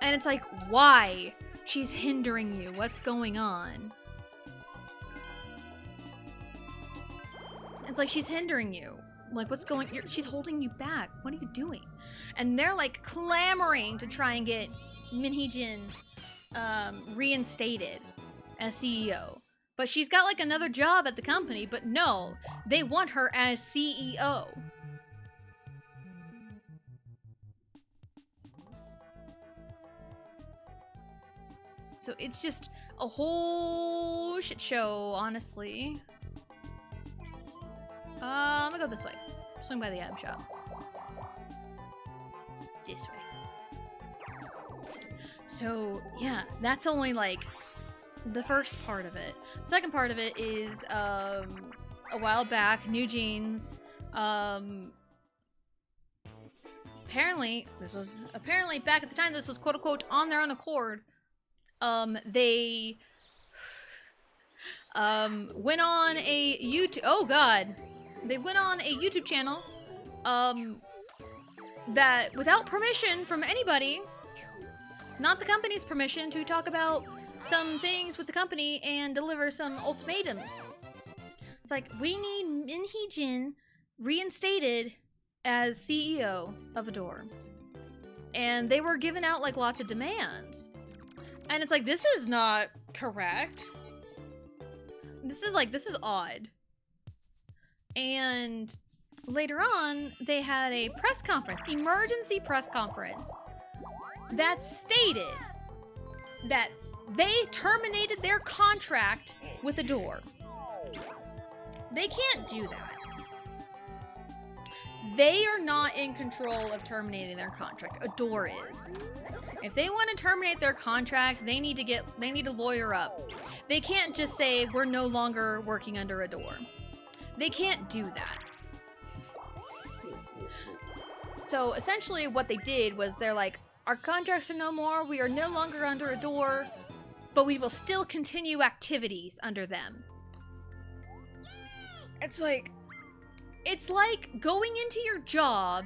And it's like, why? She's hindering you. What's going on? It's like, she's hindering you. Like, what's going... she's holding you back. What are you doing? And they're, like, clamoring to try and get Min Hee-jin reinstated as CEO. But she's got, like, another job at the company. But no, they want her as CEO. So it's just a whole shit show, honestly. I'm gonna go this way. Swing by the item shop. This way. So, yeah, that's only, like, the first part of it. The second part of it is, a while back, New Jeans, apparently back at the time this was quote-unquote on their own accord, they went on a they went on a YouTube channel that, without permission from anybody, not the company's permission, to talk about some things with the company and deliver some ultimatums. It's like, we need Min Hee-jin reinstated as CEO of Adore. And they were giving out, like, lots of demands. And it's like, this is not correct. This is odd. And later on, they had a press conference, emergency press conference, that stated that they terminated their contract with Adore. They can't do that. They are not in control of terminating their contract. Adore is. If they want to terminate their contract, they need to lawyer up. They can't just say, we're no longer working under Adore. They can't do that. So essentially what they did was, they're like, our contracts are no more, we are no longer under Adore, but we will still continue activities under them. It's like going into your job,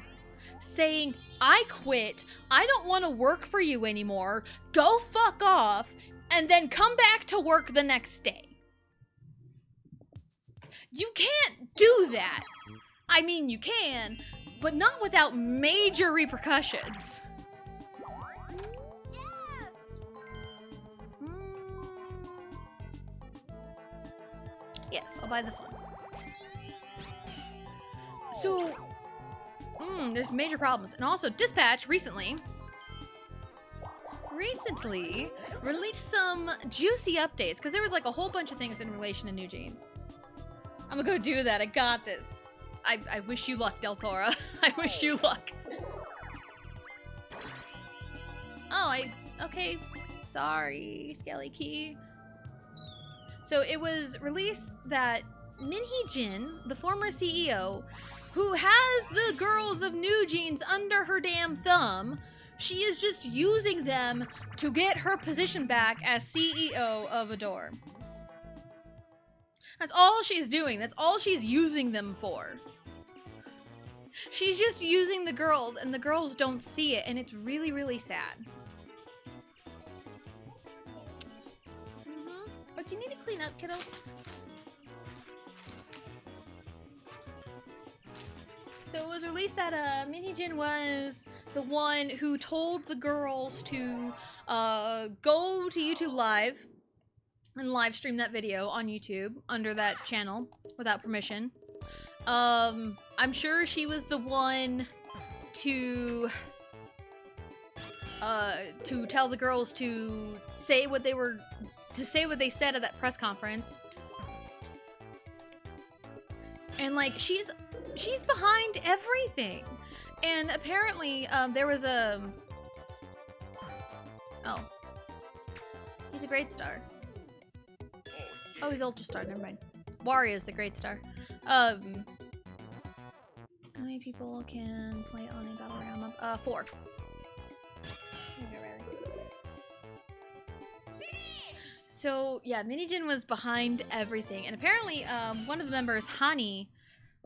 saying, I quit, I don't want to work for you anymore, go fuck off, and then come back to work the next day. You can't do that. I mean, you can, but not without major repercussions. Yes, I'll buy this one. So, there's major problems. And also, Dispatch recently released some juicy updates, because there was like a whole bunch of things in relation to New Jeans. I'm gonna go do that. I got this. I wish you luck, Deltora. I wish you luck. Oh, okay. Sorry, Skelly Key. So it was released that Minhee Jin, the former CEO, who has the girls of New Jeans under her damn thumb, she is just using them to get her position back as CEO of Adore. That's all she's doing. That's all she's using them for. She's just using the girls, and the girls don't see it, and it's really, really sad. But you need to clean up, kiddo. So it was released that Minhee Jin was the one who told the girls to go to YouTube Live and live stream that video on YouTube under that channel without permission. I'm sure she was the one to tell the girls to say what they said at that press conference. And like she's behind everything. And apparently there was a he's a great star. Oh, he's Ultra Star, never mind. Wario's the great star. How many people can play on a battle royale map? 4. So yeah, Minhee Jin was behind everything, and apparently one of the members, Hani,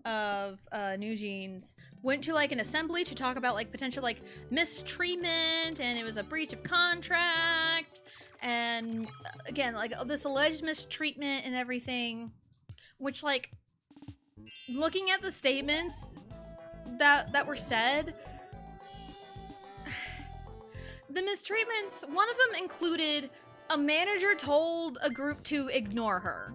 of New Jeans, went to like an assembly to talk about like potential like mistreatment, and it was a breach of contract, and again like this alleged mistreatment and everything, which like looking at the statements that were said, the mistreatments, one of them included a manager told a group to ignore her.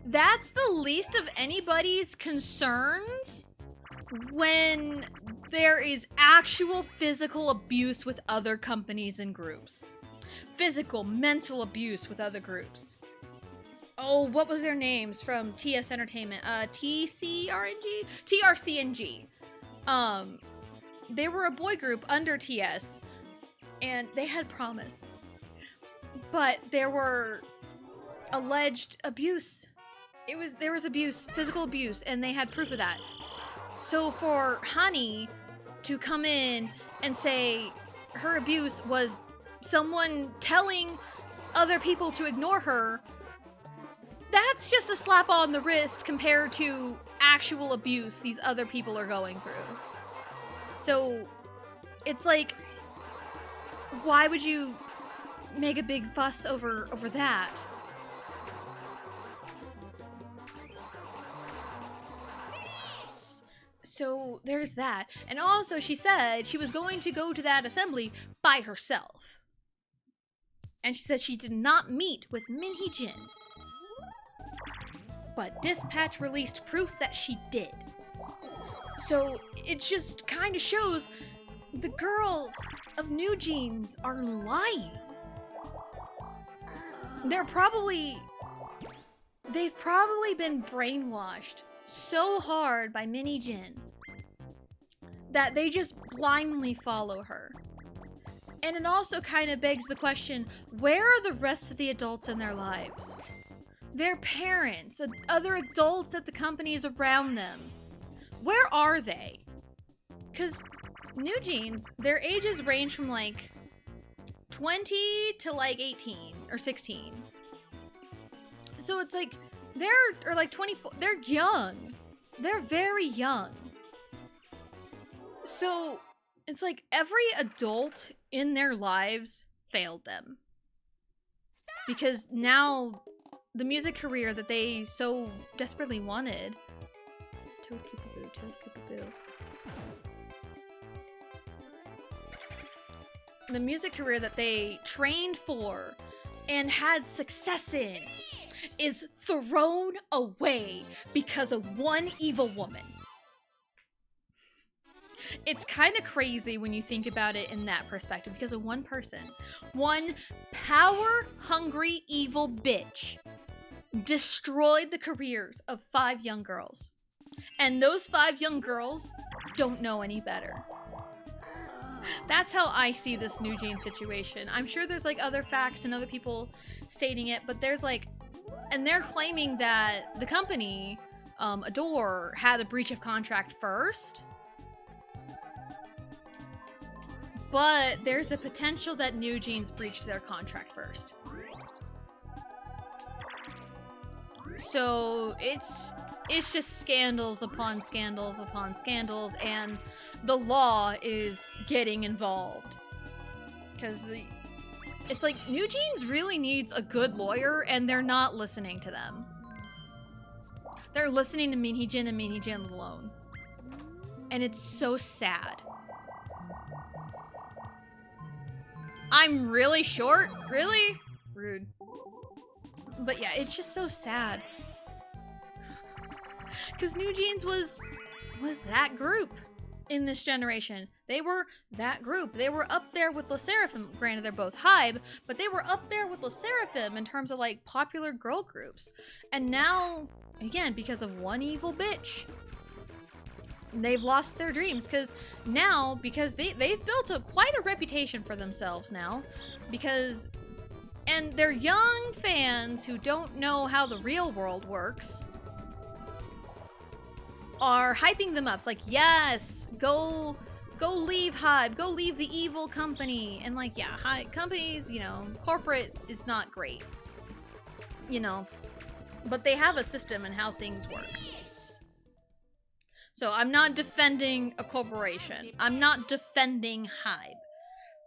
That's the least of anybody's concerns when there is actual physical abuse with other companies and groups. Physical, mental abuse with other groups. Oh, what was their names from TS Entertainment? TCRNG? TRCNG. They were a boy group under TS, and they had Promise. But there were alleged abuse. There was abuse, physical abuse, and they had proof of that. So for Hani to come in and say her abuse was someone telling other people to ignore her, that's just a slap on the wrist compared to actual abuse these other people are going through. So it's like, why would you make a big fuss over that? So there's that. And also she said she was going to go to that assembly by herself. And she said she did not meet with Minhee Jin. But Dispatch released proof that she did. So it just kind of shows the girls of New Jeans are lying. They've probably been brainwashed so hard by Minhee Jin that they just blindly follow her. And it also kind of begs the question, where are the rest of the adults in their lives? Their parents, other adults at the companies around them. Where are they? Because New Jeans, their ages range from like 20 to like 18 or 16. So it's like, or like 24, they're young. They're very young. So it's like every adult in their lives failed them. Because now the music career that they so desperately wanted. Toad Koopa-Boo, Toad Koopa-Boo. The music career that they trained for and had success in is thrown away because of one evil woman. It's kind of crazy when you think about it in that perspective, because of one person. One power-hungry evil bitch destroyed the careers of 5 young girls. And those 5 young girls don't know any better. That's how I see this New Jeans situation. I'm sure there's like other facts and other people stating it, but there's like, and they're claiming that the company, Adore, had a breach of contract first. But there's a potential that New Jeans breached their contract first. So it's just scandals upon scandals upon scandals, and the law is getting involved. Because it's like New Jeans really needs a good lawyer, and they're not listening to them. They're listening to Minhee-jin and Minhee-jin alone. And it's so sad. I'm really short? Really? Rude. But yeah, it's just so sad. Because New Jeans was that group in this generation. They were that group. They were up there with LE SSERAFIM. Granted, they're both HYBE, but they were up there with LE SSERAFIM in terms of like popular girl groups. And now, again, because of one evil bitch, they've lost their dreams. Because they've built quite a reputation for themselves now. And they're young fans who don't know how the real world works are hyping them up. It's like, yes, go leave HYBE, go leave the evil company. And like, yeah, companies, you know, corporate is not great, you know, but they have a system and how things work. So I'm not defending a corporation. I'm not defending HYBE.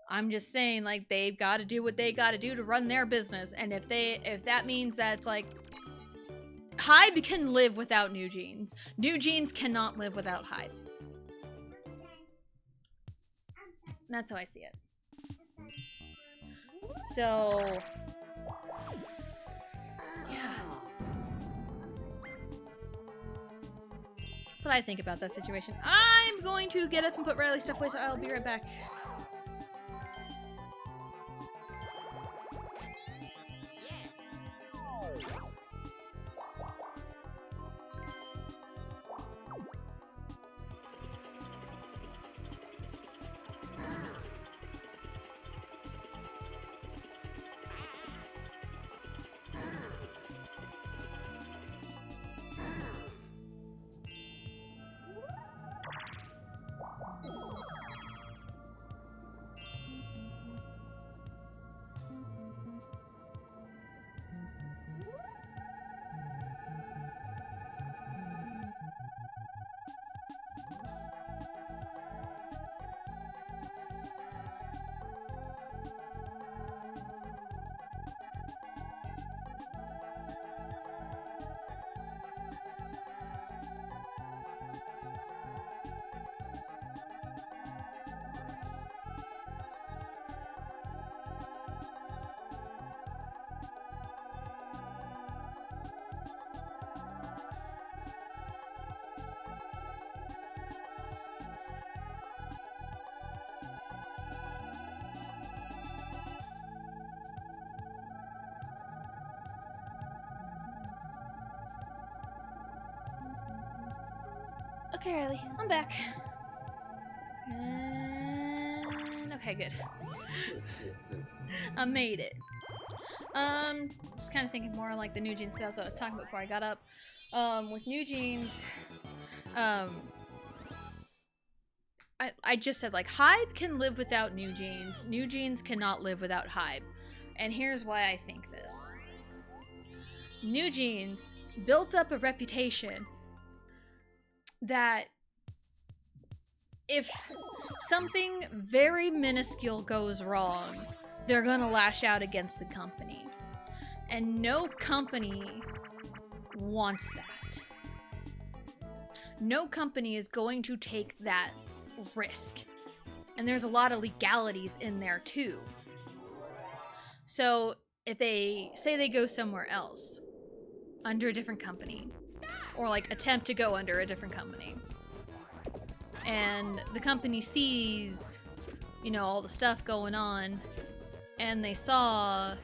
I'm just saying, like, they've got to do what they got to do to run their business. And if that means that it's like, HYBE can live without New Jeans. New Jeans cannot live without HYBE. That's how I see it. So, yeah. That's what I think about that situation. I'm going to get up and put Riley's stuff away, so I'll be right back. Okay, Riley, I'm back. And okay, good. I made it. Just kind of thinking more like the New Jeans stuff I was talking about before I got up. With New Jeans, I just said, like, HYBE can live without New Jeans. New Jeans cannot live without HYBE. And here's why I think this. New Jeans built up a reputation that if something very minuscule goes wrong, they're gonna lash out against the company. And no company wants that. No company is going to take that risk. And there's a lot of legalities in there too. So if they say they go somewhere else under a different company, or like attempt to go under a different company, and the company sees, you know, all the stuff going on, and they saw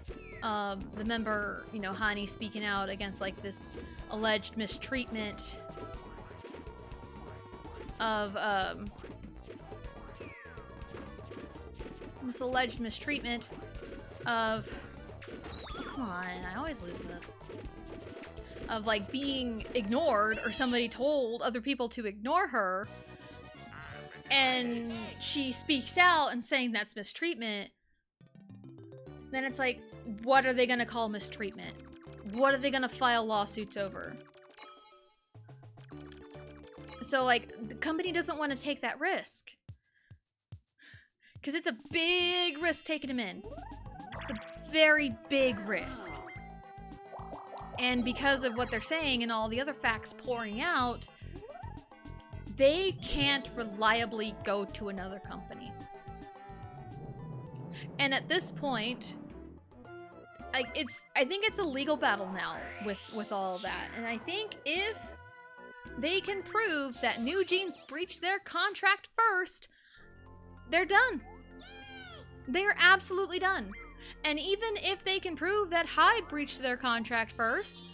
the member, you know, Hani speaking out against like this alleged mistreatment of this alleged mistreatment of... Oh, come on, I always lose this. Of, like, being ignored, or somebody told other people to ignore her, and she speaks out and saying that's mistreatment, then it's like, what are they gonna call mistreatment? What are they gonna file lawsuits over? So, like, the company doesn't want to take that risk. Because it's a big risk taking him in. It's a very big risk. And because of what they're saying and all the other facts pouring out, they can't reliably go to another company. And at this point, I think it's a legal battle now with all of that. And I think if they can prove that New Jeans breached their contract first, they're done. They're absolutely done. And even if they can prove that Hybe breached their contract first,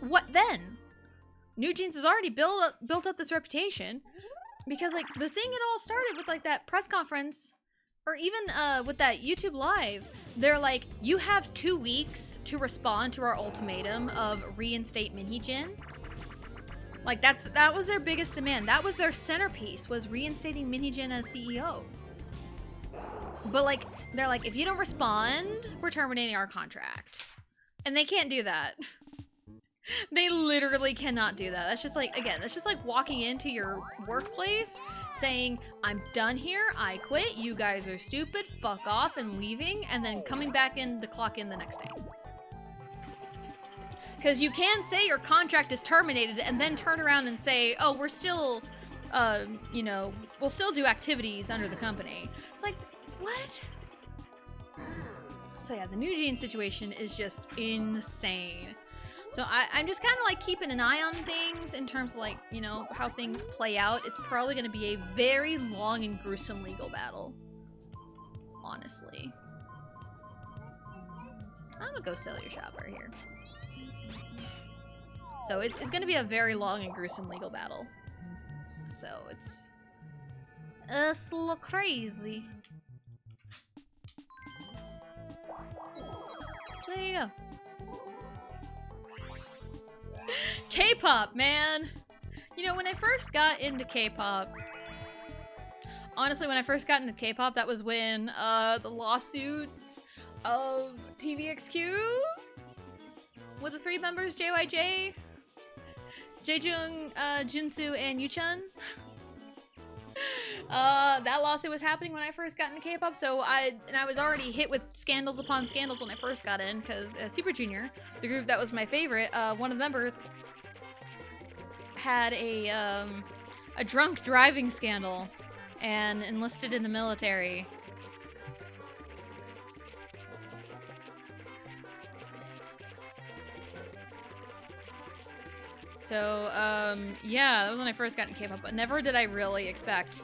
what then? New Jeans has already built up this reputation, because, like, the thing it all started with, like, that press conference, or even with that YouTube live, they're like, you have 2 weeks to respond to our ultimatum of reinstate Minhyejin. Like, that was their biggest demand. That was their centerpiece, was reinstating Minhyejin as CEO. But, like, they're like, if you don't respond, we're terminating our contract. And they can't do that. They literally cannot do that. That's just like, again, that's just like walking into your workplace saying, I'm done here, I quit, you guys are stupid, fuck off, and leaving, and then coming back in to clock in the next day. Because you can say your contract is terminated and then turn around and say, oh, we're still, you know, we'll still do activities under the company. It's like, what? So yeah, the New Jeans situation is just insane. So I'm just kind of like keeping an eye on things in terms of, like, you know, how things play out. It's probably going to be a very long and gruesome legal battle. Honestly. I'm going to go sell your shop right here. So it's going to be a very long and gruesome legal battle. So it's a little crazy. So there you go. K-pop, man! You know, when I first got into K-pop, honestly, when I first got into K-pop, that was when the lawsuits of TVXQ with the 3 members, JYJ, Jaejung, Junsu, and Yuchun. That lawsuit was happening when I first got into K-pop, so I was already hit with scandals upon scandals when I first got in, because Super Junior, the group that was my favorite, one of the members had a drunk driving scandal and enlisted in the military. So, yeah, that was when I first got into K-pop, but never did I really expect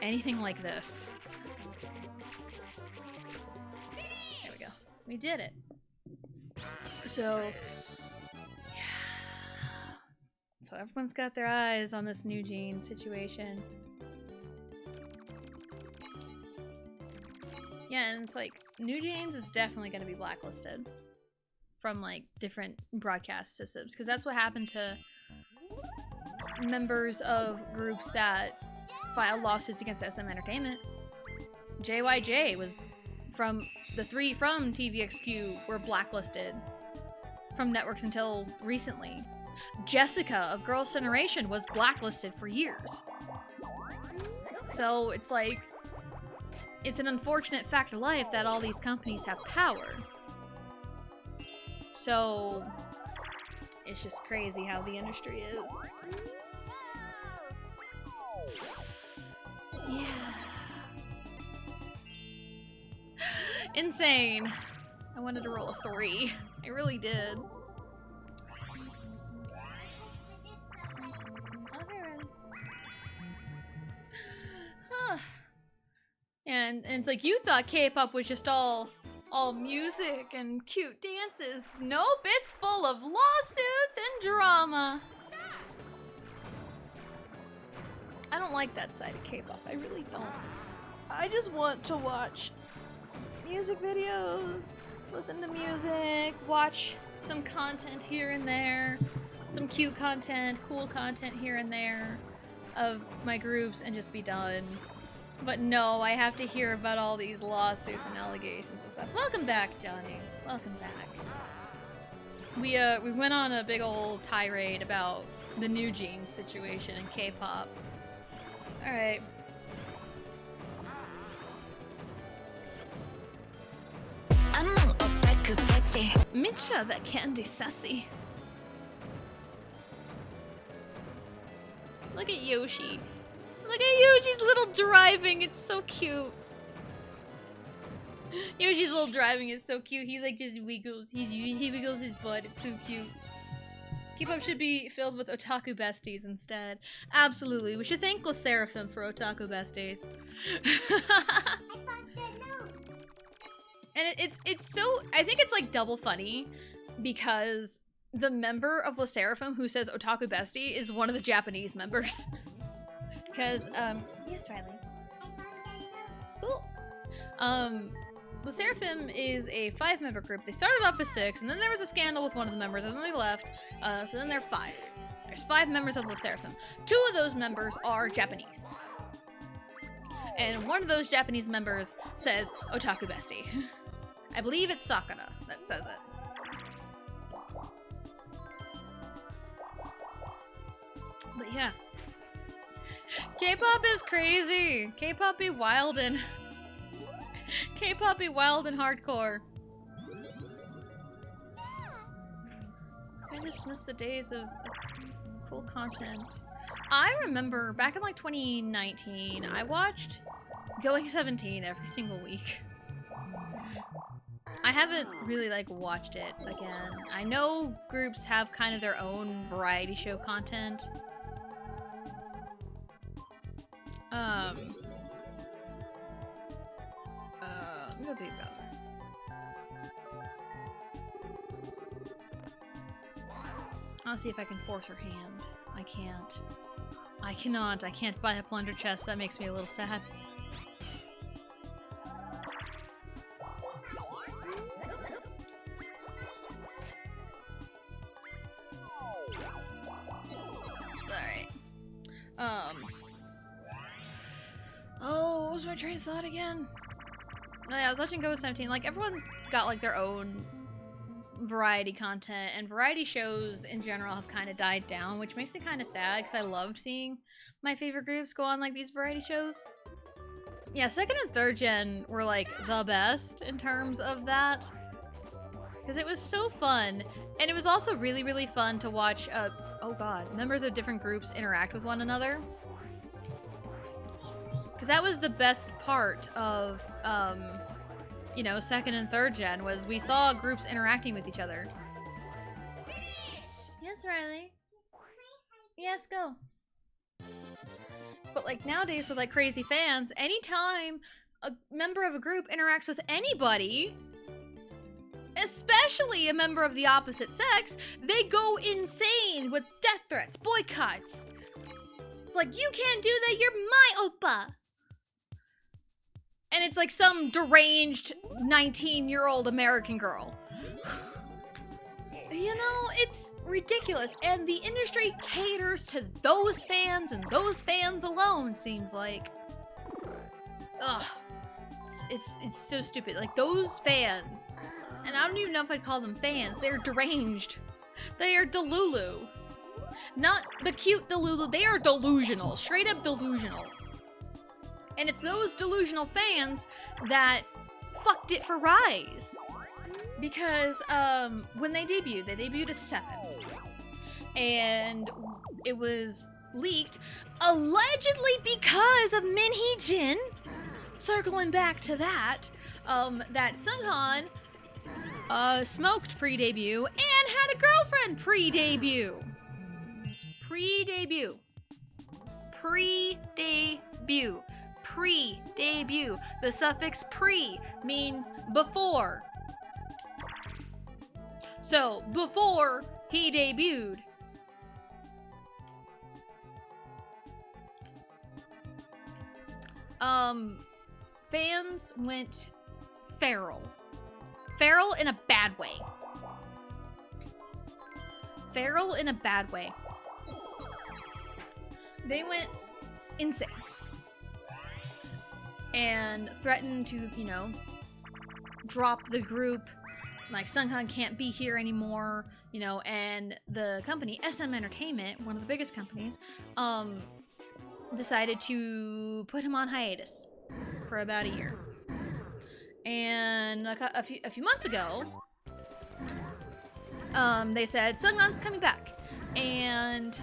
anything like this. There we go. We did it. So, yeah. So everyone's got their eyes on this New Jeans situation. Yeah, and it's like, New Jeans is definitely going to be blacklisted from, like, different broadcast systems, because that's what happened to members of groups that filed lawsuits against SM Entertainment. JYJ was from the 3 from TVXQ were blacklisted from networks until recently. Jessica of Girls' Generation was blacklisted for years. So it's like, it's an unfortunate fact of life that all these companies have power. So it's just crazy how the industry is. Yeah. Insane. I wanted to roll a 3. I really did. Okay, ready. Huh. And it's like, you thought K-pop was just all music and cute dances. Nope, it's full of lawsuits and drama. I don't like that side of K-pop. I really don't. I just want to watch music videos, listen to music, watch some content here and there, some cute content, cool content here and there of my groups, and just be done. But no, I have to hear about all these lawsuits and allegations and stuff. Welcome back, Johnny. Welcome back. We went on a big old tirade about the New Jeans situation in K-pop. All right. Mincha, that candy sassy. Look at Yoshi. Look at Yoshi's little driving. It's so cute. Yoshi's little driving is so cute. He like just wiggles. He wiggles his butt. It's so cute. K-pop should be filled with otaku besties instead. Absolutely. We should thank Le Seraphim for otaku besties. And it's so, I think it's like double funny because the member of Le Seraphim who says otaku bestie is one of the Japanese members. Because, yes, Riley. Cool. Le Seraphim is a 5-member group. They started off as 6, and then there was a scandal with one of the members, and then they left. So then there are 5. There's 5 members of Le Seraphim. 2 of those members are Japanese. And one of those Japanese members says otaku bestie. I believe it's Sakura that says it. But yeah. K-pop is crazy. K-pop be wild and K-pop be wild and hardcore. I just miss the days of cool content. I remember back in like 2019, I watched Going 17 every single week. I haven't really like watched it again. I know groups have kind of their own variety show content. Let me go Big Brother. I'll see if I can force her hand. I can't. I cannot. I can't buy a plunder chest. That makes me a little sad. Oh, what was my train of thought again? Oh yeah, I was watching Go 17. Like, everyone's got, like, their own variety content, and variety shows in general have kind of died down, which makes me kind of sad, because I loved seeing my favorite groups go on, like, these variety shows. Yeah, 2nd and 3rd gen were, like, the best in terms of that. Because it was so fun, and it was also really, really fun to watch, oh god, members of different groups interact with one another. Because that was the best part of, you know, 2nd and 3rd gen, was we saw groups interacting with each other. Yes, Riley? Yes, go. But, like, nowadays with, like, crazy fans, anytime a member of a group interacts with anybody, especially a member of the opposite sex, they go insane with death threats, boycotts. It's like, you can't do that, you're my oppa! And it's like some deranged 19-year-old American girl. You know, it's ridiculous. And the industry caters to those fans and those fans alone, seems like. Ugh. It's so stupid. Like, those fans, and I don't even know if I'd call them fans, they're deranged. They are delulu. Not the cute delulu, they are delusional. Straight up delusional. And it's those delusional fans that fucked it for Rise. Because, when they debuted as 7. And it was leaked, allegedly because of Minhee Jin. Circling back to that, that Seunghan, smoked pre-debut and had a girlfriend pre-debut. Pre-debut. Pre-debut. Pre-debut. The suffix pre means before. So, before he debuted, fans went feral. Feral in a bad way. Feral in a bad way. They went insane. And threatened to, you know, drop the group. Like, Seunghan can't be here anymore, you know, and the company, SM Entertainment, one of the biggest companies, decided to put him on hiatus for about a year. And a few months ago, they said, Seunghan's coming back. And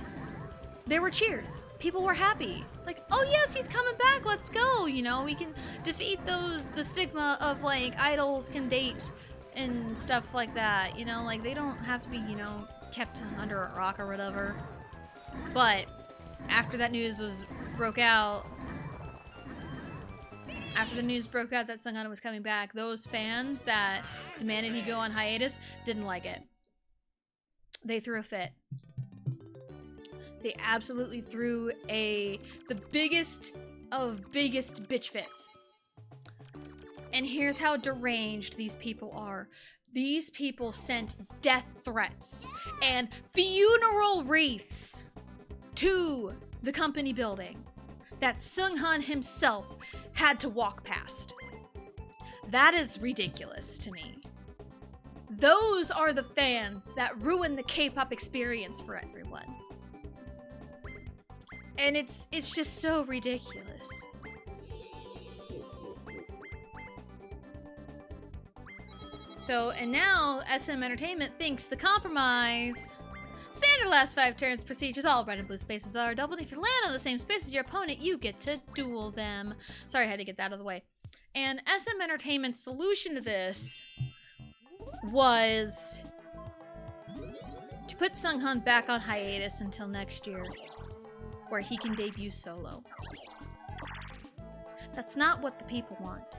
there were cheers. People were happy. Like, oh yes, he's coming back, let's go, you know, we can defeat the stigma of, like, idols can date and stuff like that, you know, like, they don't have to be, you know, kept under a rock or whatever. But after that news broke out that Seunghan was coming back, those fans that demanded he go on hiatus didn't like it. They threw a fit. They absolutely threw the biggest of biggest bitch fits. And here's how deranged these people are. These people sent death threats and funeral wreaths to the company building that Seunghan himself had to walk past. That is ridiculous to me. Those are the fans that ruin the K-pop experience for everyone. And it's just so ridiculous. So, and now SM Entertainment thinks the compromise. Standard last 5 turns procedures, all red and blue spaces are doubled. If you land on the same space as your opponent, you get to duel them. Sorry, I had to get that out of the way. And SM Entertainment's solution to this was to put Seunghan back on hiatus until next year, where he can debut solo. That's not what the people want.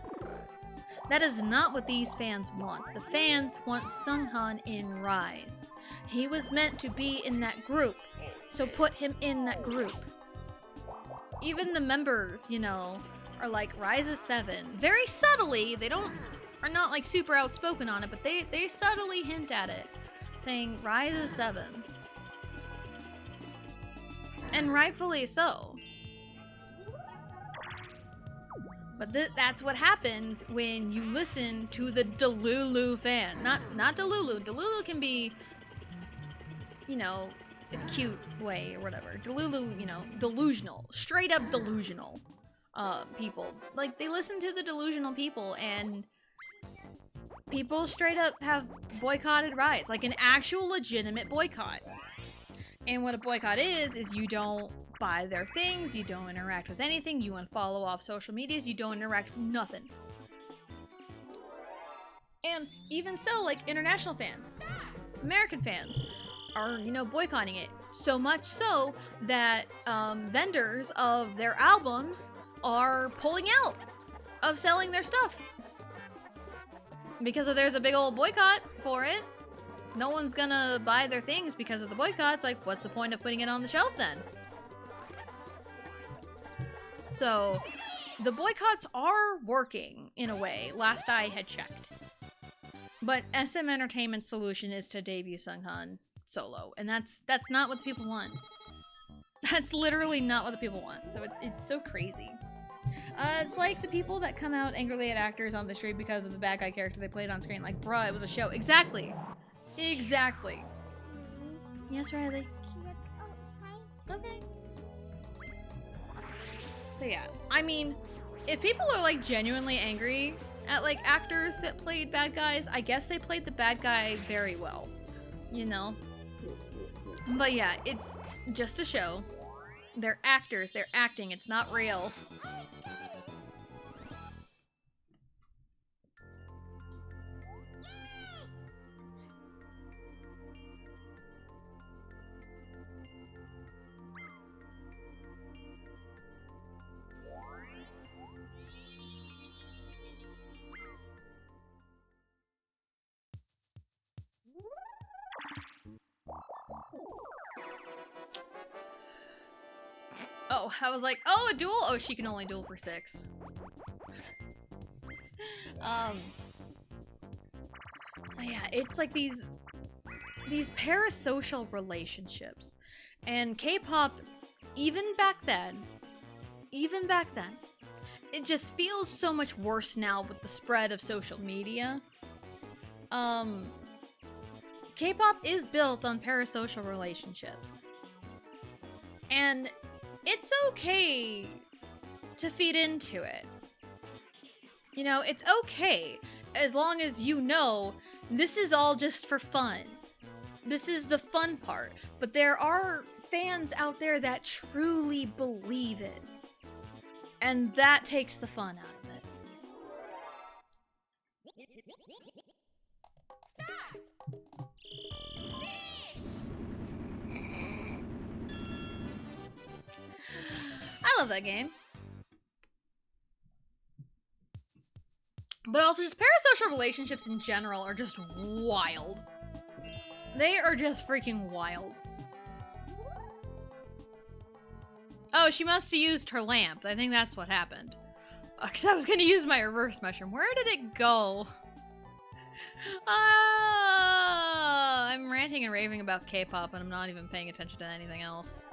That is not what these fans want. The fans want Seunghan in Rise. He was meant to be in that group, so put him in that group. Even the members, you know, are like, Rise is 7. Very subtly, are not like super outspoken on it, but they subtly hint at it, saying Rise is 7. And rightfully so. But that's what happens when you listen to the Delulu fan. Not Delulu. Delulu can be, you know, a cute way or whatever. Delulu, you know, delusional. Straight up delusional people. Like, they listen to the delusional people, and people straight up have boycotted Rise. Like, an actual legitimate boycott. And what a boycott is you don't buy their things, you don't interact with anything, you unfollow off social medias, you don't interact with nothing. And even so, like, international fans, American fans are, you know, boycotting it. So much so that vendors of their albums are pulling out of selling their stuff. Because if there's a big old boycott for it, no one's gonna buy their things because of the boycott. It's like, what's the point of putting it on the shelf then? So, the boycotts are working, in a way, last I had checked. But SM Entertainment's solution is to debut Seunghan solo, and that's not what the people want. That's literally not what the people want, so it's so crazy. It's like the people that come out angrily at actors on the street because of the bad guy character they played on screen. Like, bruh, it was a show. Exactly. Exactly. Yes, Riley? Can I go outside? Okay. So yeah, I mean, if people are, like, genuinely angry at, like, actors that played bad guys, I guess they played the bad guy very well, you know? But yeah, it's just a show. They're actors, they're acting, it's not real. Oh, I was like, oh, a duel? Oh, she can only duel for 6. So yeah, it's like these parasocial relationships. And K-pop, even back then, it just feels so much worse now with the spread of social media. K-pop is built on parasocial relationships. And it's okay to feed into it. You know, it's okay as long as you know this is all just for fun. This is the fun part. But there are fans out there that truly believe it. And that takes the fun out of it. I love that game. But also just parasocial relationships in general are just wild. They are just freaking wild. Oh, she must have used her lamp. I think that's what happened. Because I was going to use my reverse mushroom. Where did it go? I'm ranting and raving about K-pop and I'm not even paying attention to anything else.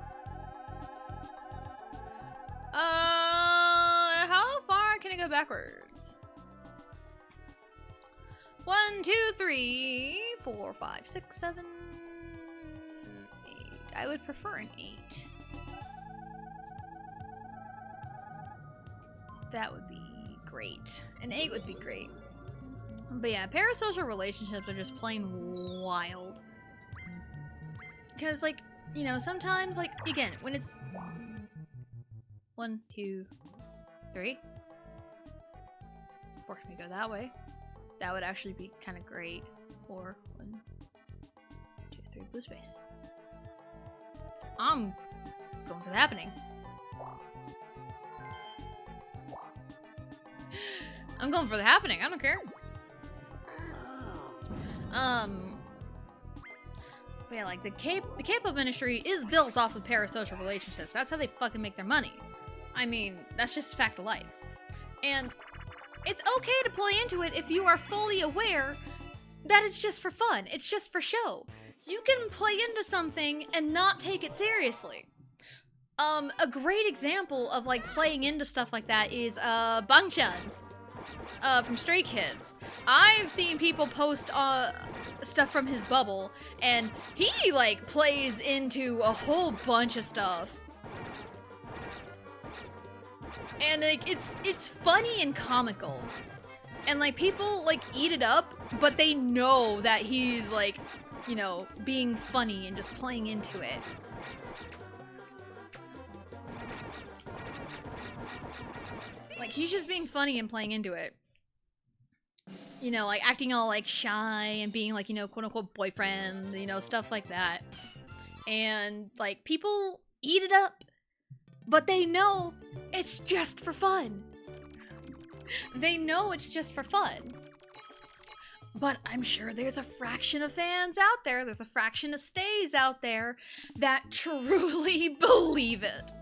How far can I go backwards? 1, 2, 3, 4, 5, 6, 7, 8. I would prefer an 8. That would be great. An 8 would be great. But yeah, parasocial relationships are just plain wild. Because, like, you know, sometimes, like, again, when it's 1, 2, 3. Force me to go that way. That would actually be kind of great. Or 1, 2, 3, blue space. I'm going for the happening. I'm going for the happening. I don't care. But yeah, like the K-pop industry is built off of parasocial relationships. That's how they fucking make their money. I mean, that's just a fact of life. And it's okay to play into it if you are fully aware that it's just for fun. It's just for show. You can play into something and not take it seriously. A great example of like playing into stuff like that is Bangchan from Stray Kids. I've seen people post stuff from his bubble, and he like plays into a whole bunch of stuff. And like it's funny and comical. And like people like eat it up, but they know that he's like, you know, being funny and just playing into it. Like he's just being funny and playing into it. You know, like acting all like shy and being like, you know, quote unquote boyfriend, you know, stuff like that. And like people eat it up, but they know it's just for fun. They know it's just for fun. But I'm sure there's a fraction of fans out there, there's a fraction of stays out there that truly believe it.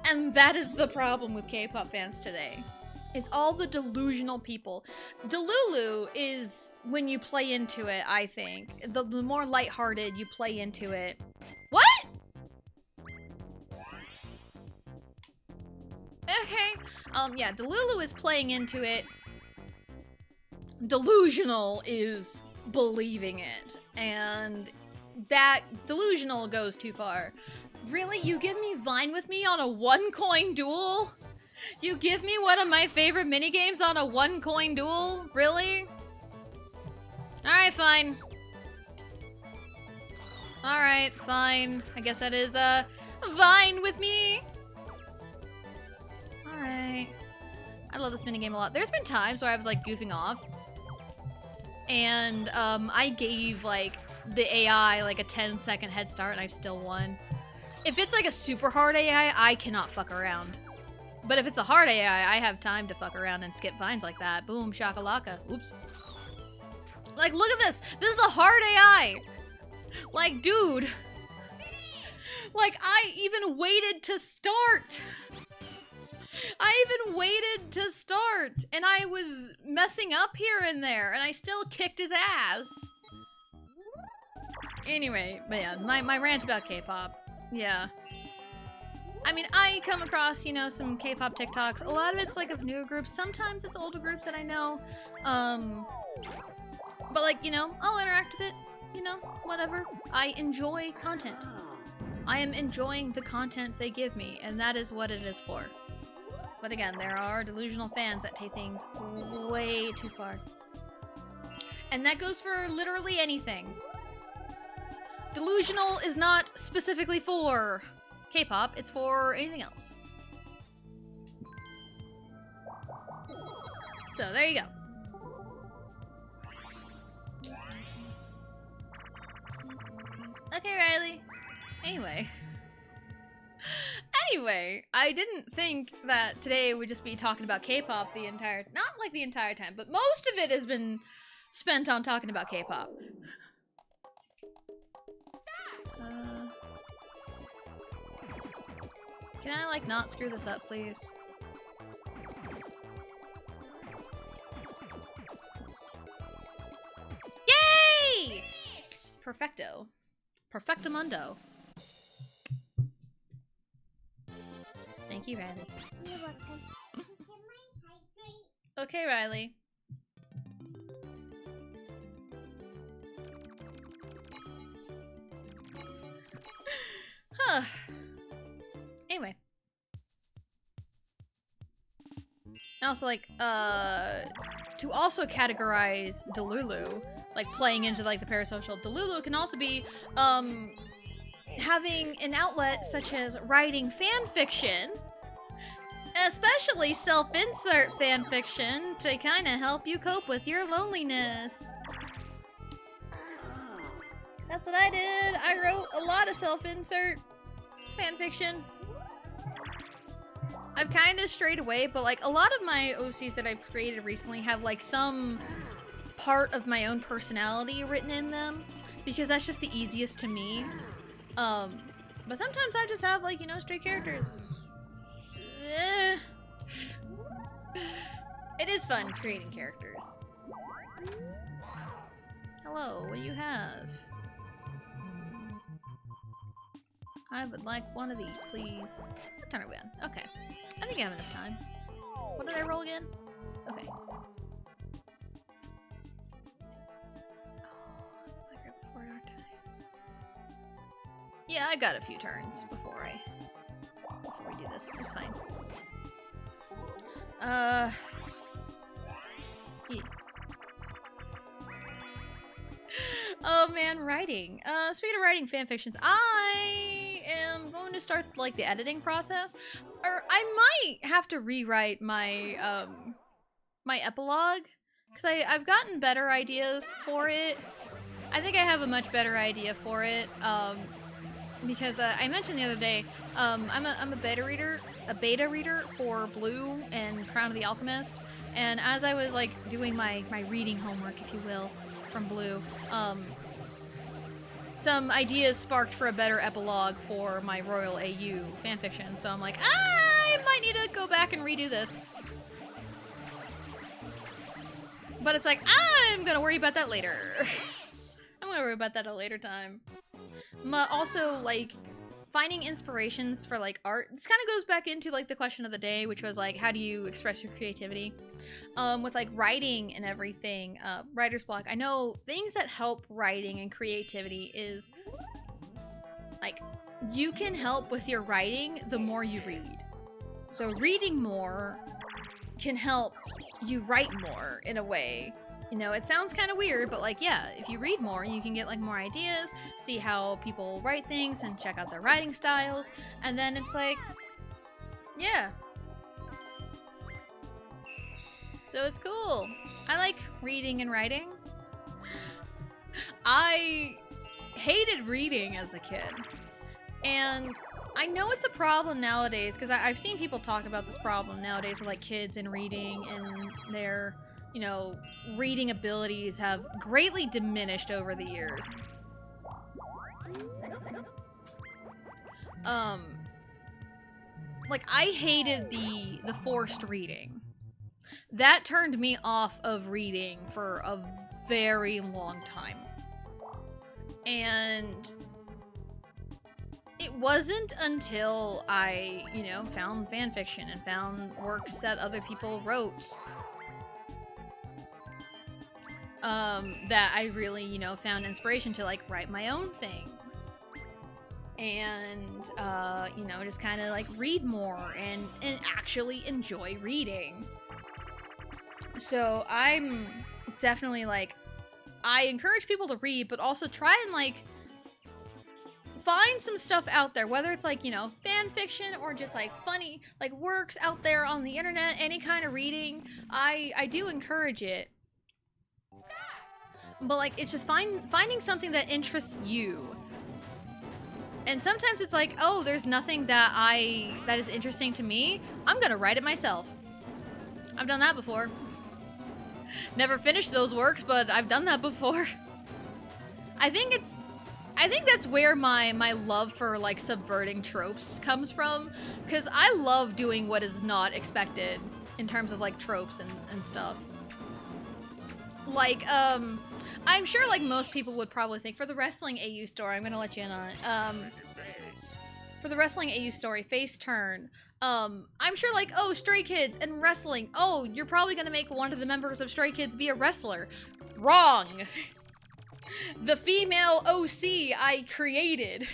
And that is the problem with K-pop fans today. It's all the delusional people. Delulu is when you play into it, I think. The more lighthearted you play into it. What? Okay. Yeah, Delulu is playing into it. Delusional is believing it. And that delusional goes too far. Really? You give me Vine with me on a 1-coin duel? You give me one of my favorite minigames on a 1-coin duel? Really? Alright, fine. Alright, fine. I guess that is, Vine with me. Alright. I love this minigame a lot. There's been times where I was, like, goofing off. And, I gave, like, the AI, like, a 10-second head start and I still won. If it's, like, a super hard AI, I cannot fuck around. But if it's a hard AI, I have time to fuck around and skip vines like that. Boom, shakalaka. Oops. Like, look at this. This is a hard AI. Like, dude. Like, I even waited to start. I even waited to start, and I was messing up here and there, and I still kicked his ass. Anyway, but yeah, my rant about K-pop. Yeah. I mean, I come across, you know, some K-pop TikToks. A lot of it's like of newer groups. Sometimes it's older groups that I know. But like, you know, I'll interact with it. You know, whatever. I enjoy content. I am enjoying the content they give me, and that is what it is for. But again, there are delusional fans that take things way too far. And that goes for literally anything. Delusional is not specifically for K-pop, it's for anything else. So, there you go. Okay, Riley. Anyway, I didn't think that today would just be talking about K-pop the entire, not like the entire time, but most of it has been spent on talking about K-pop. Can I, like, not screw this up, please? Yay! Perfecto. Perfectamundo. Thank you, Riley. You're welcome. Okay, Riley. Huh. Anyway. And also, like, to also categorize Delulu, like, playing into, like, the parasocial, Delulu can also be, having an outlet such as writing fan fiction, especially self-insert fan fiction, to kind of help you cope with your loneliness. That's what I did. I wrote a lot of self-insert fan fiction. I've kind of strayed away, but like a lot of my OCs that I've created recently have like some part of my own personality written in them, because that's just the easiest to me. But sometimes I just have like, you know, straight characters. It is fun creating characters. Hello, what do you have? I would like one of these, please. What time are we on? Okay. I think I have enough time. What did I roll again? Okay. I grabbed before, aren't I? Yeah, I got a few turns before we do this. It's fine. Yeah. Oh man, writing. Speaking of writing fanfictions, I am going to start like the editing process, or I might have to rewrite my my epilogue, because I've gotten better ideas for it. I think I have a much better idea for it, because I mentioned the other day, I'm a beta reader for Blue and Crown of the Alchemist, and as I was like doing my reading homework, if you will, from Blue, some ideas sparked for a better epilogue for my Royal AU fanfiction, so I'm like, I might need to go back and redo this. But it's like, I'm gonna worry about that later. I'm gonna worry about that at a later time. Also, like, finding inspirations for, like, art. This kind of goes back into, like, the question of the day, which was, like, how do you express your creativity? With, like, writing and everything, writer's block. I know things that help writing and creativity is, like, you can help with your writing the more you read. So reading more can help you write more, in a way. You know, it sounds kind of weird, but like, yeah, if you read more, you can get like more ideas, see how people write things, and check out their writing styles, and then it's like, yeah. So it's cool. I like reading and writing. I hated reading as a kid, and I know it's a problem nowadays, because I've seen people talk about this problem nowadays with like kids and reading, and their, you know, reading abilities have greatly diminished over the years. Like, I hated the forced reading. That turned me off of reading for a very long time. And it wasn't until I, you know, found fanfiction and found works that other people wrote that I really, you know, found inspiration to like write my own things. And, you know, just kind of like read more and actually enjoy reading. So I'm definitely like, I encourage people to read, but also try and like find some stuff out there, whether it's like, you know, fan fiction or just like funny, like works out there on the internet, any kind of reading. I do encourage it. But like, it's just finding something that interests you. And sometimes it's like, oh, there's nothing that is interesting to me. I'm gonna write it myself. I've done that before. Never finished those works, but I've done that before. I think that's where my love for like subverting tropes comes from, because I love doing what is not expected in terms of like tropes and stuff. Like, I'm sure like most people would probably think for the wrestling AU story, I'm gonna let you in on it. For the wrestling AU story, face turn. I'm sure like, oh, Stray Kids and wrestling. Oh, you're probably gonna make one of the members of Stray Kids be a wrestler. Wrong. The female OC I created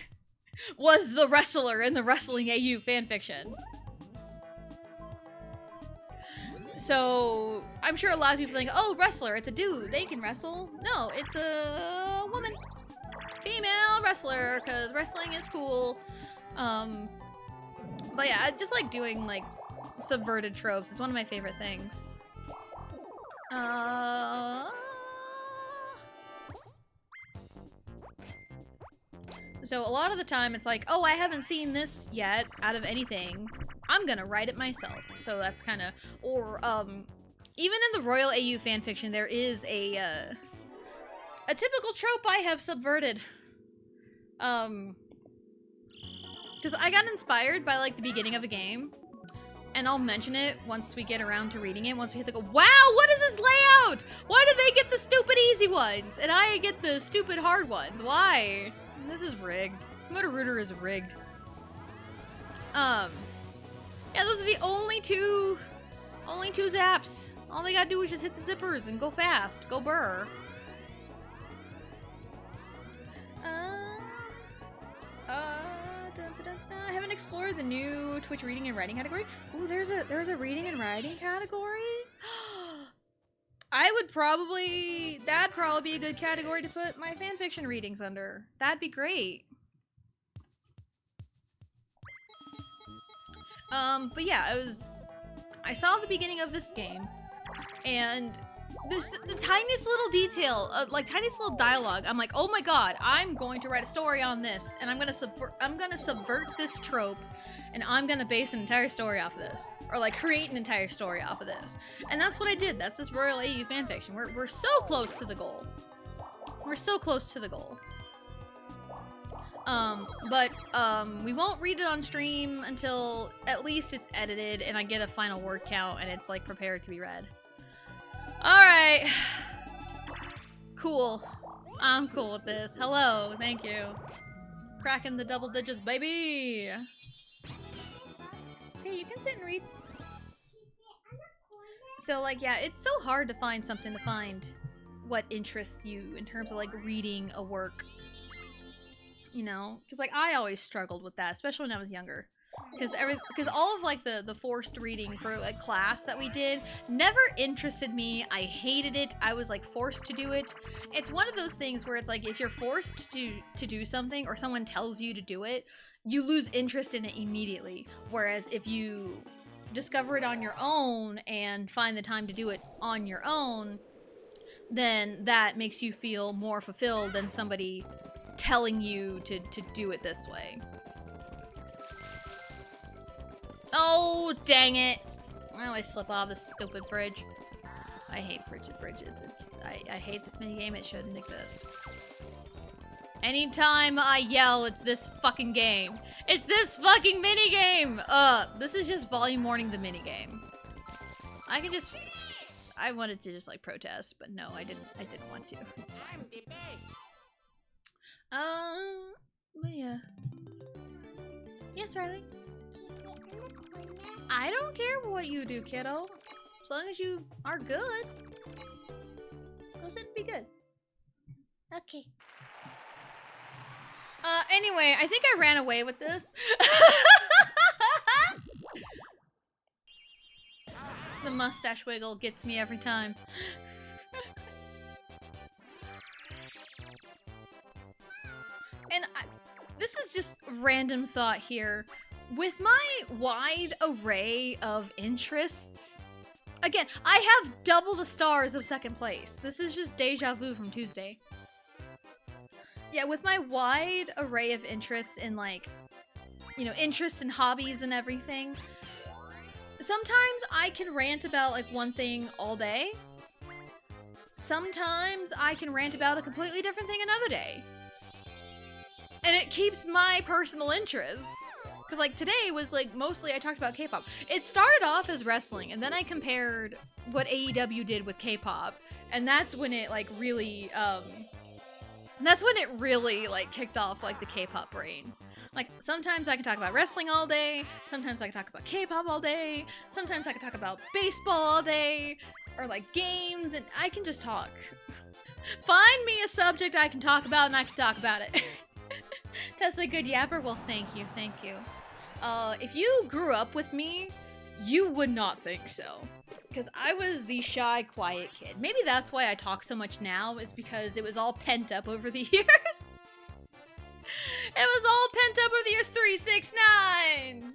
was the wrestler in the wrestling AU fanfiction. So, I'm sure a lot of people think, oh, wrestler, it's a dude, they can wrestle. No, it's a woman. Female wrestler, because wrestling is cool. But yeah, I just like doing, like, subverted tropes. It's one of my favorite things. So a lot of the time, it's like, oh, I haven't seen this yet out of anything. I'm gonna write it myself. So that's kind of, or even in the Royal AU fanfiction, there is a typical trope I have subverted. Because I got inspired by like the beginning of a game, and I'll mention it once we get around to reading it. Once we hit the go, wow, what is this layout? Why do they get the stupid easy ones and I get the stupid hard ones? Why? This is rigged. Motor is rigged. Yeah, those are the only two zaps. All they gotta do is just hit the zippers and go fast. Go burr. I haven't explored the new Twitch reading and writing category. Ooh, there's a reading and writing category? That'd probably be a good category to put my fanfiction readings under. That'd be great. But yeah, I saw the beginning of this game, and the tiniest little detail, like tiniest little dialogue, I'm like, oh my god, I'm going to write a story on this, and I'm gonna subvert this trope, and I'm gonna base an entire story off of this, or like create an entire story off of this. And that's what I did. That's this Royal AU fanfiction. We're so close to the goal. We're so close to the goal. We won't read it on stream until at least it's edited and I get a final word count and it's like prepared to be read. Alright. Cool. I'm cool with this. Hello, thank you. Cracking the double digits, baby! Hey, you can sit and read. So, like, yeah, it's so hard to find something to find what interests you in terms of, like, reading a work. You know? Because, like, I always struggled with that, especially when I was younger. Because all of, like, the forced reading for, like, class that we did never interested me. I hated it. I was, like, forced to do it. It's one of those things where it's, like, if you're forced to do something or someone tells you to do it, you lose interest in it immediately. Whereas if you discover it on your own and find the time to do it on your own, then that makes you feel more fulfilled than somebody telling you to do it this way. Oh, dang it. I always slip off this stupid bridge. I hate frigid bridges. I hate this minigame. It shouldn't exist. Anytime I yell, it's this fucking game. It's this fucking minigame! This is just volume warning the minigame. I can just... I wanted to just, like, protest, but no, I didn't want to. It's fine. But yeah. Yes, Riley? I don't care what you do, kiddo. As long as you are good. Go sit and be good. Okay. Anyway, I think I ran away with this. The mustache wiggle gets me every time. And this is just random thought here. With my wide array of interests, again, I have double the stars of second place. This is just deja vu from Tuesday. Yeah, with my wide array of interests in, like, you know, interests and hobbies and everything, sometimes I can rant about, like, one thing all day. Sometimes I can rant about a completely different thing another day. And it keeps my personal interest. Because, like, today was, like, mostly I talked about K-pop. It started off as wrestling, and then I compared what AEW did with K-pop. And that's when it, like, really, like, kicked off, like, the K-pop brain. Like, sometimes I can talk about wrestling all day, sometimes I can talk about K-pop all day, sometimes I can talk about baseball all day, or, like, games, and I can just talk. Find me a subject I can talk about, and I can talk about it. Tessa, good yapper? Well, thank you, thank you. If you grew up with me, you would not think so. Because I was the shy, quiet kid. Maybe that's why I talk so much now, is because it was all pent up over the years. It was all pent up over the years. 369!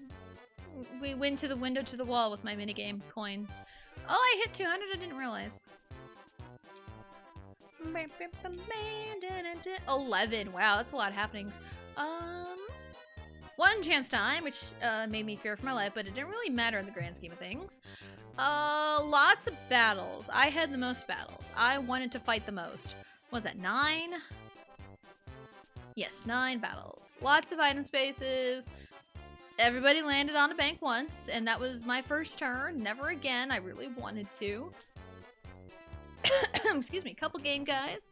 We went to the window to the wall with my minigame coins. Oh, I hit 200, I didn't realize. 11, wow, that's a lot of happenings. One chance time, which made me fear for my life, but it didn't really matter in the grand scheme of things. Lots of battles. I had the most battles. I wanted to fight the most. What was that, 9? Yes, 9 battles. Lots of item spaces. Everybody landed on a bank once, and that was my first turn. Never again. I really wanted to. Excuse me. Couple game guys.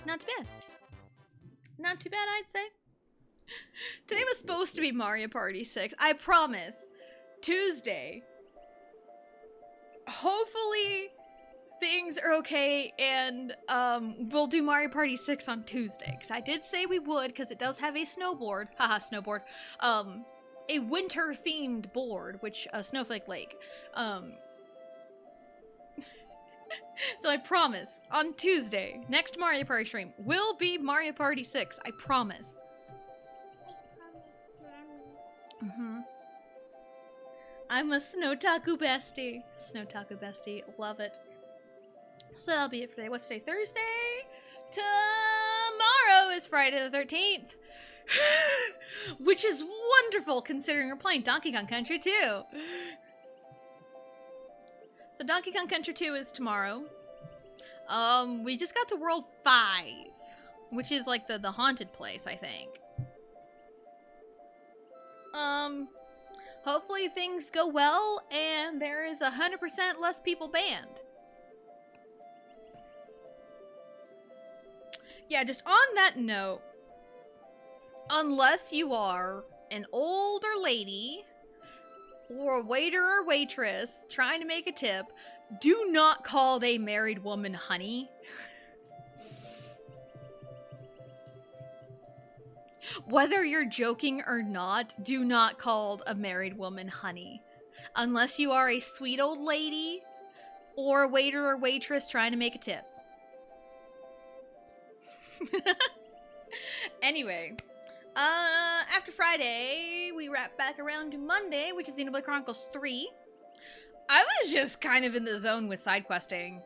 Not too bad. Not too bad, I'd say. Today was supposed to be Mario Party 6. I promise. Tuesday. Hopefully things are okay, and we'll do Mario Party 6 on Tuesday. Because I did say we would, because it does have a snowboard. Haha, snowboard. A winter-themed board, which, Snowflake Lake. So I promise, on Tuesday, next Mario Party stream will be Mario Party 6. I promise. I'm a Snowtaku bestie. Snowtaku bestie. Love it. So that'll be it for today. What's today? Thursday? Tomorrow is Friday the 13th. Which is wonderful considering we're playing Donkey Kong Country 2. So Donkey Kong Country 2 is tomorrow. We just got to World 5. Which is like the haunted place, I think. Hopefully things go well and there is 100% less people banned. Yeah, just on that note, unless you are an older lady or a waiter or waitress trying to make a tip, do not call a married woman honey. Whether you're joking or not, do not call a married woman honey. Unless you are a sweet old lady or a waiter or waitress trying to make a tip. Anyway, after Friday, we wrap back around to Monday, which is Xenoblade Chronicles 3. I was just kind of in the zone with side questing.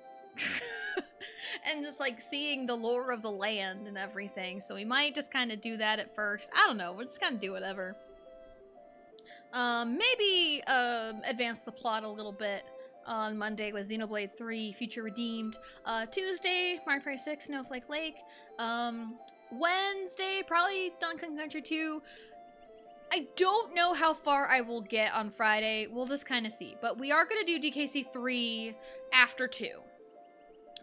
And just like seeing the lore of the land and everything. So we might just kind of do that at first. I don't know. We'll just kind of do whatever. Maybe advance the plot a little bit on Monday with Xenoblade 3 Future Redeemed. Tuesday, Mario Party 6 Snowflake Lake. Wednesday, probably Donkey Kong Country 2. I don't know how far I will get on Friday. We'll just kind of see. But we are going to do DKC 3 after 2.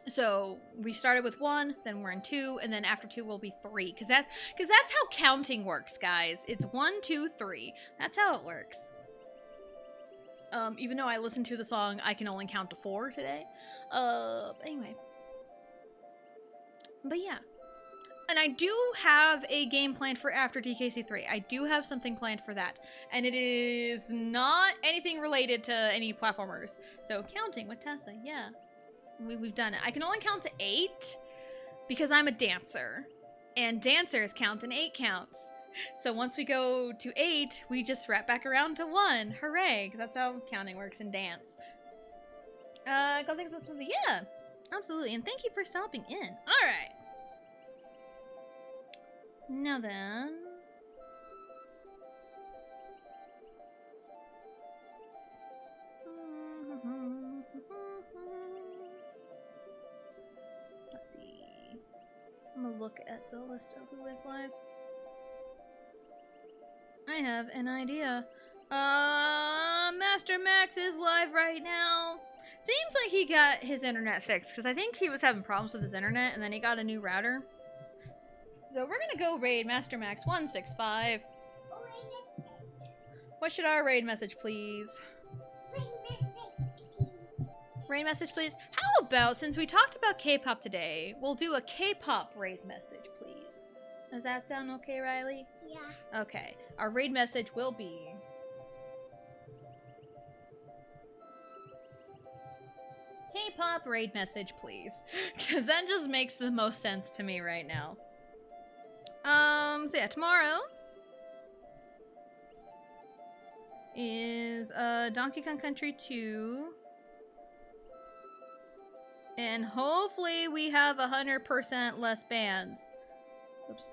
So we started with 1, then we're in 2, and then after 2 will be 3. Because that's how counting works, guys. It's 1, 2, 3. That's how it works. Even though I listened to the song, I can only count to 4 today. Anyway. But yeah. And I do have a game planned for after DKC 3. I do have something planned for that. And it is not anything related to any platformers. So counting with Tessa, yeah. We've done it. I can only count to 8 because I'm a dancer. And dancers count in 8 counts. So once we go to 8, we just wrap back around to 1. Hooray! 'Cause that's how counting works in dance. Go things that's smoothly. Yeah, absolutely. And thank you for stopping in. All right. Now then. Let's see. I'm gonna look at the list of who is live. I have an idea. Master Max is live right now. Seems like he got his internet fixed, because I think he was having problems with his internet, and then he got a new router. So we're gonna go raid Master Max 165. What should our raid message please? Raid message please. How about, since we talked about K-pop today, we'll do a K-pop raid message please. Does that sound okay, Riley? Yeah. Okay. Our raid message will be... K-pop raid message please. Because that just makes the most sense to me right now. So yeah, tomorrow is Donkey Kong Country 2. And hopefully we have 100% less bans. Oops.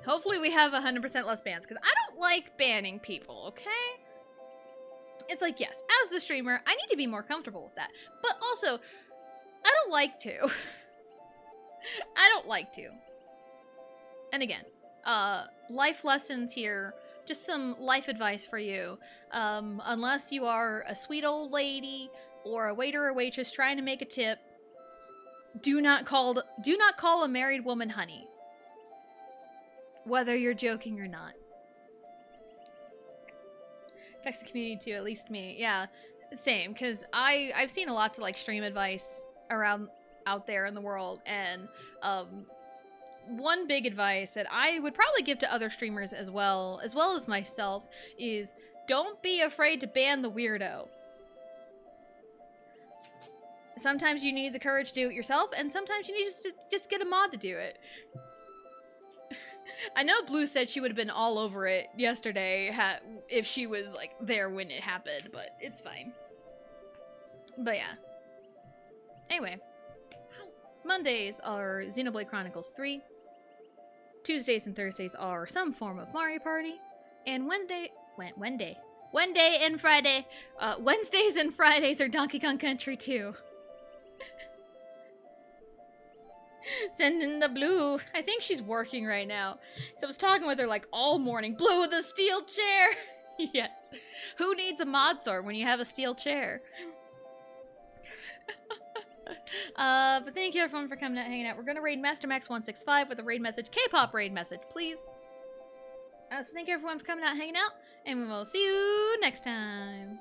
Hopefully we have 100% less bans, because I don't like banning people, okay? It's like, yes, as the streamer, I need to be more comfortable with that. But also, I don't like to. I don't like to. And again, life lessons here. Just some life advice for you. Unless you are a sweet old lady or a waiter or waitress trying to make a tip, do not call a married woman honey. Whether you're joking or not. Affects the community too, at least me. Yeah, same, because I've seen a lot to like stream advice around out there in the world, and one big advice that I would probably give to other streamers as well as myself is don't be afraid to ban the weirdo. Sometimes you need the courage to do it yourself, and sometimes you need to just get a mod to do it. I know Blue said she would have been all over it yesterday if she was like there when it happened, but it's fine. But yeah. Anyway. Mondays are Xenoblade Chronicles 3. Tuesdays and Thursdays are some form of Mario Party. And Wednesdays and Fridays are Donkey Kong Country 2. Send in the Blue. I think she's working right now. So I was talking with her like all morning. Blue with a steel chair. Yes. Who needs a mod sword when you have a steel chair? But thank you everyone for coming out, hanging out. We're gonna raid Master Max 165 with a raid message, K-pop raid message, please. So thank you everyone for coming out, hanging out, and we will see you next time.